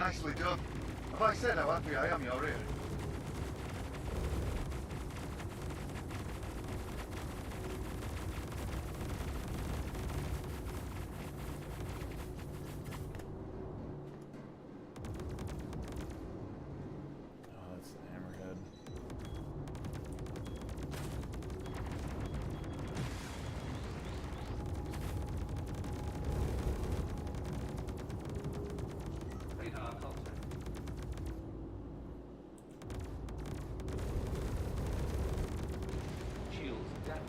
Nicely done. Have I said how happy I am you're here? Oh, that's the hammerhead. Radar contact. Shields damaged.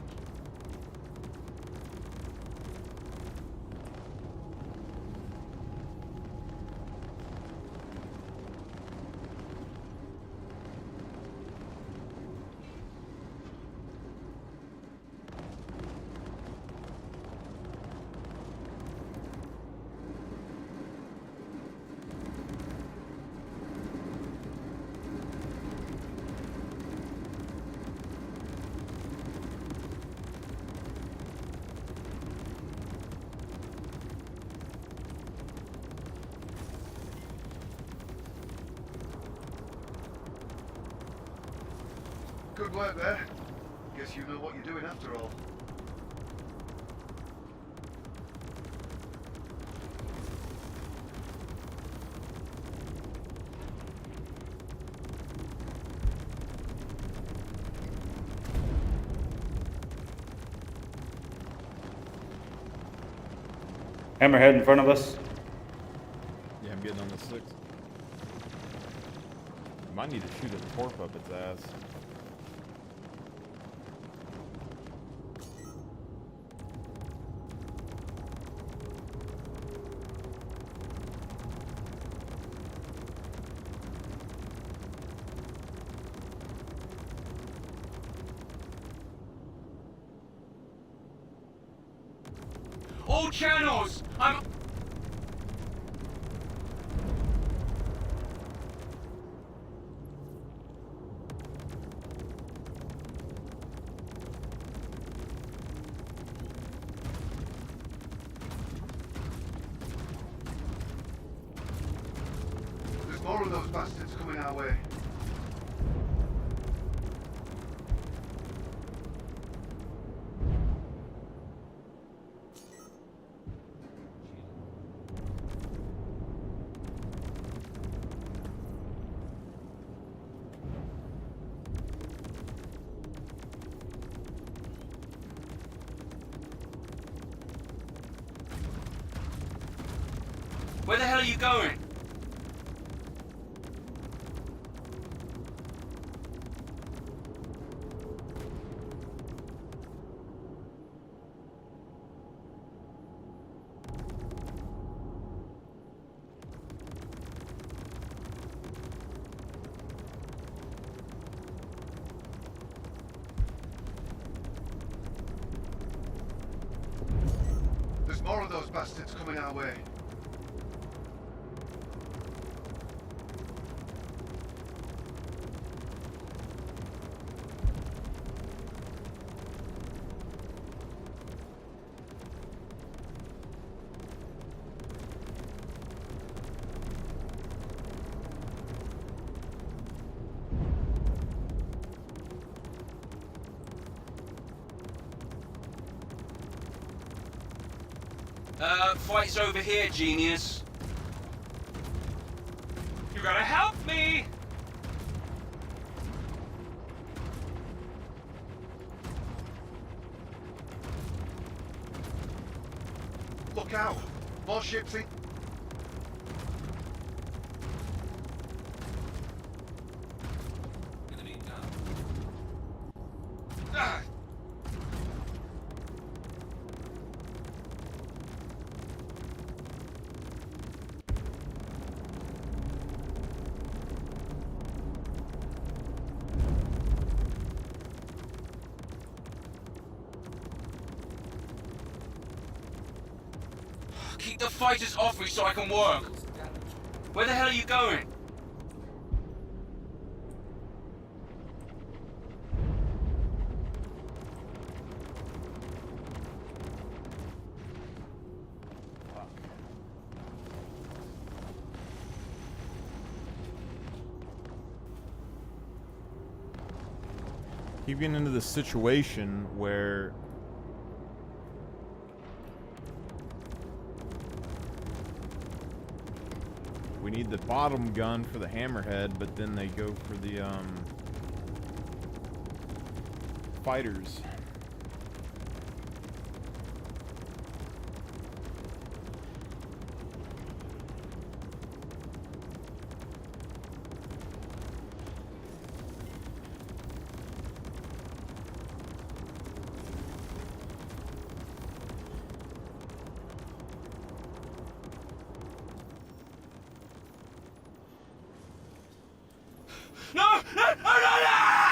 Good work there. Guess you know what you're doing after all. Hammerhead in front of us. Yeah, I'm getting on the 6. Might need to shoot a torp up its ass. All channels! I'm... There's more of those bastards coming our way. Where the hell are you going? There's more of those bastards coming our way. Fight's over here, genius. You gotta help me! Look out! More ships in. Enemy down. Ah. Keep the fighters off me so I can work. Shields damaged. Where the hell are you going? keep getting into this situation where we need the bottom gun for the hammerhead, but then they go for the fighters. No! No! No! No! No!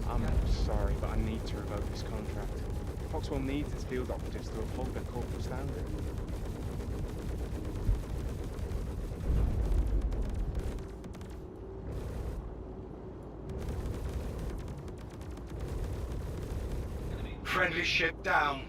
I'm sorry, but I need to revoke this contract. Foxwell needs its field operatives to uphold their corporate standard. Friendly ship down.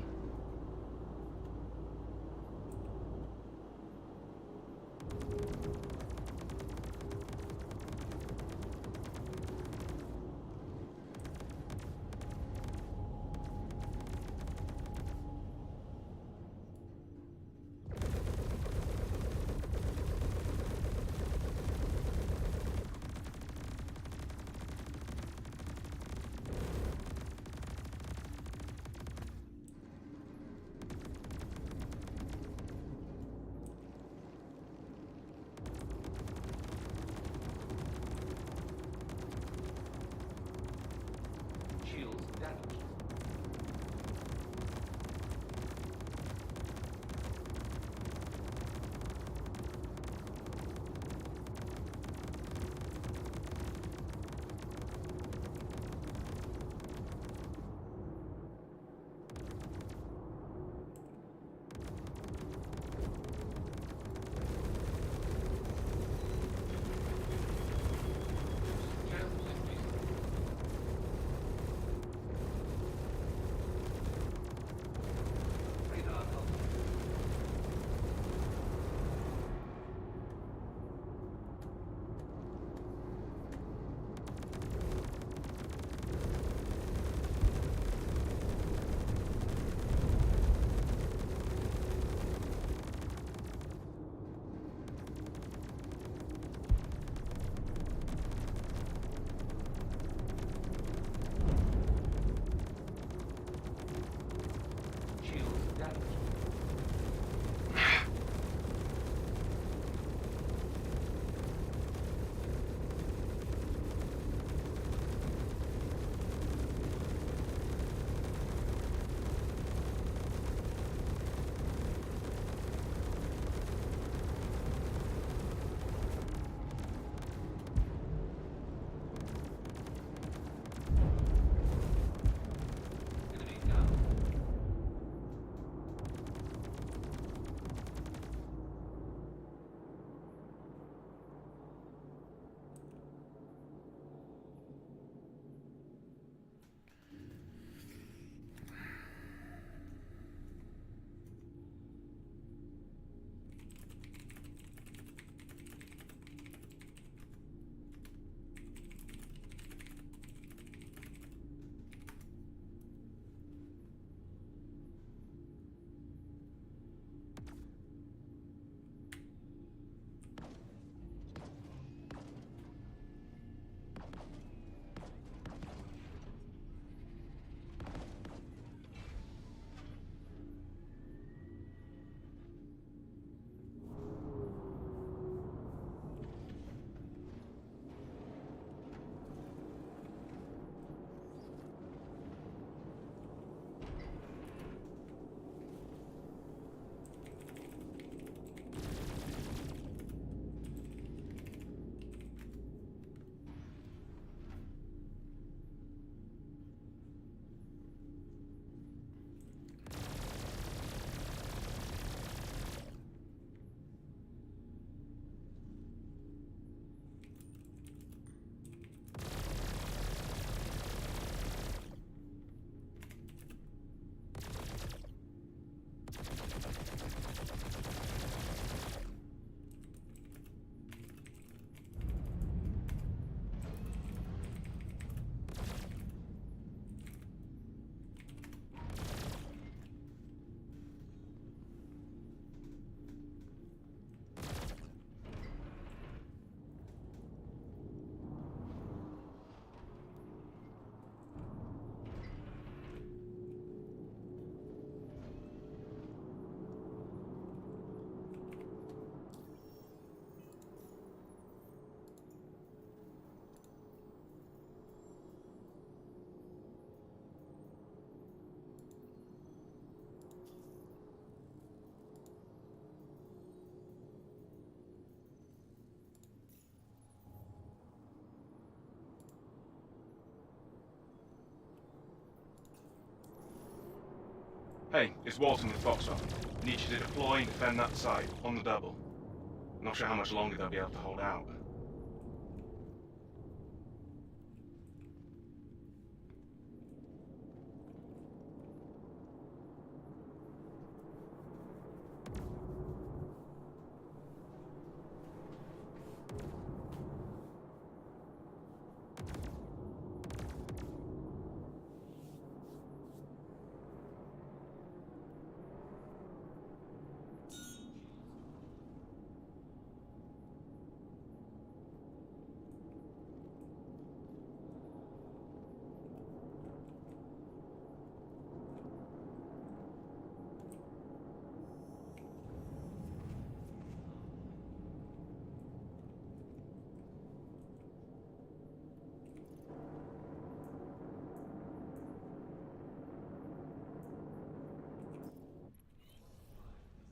Hey, it's Walton with Foxtrot. Need you to deploy and defend that site, on the double. Not sure how much longer they'll be able to hold out.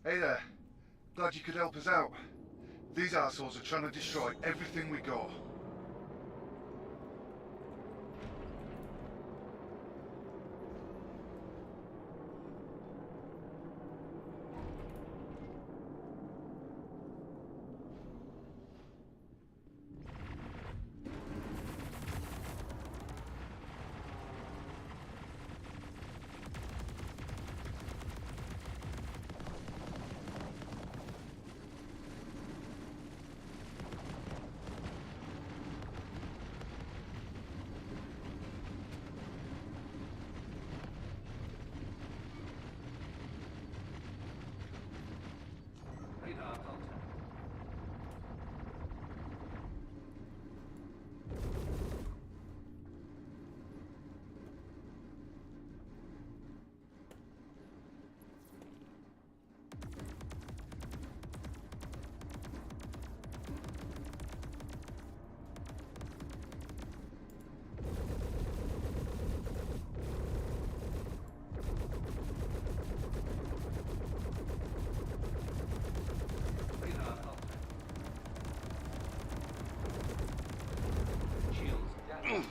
Hey there. Glad you could help us out. These assholes are trying to destroy everything we got. Radar contact. Radar contact. Shields damaged.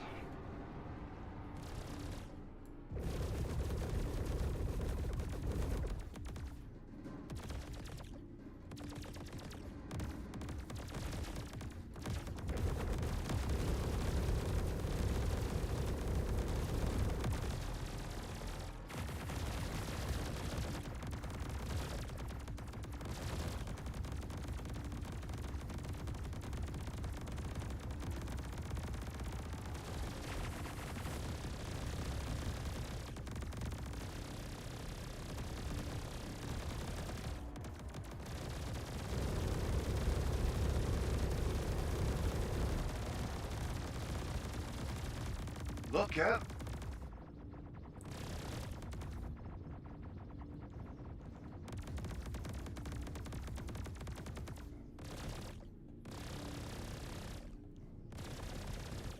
Look out!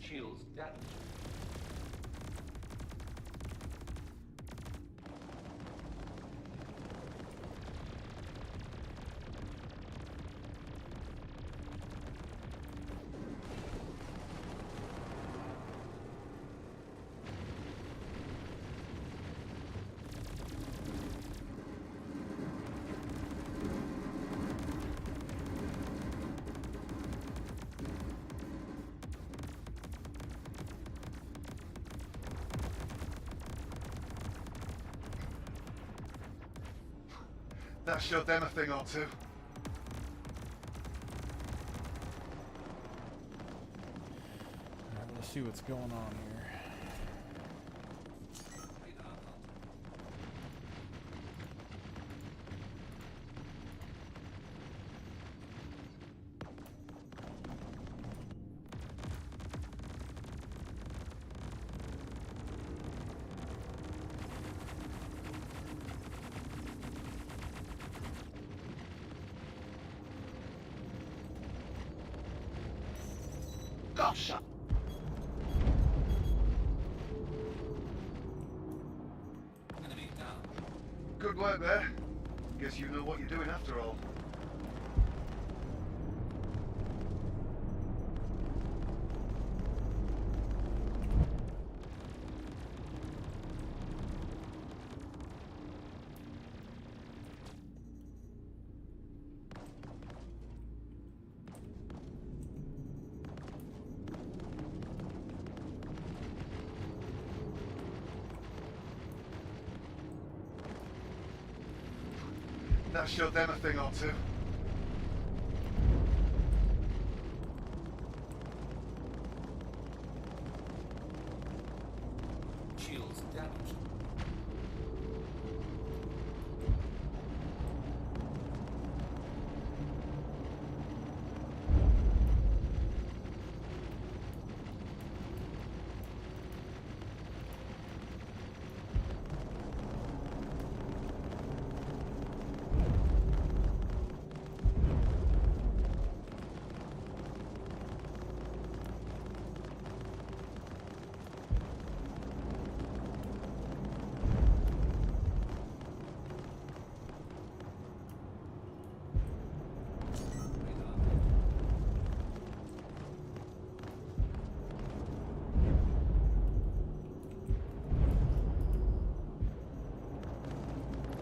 Shields damaged. That showed them a thing or two. Alright, let's see what's going on here. Gosh! Enemy down. Good work there. Guess you know what you're doing after all. That showed them a thing or two. Shields damaged.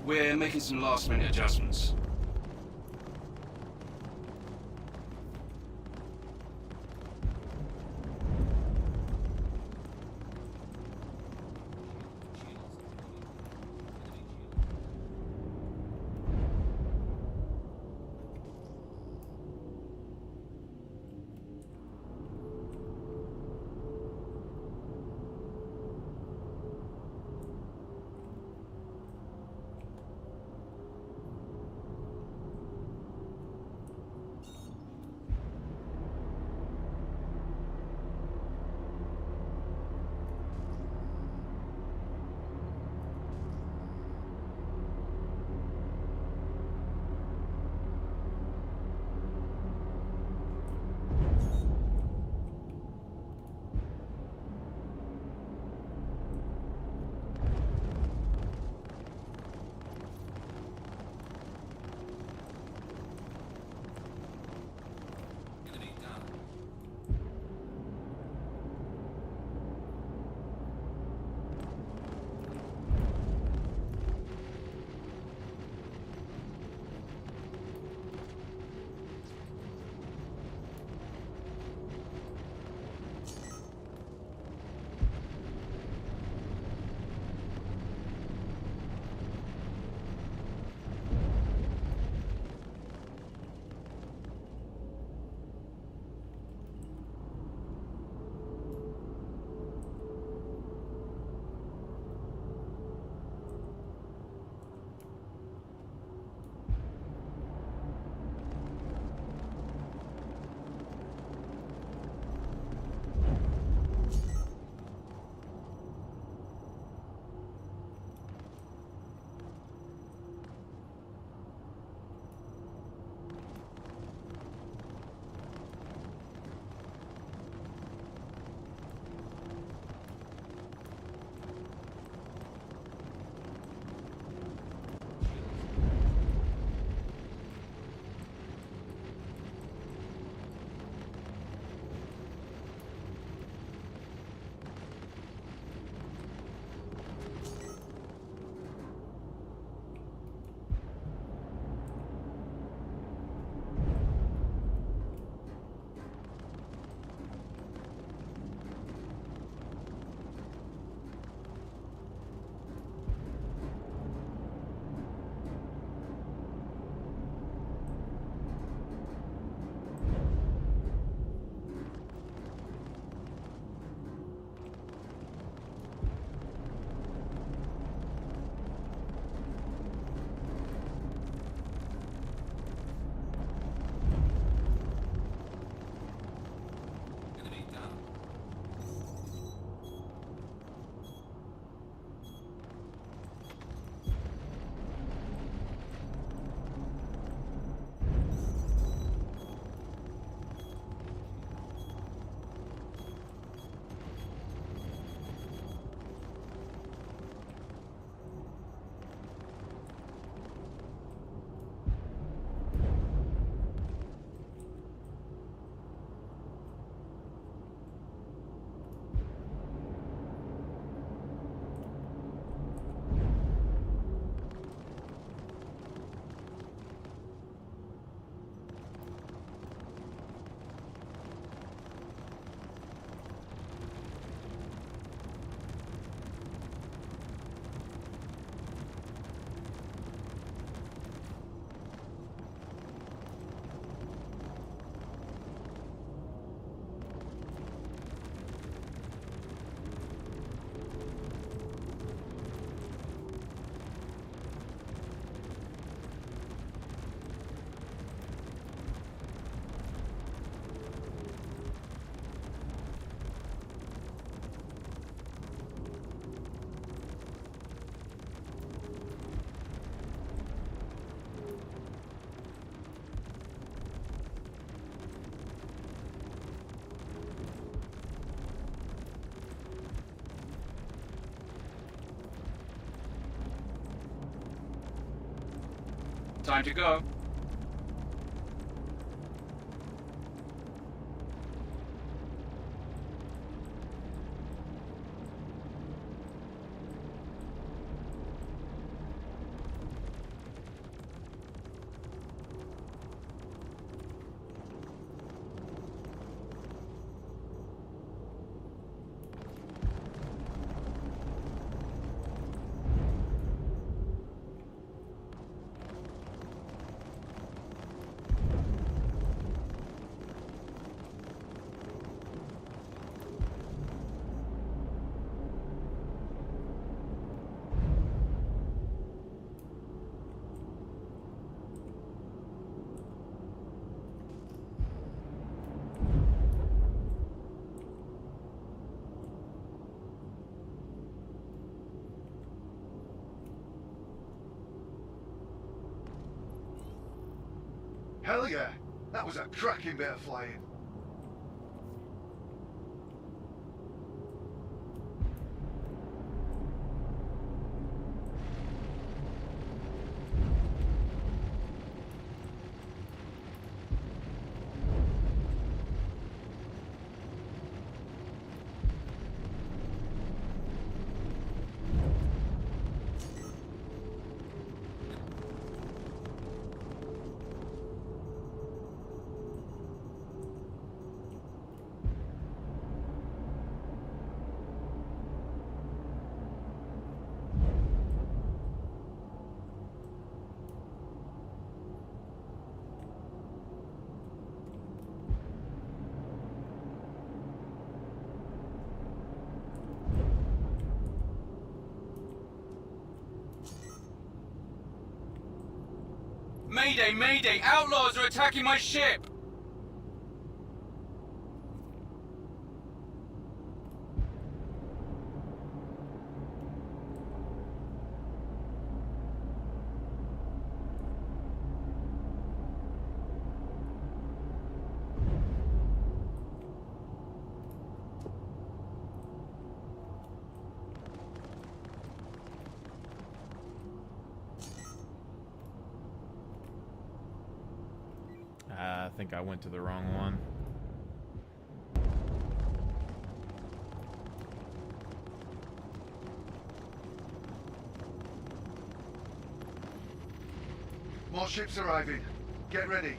We're making some last-minute adjustments. Time to go. Hell yeah, that was a cracking bit of flying. Mayday, mayday! Outlaws are attacking my ship! I think I went to the wrong one. More ships arriving. Get ready.